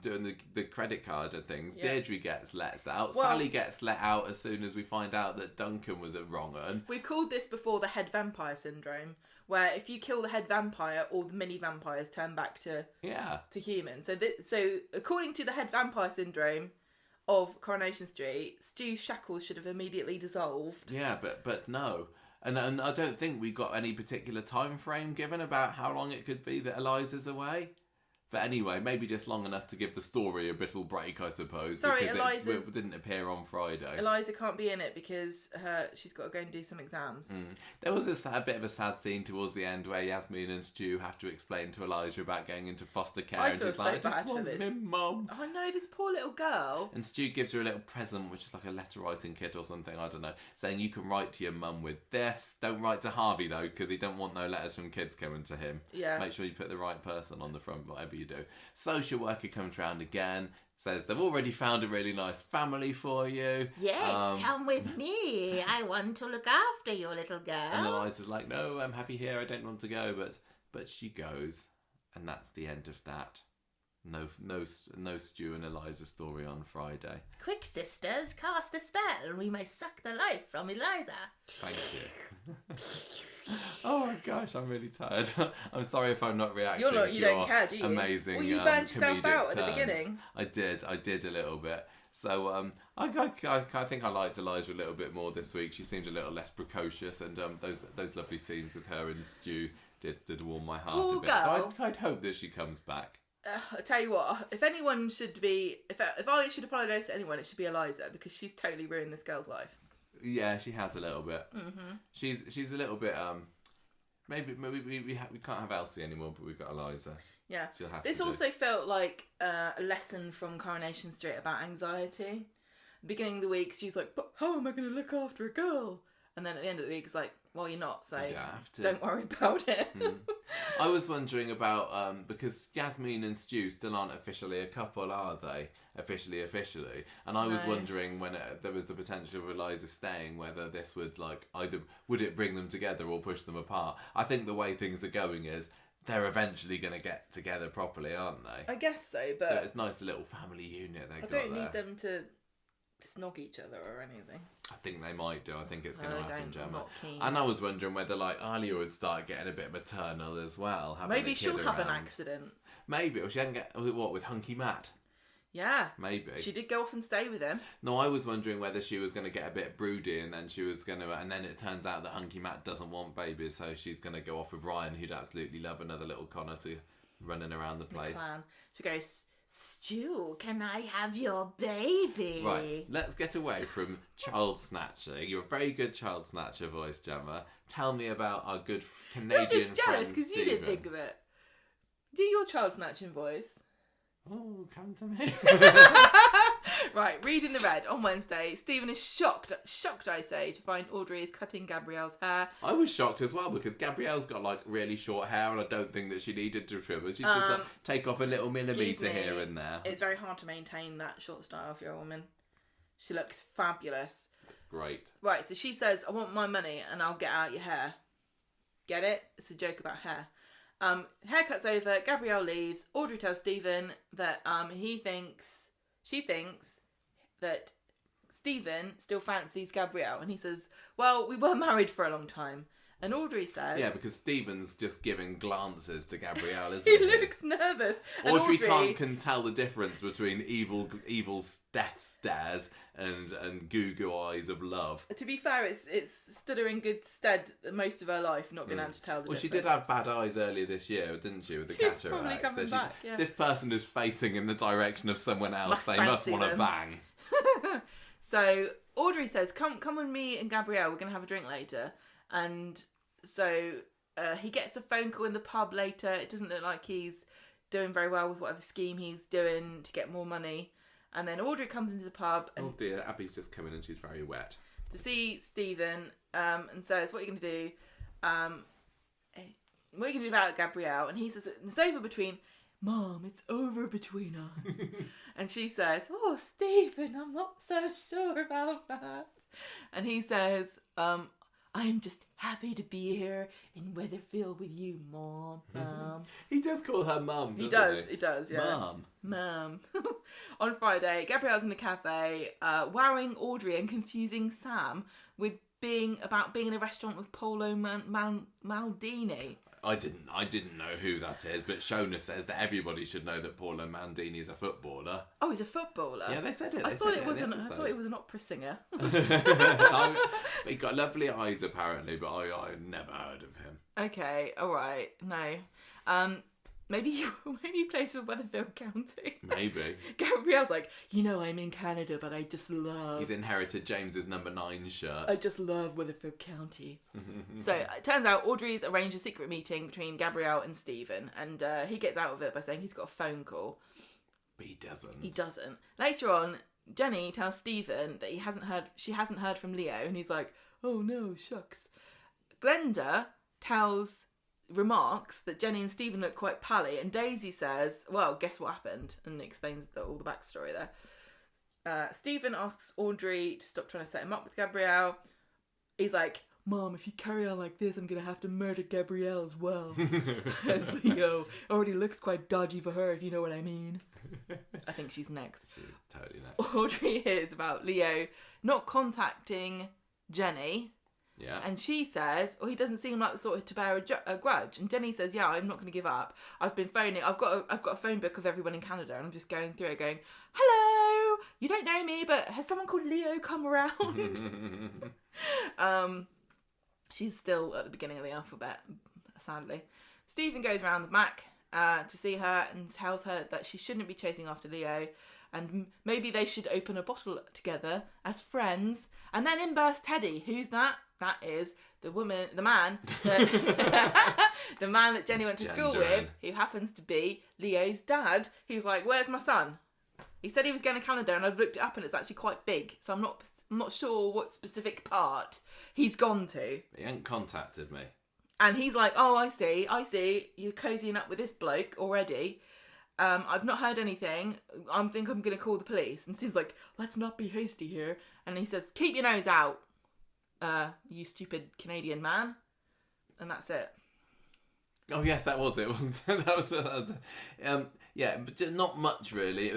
[SPEAKER 1] doing the credit card and things, Deirdre gets let out, Sally gets let out as soon as we find out that Duncan was a wrong un.
[SPEAKER 2] We've called this before the head vampire syndrome, where if you kill the head vampire, all the mini vampires turn back to humans. So according to the head vampire syndrome of Coronation Street, Stu's shackles should have immediately dissolved.
[SPEAKER 1] Yeah, but no. And I don't think we got any particular time frame given about how long it could be that Eliza's away. But anyway, maybe just long enough to give the story a little break, I suppose.
[SPEAKER 2] Sorry,
[SPEAKER 1] because it didn't appear on Friday.
[SPEAKER 2] Eliza can't be in it because she's got to go and do some exams.
[SPEAKER 1] There was a bit of a sad scene towards the end where Yasmin and Stu have to explain to Eliza about going into foster care.
[SPEAKER 2] I feel so bad
[SPEAKER 1] just
[SPEAKER 2] for
[SPEAKER 1] want
[SPEAKER 2] this.
[SPEAKER 1] him, Mum.
[SPEAKER 2] Oh, I know, this poor little girl.
[SPEAKER 1] And Stu gives her a little present, which is like a letter writing kit or something, I don't know, saying you can write to your mum with this. Don't write to Harvey, though, because he don't want no letters from kids coming to him.
[SPEAKER 2] Yeah.
[SPEAKER 1] Make sure you put the right person on the front, whatever you do. Social worker comes round again, says they've already found a really nice family for you.
[SPEAKER 3] Yes, come with me. I want to look after your little girl.
[SPEAKER 1] And Eliza's like, no, I'm happy here. I don't want to go. But she goes. And that's the end of that. No Stu and Eliza story on Friday.
[SPEAKER 3] Quick, sisters, cast the spell. We may suck the life from Eliza.
[SPEAKER 1] Thank you. Oh my gosh, I'm really tired. I'm sorry if I'm not reacting to
[SPEAKER 2] you don't care, do you?
[SPEAKER 1] Amazing
[SPEAKER 2] well, you burned yourself out
[SPEAKER 1] turns.
[SPEAKER 2] at the beginning.
[SPEAKER 1] I did a little bit. So I think I liked Eliza a little bit more this week. She seemed a little less precocious, and those lovely scenes with her and Stu did warm my heart a bit.
[SPEAKER 2] Girl.
[SPEAKER 1] So I'd hope that she comes back.
[SPEAKER 2] I tell you what, if anyone should be, if Ollie should apologise to anyone, it should be Eliza, because she's totally ruined this girl's life.
[SPEAKER 1] Yeah, she has a little bit. Mm-hmm. She's a little bit. Maybe we can't have Elsie anymore, but we've got Eliza.
[SPEAKER 2] Yeah. This also felt like a lesson from Coronation Street about anxiety. Beginning of the week, she's like, "But how am I going to look after a girl?" And then at the end of the week, it's like, "Well, you're not, so don't worry about it."
[SPEAKER 1] I was wondering about because Yasmin and Stu still aren't officially a couple, are they? Officially, and I was wondering when there was the potential of Eliza staying, whether this would either would it bring them together or push them apart. I think the way things are going is they're eventually going to get together properly, aren't they?
[SPEAKER 2] I guess so, but
[SPEAKER 1] so it's a nice little family unit they got there.
[SPEAKER 2] I don't need them to snog each other or anything.
[SPEAKER 1] I think they might do. I think it's going to happen, Gemma.
[SPEAKER 2] I'm not keen.
[SPEAKER 1] And I was wondering whether Alia would start getting a bit maternal as well.
[SPEAKER 2] Maybe she'll have an accident.
[SPEAKER 1] Maybe, or she hadn't get with Hunky Matt.
[SPEAKER 2] Yeah.
[SPEAKER 1] Maybe.
[SPEAKER 2] She did go off and stay with him.
[SPEAKER 1] No, I was wondering whether she was going to get a bit broody and then she was going to... And then it turns out that Hunky Matt doesn't want babies, so she's going to go off with Ryan, who'd absolutely love another little Connor to running around the place.
[SPEAKER 2] She goes,
[SPEAKER 3] "Stu, can I have your baby?"
[SPEAKER 1] Right, let's get away from child snatching. You're a very good child snatcher voice, Gemma. Tell me about our good Canadian friend
[SPEAKER 2] You're just jealous because you didn't think of it. Do your child snatching voice.
[SPEAKER 1] Oh, come to me.
[SPEAKER 2] Right, reading the red on Wednesday. Stephen is shocked I say, to find Audrey is cutting Gabrielle's hair.
[SPEAKER 1] I was shocked as well because Gabrielle's got really short hair and I don't think that she needed to trim it. She'd just take off a little millimetre here and there.
[SPEAKER 2] It's very hard to maintain that short style if you're a woman. She looks fabulous.
[SPEAKER 1] Great.
[SPEAKER 2] Right, so she says, "I want my money and I'll get out your hair." Get it? It's a joke about hair. Haircut's over, Gabrielle leaves. Audrey tells Stephen that she thinks that Stephen still fancies Gabrielle, and he says, "Well, we were married for a long time." And Audrey says...
[SPEAKER 1] Yeah, because Stephen's just giving glances to Gabrielle, isn't
[SPEAKER 2] he? He looks nervous. And
[SPEAKER 1] Audrey can tell the difference between evil death stares and goo eyes of love.
[SPEAKER 2] To be fair, it's stood her in good stead most of her life, not being able to tell the difference.
[SPEAKER 1] She did have bad eyes earlier this year, didn't she, with the cataract?
[SPEAKER 2] She's probably coming back, yeah.
[SPEAKER 1] This person is facing in the direction of someone else. They must want to bang.
[SPEAKER 2] So Audrey says, come with me and Gabrielle, we're going to have a drink later. And so he gets a phone call in the pub later. It doesn't look like he's doing very well with whatever scheme he's doing to get more money. And then Audrey comes into the pub. And
[SPEAKER 1] oh dear, Abby's just come in and she's very wet.
[SPEAKER 2] To see Stephen and says, "What are you going to do? What are you going to do about Gabrielle?" And he says, "It's over between Mom, it's over between us. And she says, oh, Stephen, I'm not so sure about that. And he says, I'm just happy to be here in Weatherfield with you, Mom.
[SPEAKER 1] He does call her Mum, doesn't he?
[SPEAKER 2] He does, yeah.
[SPEAKER 1] Mum.
[SPEAKER 2] On Friday, Gabrielle's in the cafe, wowing Audrey and confusing Sam with being in a restaurant with Paolo Maldini.
[SPEAKER 1] I didn't know who that is, but Shona says that everybody should know that Paolo Maldini is a footballer.
[SPEAKER 2] Oh, he's a footballer?
[SPEAKER 1] Yeah, they said it.
[SPEAKER 2] I thought he was an opera singer.
[SPEAKER 1] He got lovely eyes apparently, but I never heard of him.
[SPEAKER 2] Okay, all right, no. Maybe he plays for Weatherfield County.
[SPEAKER 1] Maybe.
[SPEAKER 2] Gabrielle's like, I'm in Canada, but I just love...
[SPEAKER 1] He's inherited James's number 9 shirt.
[SPEAKER 2] I just love Weatherfield County. So it turns out Audrey's arranged a secret meeting between Gabrielle and Stephen, and he gets out of it by saying he's got a phone call.
[SPEAKER 1] But he doesn't.
[SPEAKER 2] He doesn't. Later on, Jenny tells Stephen that she hasn't heard from Leo, and he's like, oh no, shucks. Glenda remarks that Jenny and Stephen look quite pally, and Daisy says, well, guess what happened, and explains all the backstory there. Stephen asks Audrey to stop trying to set him up with Gabrielle. He's like, Mom, if you carry on like this, I'm going to have to murder Gabrielle as well. As Leo already looks quite dodgy for her, if you know what I mean. I think she's next.
[SPEAKER 1] She's totally next.
[SPEAKER 2] Audrey hears about Leo not contacting Jenny.
[SPEAKER 1] Yeah.
[SPEAKER 2] And she says, he doesn't seem like the sort to bear a grudge. And Jenny says, yeah, I'm not going to give up. I've been phoning. I've got a phone book of everyone in Canada, and I'm just going through it going, hello, you don't know me, but has someone called Leo come around? She's still at the beginning of the alphabet, sadly. Stephen goes around the back to see her and tells her that she shouldn't be chasing after Leo, and maybe they should open a bottle together as friends. And then in bursts Teddy. Who's that? That is the man that Jenny went to school with, who happens to be Leo's dad, who's like, where's my son? He said he was going to Canada, and I've looked it up, and it's actually quite big, so I'm not sure what specific part he's gone to.
[SPEAKER 1] He ain't contacted me.
[SPEAKER 2] And he's like, oh, I see, you're cozying up with this bloke already. I've not heard anything. I think I'm going to call the police. And Steve's like, let's not be hasty here. And he says, keep your nose out, you stupid Canadian man. And that's it.
[SPEAKER 1] Oh, yes, that was it, wasn't it? that was yeah, but not much, really. It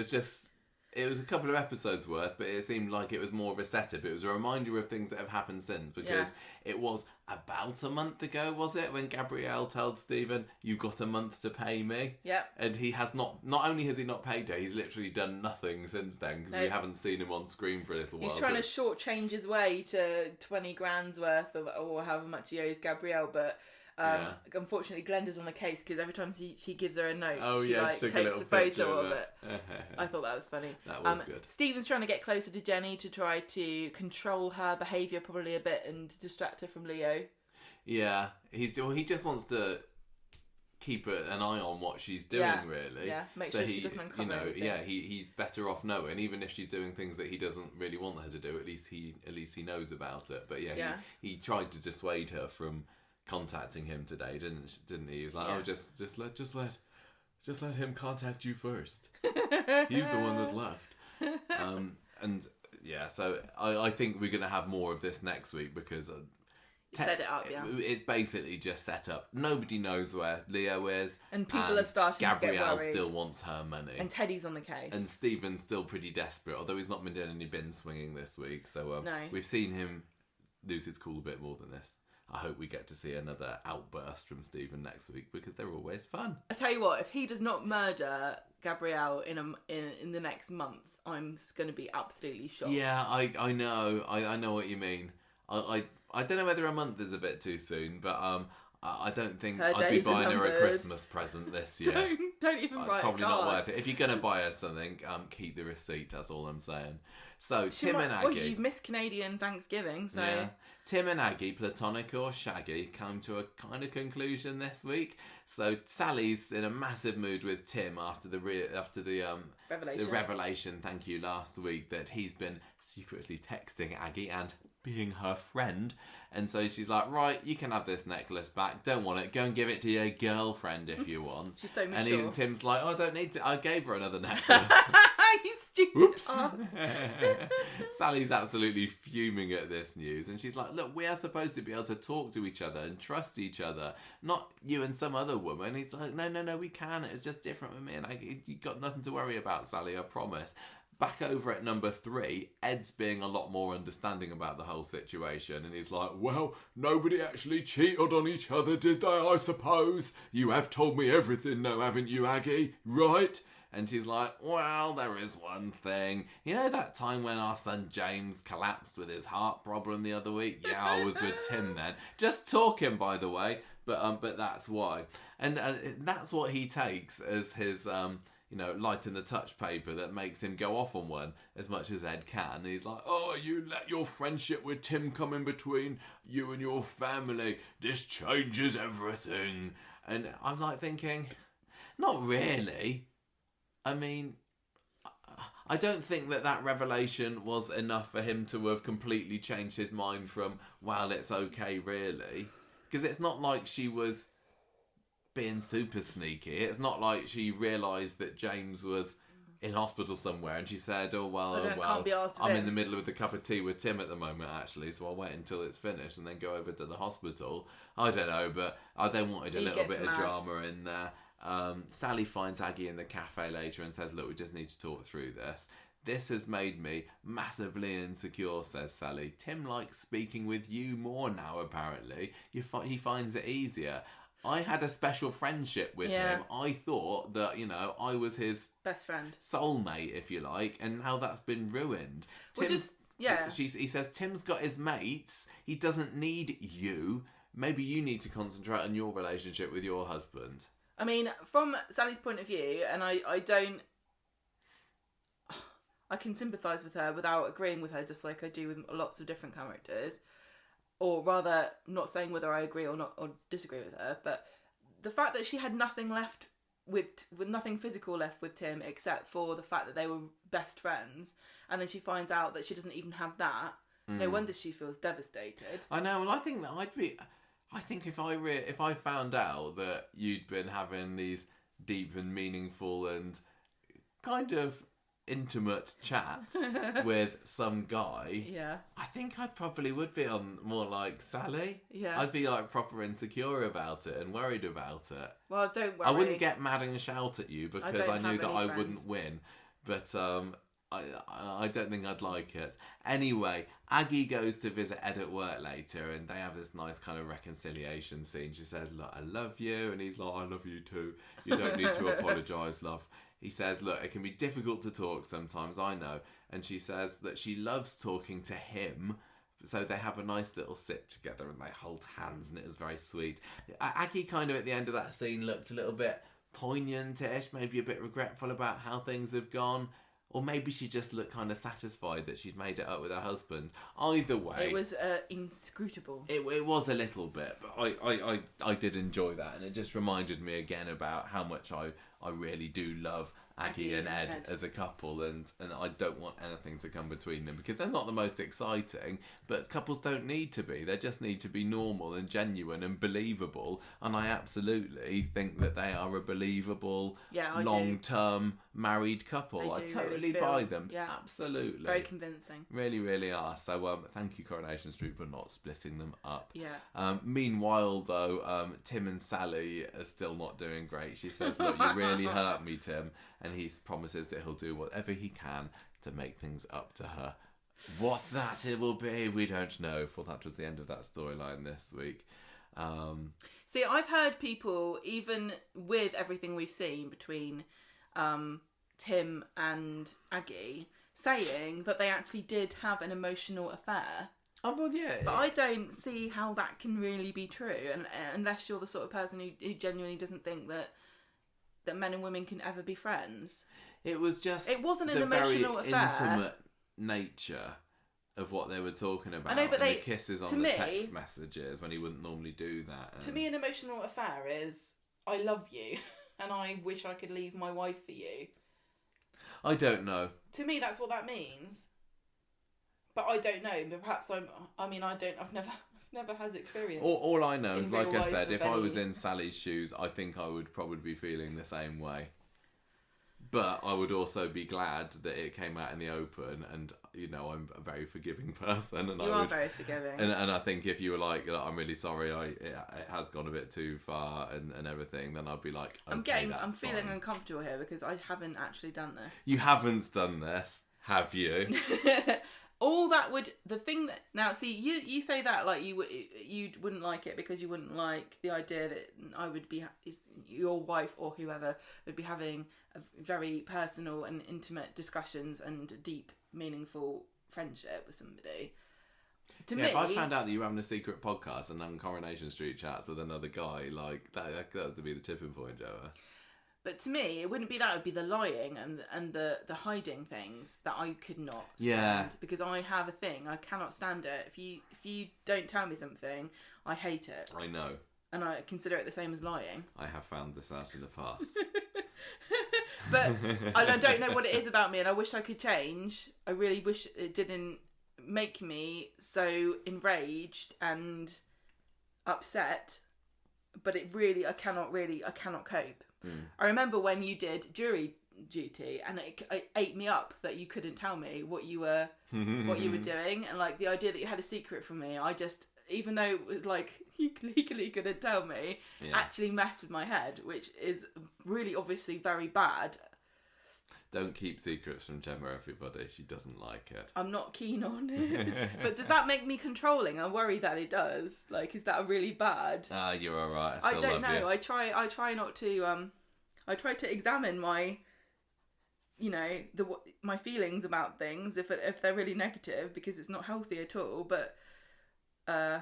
[SPEAKER 1] was a couple of episodes worth, but it seemed like it was more of a setup. It was a reminder of things that have happened since, because it was about a month ago, was it, when Gabrielle told Stephen, you got a month to pay me?
[SPEAKER 2] Yep.
[SPEAKER 1] And he has not only has he not paid her, he's literally done nothing since then, because we haven't seen him on screen for a little while.
[SPEAKER 2] He's trying to shortchange his way to 20 grand's worth of, or however much he owes Gabrielle, but... unfortunately, Glenda's on the case because every time she gives her a note, she takes a photo of it. I thought that was funny.
[SPEAKER 1] That was good.
[SPEAKER 2] Stephen's trying to get closer to Jenny to try to control her behaviour probably a bit and distract her from Leo. Yeah,
[SPEAKER 1] he just wants to keep an eye on what she's doing, really.
[SPEAKER 2] Yeah, make sure she doesn't uncover anything.
[SPEAKER 1] Yeah, he's better off knowing, even if she's doing things that he doesn't really want her to do. At least he knows about it. But he tried to dissuade her from contacting him today, didn't he? He was like, oh, just let him contact you first. He's the one that left. So I think we're gonna have more of this next week because
[SPEAKER 2] set it up.
[SPEAKER 1] It's basically just set up. Nobody knows where Leo is,
[SPEAKER 2] and people are starting
[SPEAKER 1] Gabrielle
[SPEAKER 2] to get worried.
[SPEAKER 1] Still wants her money,
[SPEAKER 2] and Teddy's on the case,
[SPEAKER 1] and Stephen's still pretty desperate, although he's not been doing any bin swinging this week. So we've seen him lose his cool a bit more than this. I hope we get to see another outburst from Stephen next week because they're always fun.
[SPEAKER 2] I tell you what, if he does not murder Gabrielle in the next month, I'm going to be absolutely shocked.
[SPEAKER 1] Yeah, I know. I know what you mean. I don't know whether a month is a bit too soon, but I don't think I'd be buying her a Christmas present this year.
[SPEAKER 2] Don't even write
[SPEAKER 1] probably
[SPEAKER 2] a card.
[SPEAKER 1] Not worth it. If you're going to buy her something, keep the receipt. That's all I'm saying. So Tim and Aggie.
[SPEAKER 2] Well, you've missed Canadian Thanksgiving, so
[SPEAKER 1] yeah. Tim and Aggie, platonic or shaggy, came to a kind of conclusion this week. So Sally's in a massive mood with Tim after the revelation. Thank you, last week that he's been secretly texting Aggie and being her friend. And so she's like, right, you can have this necklace back. Don't want it. Go and give it to your girlfriend if you want.
[SPEAKER 2] She's so mature.
[SPEAKER 1] And even Tim's like, oh, I don't need to. I gave her another necklace.
[SPEAKER 2] You stupid ass.
[SPEAKER 1] Sally's absolutely fuming at this news. And she's like, look, we are supposed to be able to talk to each other and trust each other. Not you and some other woman. He's like, no, we can. It's just different with me. And you got nothing to worry about, Sally, I promise. Back over at number 3, Ed's being a lot more understanding about the whole situation. And he's like, well, nobody actually cheated on each other, did they, I suppose? You have told me everything now, haven't you, Aggie? Right? And she's like, well, there is one thing. You know that time when our son James collapsed with his heart problem the other week? Yeah, I was with Tim then. Just talking, by the way. But that's why. And that's what he takes as his... light in the touch paper that makes him go off on one as much as Ed can. And he's like, oh, you let your friendship with Tim come in between you and your family. This changes everything. And I'm like thinking, not really. I mean, I don't think that revelation was enough for him to have completely changed his mind from, well, it's okay, really. Because it's not like she was being super sneaky. It's not like she realised that James was in hospital somewhere and she said, oh, well, I'm in the middle of the cup of tea with Tim at the moment, actually, so I'll wait until it's finished and then go over to the hospital. I don't know, but they wanted a little bit of drama in there. Sally finds Aggie in the cafe later and says, look, we just need to talk through this. This has made me massively insecure, says Sally. Tim likes speaking with you more now, apparently. He finds it easier. I had a special friendship with him. I thought that, I was his...
[SPEAKER 2] best friend.
[SPEAKER 1] Soulmate, if you like, and now that's been ruined. He says, Tim's got his mates. He doesn't need you. Maybe you need to concentrate on your relationship with your husband.
[SPEAKER 2] I mean, from Sally's point of view, and I can sympathise with her without agreeing with her, just like I do with lots of different characters. Or rather, not saying whether I agree or not, or disagree with her, but the fact that she had nothing left with nothing physical left with Tim except for the fact that they were best friends, and then she finds out that she doesn't even have that. No wonder she feels devastated.
[SPEAKER 1] I know, and I think that I think if I found out that you'd been having these deep and meaningful and kind of intimate chats with some guy, I think I probably would be on more like Sally. I'd be like proper insecure about it and worried about it.
[SPEAKER 2] Well, don't worry.
[SPEAKER 1] I wouldn't get mad and shout at you because I knew that I wouldn't win, but I don't think I'd like it. Anyway, Aggie goes to visit Ed at work later and they have this nice kind of reconciliation scene. She says, look, I love you, and he's like, I love you too. You don't need to apologise, love. He says, look, it can be difficult to talk sometimes, I know. And she says that she loves talking to him. So they have a nice little sit together and they hold hands and it is very sweet. Aggie kind of at the end of that scene looked a little bit poignant-ish, maybe a bit regretful about how things have gone. Or maybe she just looked kind of satisfied that she'd made it up with her husband. Either way...
[SPEAKER 2] It was inscrutable.
[SPEAKER 1] It was a little bit, but I did enjoy that. And it just reminded me again about how much I really do love Aggie and Ed as a couple, and I don't want anything to come between them because they're not the most exciting, but couples don't need to be. They just need to be normal and genuine and believable, and I absolutely think that they are a believable, long-term married couple. I totally buy them. Yeah. Absolutely.
[SPEAKER 2] Very convincing.
[SPEAKER 1] Really, really are. So thank you, Coronation Street, for not splitting them up.
[SPEAKER 2] Yeah.
[SPEAKER 1] Meanwhile, though, Tim and Sally are still not doing great. She says, look, you really hurt me, Tim. And he promises that he'll do whatever he can to make things up to her. What that it will be, we don't know. For that was the end of that storyline this week.
[SPEAKER 2] See, I've heard people, even with everything we've seen between Tim and Aggie, saying that they actually did have an emotional affair.
[SPEAKER 1] Oh, well, yeah.
[SPEAKER 2] But I don't see how that can really be true, and unless you're the sort of person who genuinely doesn't think that men and women can ever be friends.
[SPEAKER 1] It was just...
[SPEAKER 2] It wasn't an emotional affair.
[SPEAKER 1] The very intimate nature of what they were talking about. I know, but the kisses on the text messages when he wouldn't normally do that.
[SPEAKER 2] To me, an emotional affair is, I love you, and I wish I could leave my wife for you.
[SPEAKER 1] I don't know.
[SPEAKER 2] To me, that's what that means. But I don't know. But perhaps I've never had experience.
[SPEAKER 1] All I know is, like I said, if I was in Sally's shoes, I think I would probably be feeling the same way. But I would also be glad that it came out in the open, and I'm a very forgiving person, and
[SPEAKER 2] you are very forgiving.
[SPEAKER 1] And I think if you were like, I'm really sorry, it has gone a bit too far, and everything, then I'd be like, okay, I'm
[SPEAKER 2] feeling uncomfortable here because I haven't actually done this.
[SPEAKER 1] You haven't done this, have you?
[SPEAKER 2] The thing that now, see, you say that like you wouldn't like it because you wouldn't like the idea that I would be your wife or whoever would be having a very personal and intimate discussions and deep, meaningful friendship with somebody. To me,
[SPEAKER 1] if I found out that you were having a secret podcast and having Coronation Street chats with another guy, like that would be the tipping point, Joe.
[SPEAKER 2] But to me, it wouldn't be that. It would be the lying and the hiding things that I could not stand. Because I have a thing. I cannot stand it. If you don't tell me something, I hate it.
[SPEAKER 1] I know.
[SPEAKER 2] And I consider it the same as lying.
[SPEAKER 1] I have found this out in the past.
[SPEAKER 2] But I don't know what it is about me, and I wish I could change. I really wish it didn't make me so enraged and upset. But I cannot cope. I remember when you did jury duty, and it ate me up that you couldn't tell me what you were doing, and like the idea that you had a secret from me. I just, even though like you legally couldn't tell me, actually messed with my head, which is really obviously very bad.
[SPEAKER 1] Don't keep secrets from Gemma, everybody. She doesn't like it.
[SPEAKER 2] I'm not keen on it. But does that make me controlling? I worry that it does. Like, is that really bad?
[SPEAKER 1] You're alright.
[SPEAKER 2] I don't know. You. I try not to. I try to examine my, my feelings about things if they're really negative, because it's not healthy at all. But I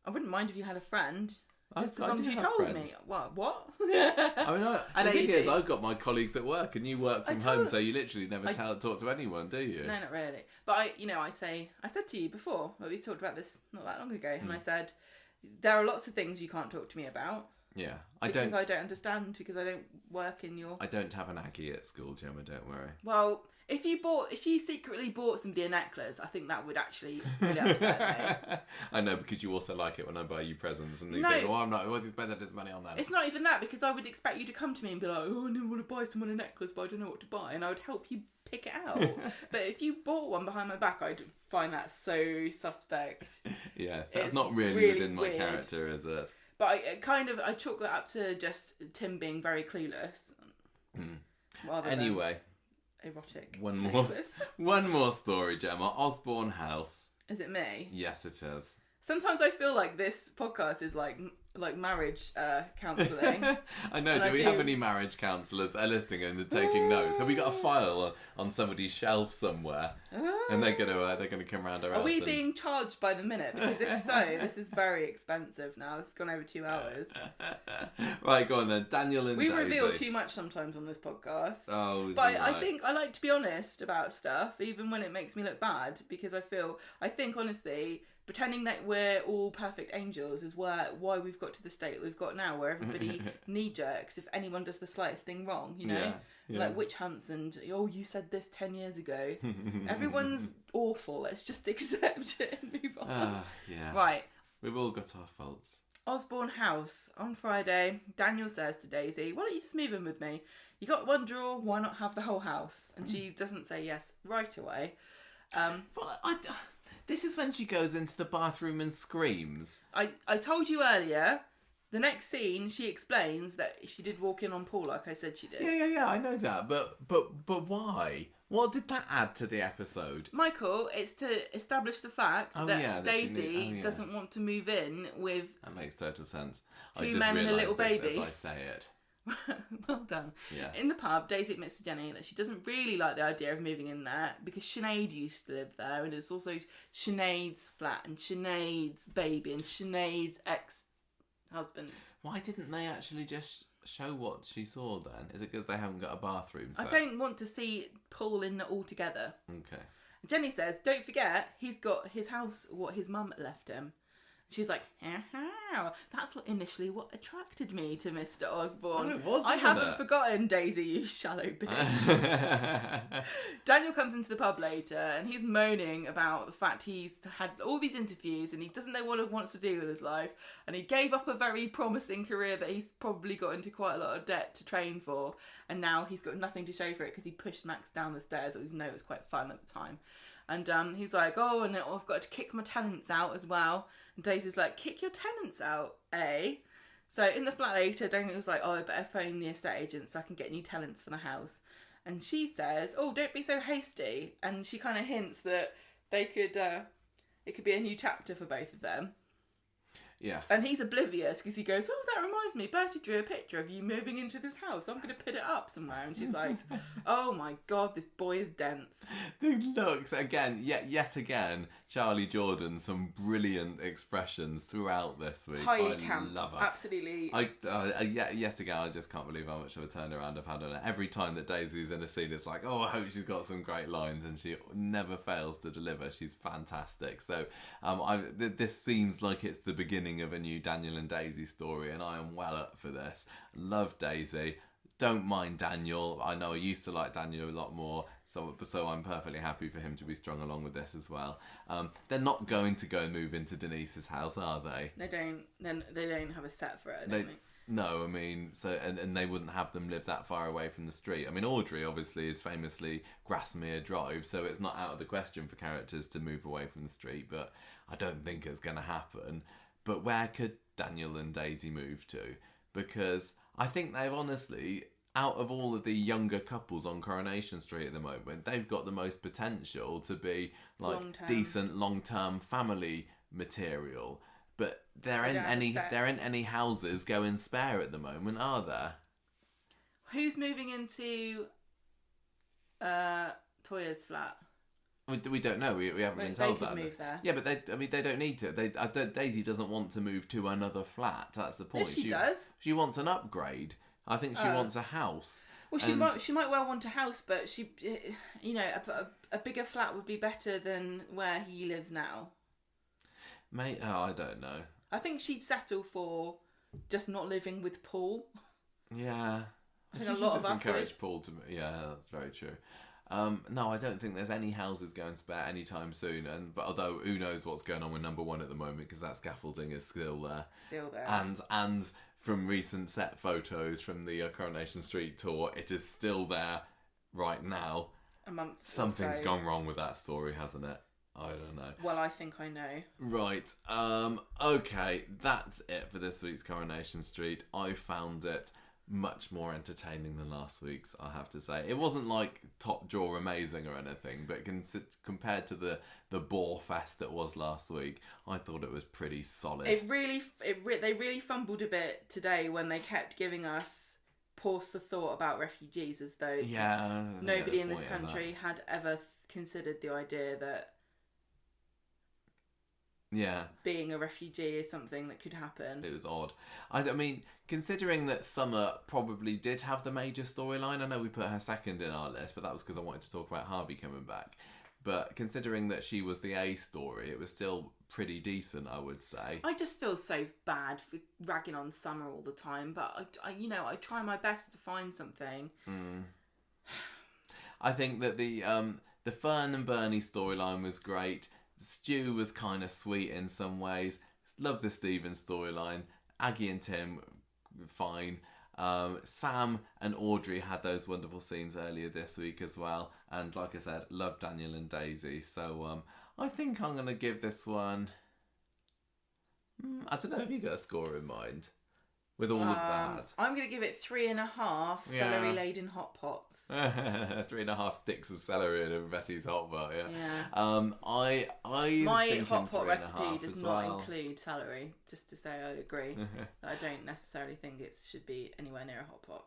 [SPEAKER 2] wouldn't mind if you had a friend. Just as long as you told me. What?
[SPEAKER 1] I mean, the thing is, I've got my colleagues at work, and you work from home, so you literally never talk to anyone, do you?
[SPEAKER 2] No, not really. But I said to you before, we talked about this not that long ago, and I said, there are lots of things you can't talk to me about.
[SPEAKER 1] Yeah,
[SPEAKER 2] I don't understand, because I don't work in your...
[SPEAKER 1] I don't have an Aggie at school, Gemma, don't worry.
[SPEAKER 2] Well, if you secretly bought somebody a necklace, I think that would actually really upset me.
[SPEAKER 1] I know, because you also like it when I buy you presents, and you think, I'm not, what's he spending his money on that?
[SPEAKER 2] It's not even that, because I would expect you to come to me and be like, I want to buy someone a necklace, but I don't know what to buy, and I would help you pick it out. But if you bought one behind my back, I'd find that so suspect.
[SPEAKER 1] Yeah, that's not really within my character, is it?
[SPEAKER 2] But I chalk that up to just Tim being very clueless.
[SPEAKER 1] Anyway.
[SPEAKER 2] Erotic.
[SPEAKER 1] One more story, Gemma. Osborne House.
[SPEAKER 2] Is it me?
[SPEAKER 1] Yes, it is.
[SPEAKER 2] Sometimes I feel like this podcast is like marriage counselling.
[SPEAKER 1] I know. Do we have any marriage counsellors that are listening and taking notes? Have we got a file on somebody's shelf somewhere? And they're gonna come round our house.
[SPEAKER 2] Are we being charged by the minute? Because if so, this is very expensive now. It's gone over 2 hours.
[SPEAKER 1] Right, go on then. Daniel and Daisy.
[SPEAKER 2] We reveal too much sometimes on this podcast.
[SPEAKER 1] Oh,
[SPEAKER 2] but I think I like to be honest about stuff, even when it makes me look bad, because I think honestly, pretending that we're all perfect angels is why we've got to the state we've got now, where everybody knee jerks if anyone does the slightest thing wrong, Yeah. Like witch hunts and, you said this 10 years ago. Everyone's awful. Let's just accept it and move on.
[SPEAKER 1] Yeah.
[SPEAKER 2] Right.
[SPEAKER 1] We've all got our faults.
[SPEAKER 2] Osborne House. On Friday, Daniel says to Daisy, why don't you just move in with me? You got one drawer, why not have the whole house? And she doesn't say yes right away.
[SPEAKER 1] This is when she goes into the bathroom and screams.
[SPEAKER 2] I told you earlier, the next scene, she explains that she did walk in on Paul, like I said she did.
[SPEAKER 1] Yeah, I know that. But why? What did that add to the episode?
[SPEAKER 2] Michael, it's to establish the fact that Daisy doesn't want to move in with...
[SPEAKER 1] That makes total sense.
[SPEAKER 2] Two men and a little baby.
[SPEAKER 1] As I say it.
[SPEAKER 2] Well done.
[SPEAKER 1] Yes.
[SPEAKER 2] In the pub, Daisy admits to Jenny that she doesn't really like the idea of moving in there because Sinead used to live there, and it's also Sinead's flat and Sinead's baby and Sinead's ex-husband.
[SPEAKER 1] Why didn't they actually just show what she saw then? Is it because they haven't got a bathroom set?
[SPEAKER 2] I don't want to see Paul in it all together.
[SPEAKER 1] Okay.
[SPEAKER 2] Jenny says, don't forget, he's got his house, what his mum left him. She's like, that's what attracted me to Mr. Osborne.
[SPEAKER 1] Oh, it was,
[SPEAKER 2] I haven't
[SPEAKER 1] it?
[SPEAKER 2] forgotten, Daisy, you shallow bitch. Daniel comes into the pub later and he's moaning about the fact he's had all these interviews and he doesn't know what he wants to do with his life, and he gave up a very promising career that he's probably got into quite a lot of debt to train for, and now he's got nothing to show for it because he pushed Max down the stairs, even though it was quite fun at the time. And he's like, and I've got to kick my tenants out as well. And Daisy's like, kick your tenants out, eh? So in the flat later, Daniel was like, I better phone the estate agent so I can get new tenants for the house. And she says, don't be so hasty. And she kind of hints that they could, it could be a new chapter for both of them.
[SPEAKER 1] Yes.
[SPEAKER 2] And he's oblivious because he goes, that reminds me, Bertie drew a picture of you moving into this house. I'm going to put it up somewhere. And she's like, oh my God, this boy is dense.
[SPEAKER 1] The looks, again, yet again, Charlie Jordan, some brilliant expressions throughout this week.
[SPEAKER 2] Highly camp.
[SPEAKER 1] Love her.
[SPEAKER 2] Absolutely.
[SPEAKER 1] Yet again, I just can't believe how much of a turnaround I've had on it. Every time that Daisy's in a scene, it's like, I hope she's got some great lines, and she never fails to deliver. She's fantastic. So this seems like it's the beginning of a new Daniel and Daisy story, and I am well up for this. Love Daisy. Don't mind Daniel. I know I used to like Daniel a lot more, so I'm perfectly happy for him to be strung along with this as well. They're not going to go and move into Denise's house, are they?
[SPEAKER 2] They don't. Then they don't have a set for it. I don't think.
[SPEAKER 1] No, I mean, so and they wouldn't have them live that far away from the street. I mean, Audrey obviously is famously Grasmere Drive, so it's not out of the question for characters to move away from the street. But I don't think it's going to happen. But where could Daniel and Daisy move to? Because I think they've honestly, out of all of the younger couples on Coronation Street at the moment, they've got the most potential to be like decent long-term family material. But there ain't any houses going spare at the moment, are there?
[SPEAKER 2] Who's moving into Toya's flat?
[SPEAKER 1] We don't know. We haven't been told that.
[SPEAKER 2] They could move there.
[SPEAKER 1] Yeah, but they don't need to. Daisy doesn't want to move to another flat. That's the point.
[SPEAKER 2] Yes, she does.
[SPEAKER 1] She wants an upgrade. I think she wants a house.
[SPEAKER 2] Well, she might well want a house, but a bigger flat would be better than where he lives now.
[SPEAKER 1] Mate, I don't know.
[SPEAKER 2] I think she'd settle for just not living with Paul.
[SPEAKER 1] Yeah,
[SPEAKER 2] I think a lot of us
[SPEAKER 1] encourage Paul to. Yeah, that's very true. No, I don't think there's any houses going spare anytime soon. But although who knows what's going on with number one at the moment, because that scaffolding is still there.
[SPEAKER 2] Still there.
[SPEAKER 1] And from recent set photos from the Coronation Street tour, it is still there right now.
[SPEAKER 2] A month.
[SPEAKER 1] Something's gone wrong with that story, hasn't it? I don't know.
[SPEAKER 2] Well, I think I know.
[SPEAKER 1] Right. Okay, that's it for this week's Coronation Street. I found it much more entertaining than last week's, I have to say. It wasn't like top drawer amazing or anything, but compared to the bore fest that was last week, I thought it was pretty solid.
[SPEAKER 2] They really fumbled a bit today when they kept giving us pause for thought about refugees, as though nobody in this country had ever considered the idea that being a refugee is something that could happen.
[SPEAKER 1] It was odd. I mean, considering that Summer probably did have the major storyline, I know we put her second in our list, but that was because I wanted to talk about Harvey coming back. But considering that she was the A story, it was still pretty decent, I would say.
[SPEAKER 2] I just feel so bad for ragging on Summer all the time, but I try my best to find something.
[SPEAKER 1] I think that the Fern and Bernie storyline was great. Stu was kind of sweet in some ways. Love the Stephen storyline. Aggie and Tim, fine. Sam and Audrey had those wonderful scenes earlier this week as well. And like I said, love Daniel and Daisy. So I think I'm going to give this one... I don't know if you got a score in mind with all of that.
[SPEAKER 2] I'm going to give it 3.5 celery-laden hot pots.
[SPEAKER 1] 3.5 sticks of celery in a Betty's hot pot,
[SPEAKER 2] yeah.
[SPEAKER 1] My
[SPEAKER 2] hot pot recipe does not include celery, just to say I agree. I don't necessarily think it should be anywhere near a hot pot.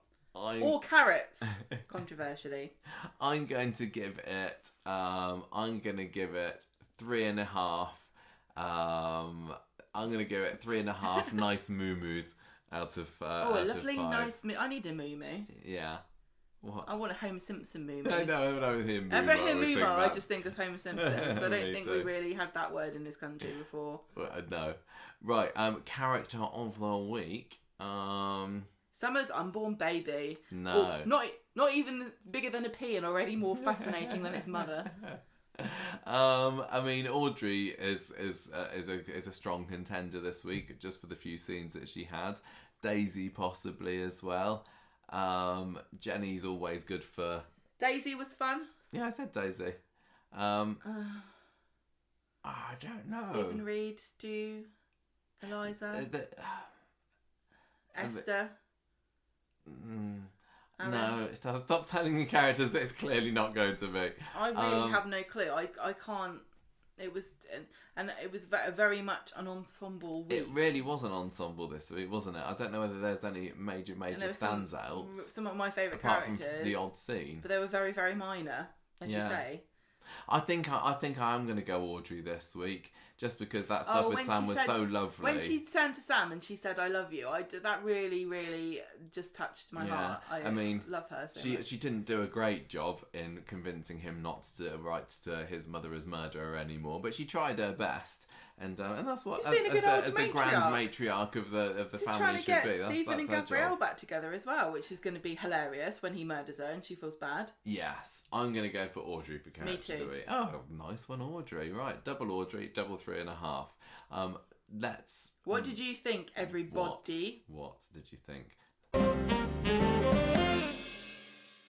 [SPEAKER 2] Or carrots, controversially.
[SPEAKER 1] I'm going to give it 3.5. I'm going to give it 3.5 nice moo-moos out of
[SPEAKER 2] a lovely
[SPEAKER 1] 5.
[SPEAKER 2] nice moo. I need a moo-moo.
[SPEAKER 1] Yeah. What?
[SPEAKER 2] I want a Homer Simpson movie.
[SPEAKER 1] No, him.
[SPEAKER 2] Ever hear Moomo, I just think of Homer Simpson. So I don't think we really had that word in this country before.
[SPEAKER 1] No. Right, character of the week.
[SPEAKER 2] Summer's unborn baby.
[SPEAKER 1] No.
[SPEAKER 2] Not even bigger than a pea and already more fascinating than its mother.
[SPEAKER 1] I mean, Audrey is a strong contender this week, just for the few scenes that she had. Daisy possibly as well. Jenny's always good for.
[SPEAKER 2] Daisy was fun.
[SPEAKER 1] Yeah, I said Daisy. I don't know.
[SPEAKER 2] Stephen Reed, Stu, Eliza, Esther.
[SPEAKER 1] No, stop telling me characters that it's clearly not going to be.
[SPEAKER 2] I really have no clue. I can't. It was very much an ensemble week.
[SPEAKER 1] It really was an ensemble this week, wasn't it? I don't know whether there's any major standouts.
[SPEAKER 2] Some of my favourite
[SPEAKER 1] apart
[SPEAKER 2] characters.
[SPEAKER 1] From the odd scene.
[SPEAKER 2] But they were very, very minor, as you say.
[SPEAKER 1] I think I am going to go Audrey this week, just because that stuff with Sam was so lovely.
[SPEAKER 2] When she turned to Sam and she said, "I love you," that really, really just touched my heart. I mean, love her so much.
[SPEAKER 1] She didn't do a great job in convincing him not to write to his mother as murderer anymore, but she tried her best. And that's what, as the grand matriarch of the
[SPEAKER 2] She's
[SPEAKER 1] family should be.
[SPEAKER 2] She's trying to get Stephen and Gabrielle back together as well, which is going to be hilarious when he murders her and she feels bad.
[SPEAKER 1] Yes, I'm going to go for Audrey for character.
[SPEAKER 2] Me too.
[SPEAKER 1] Oh, nice one, Audrey. Right, double Audrey, double 3.5. Let's.
[SPEAKER 2] What did you think, everybody?
[SPEAKER 1] What did you think?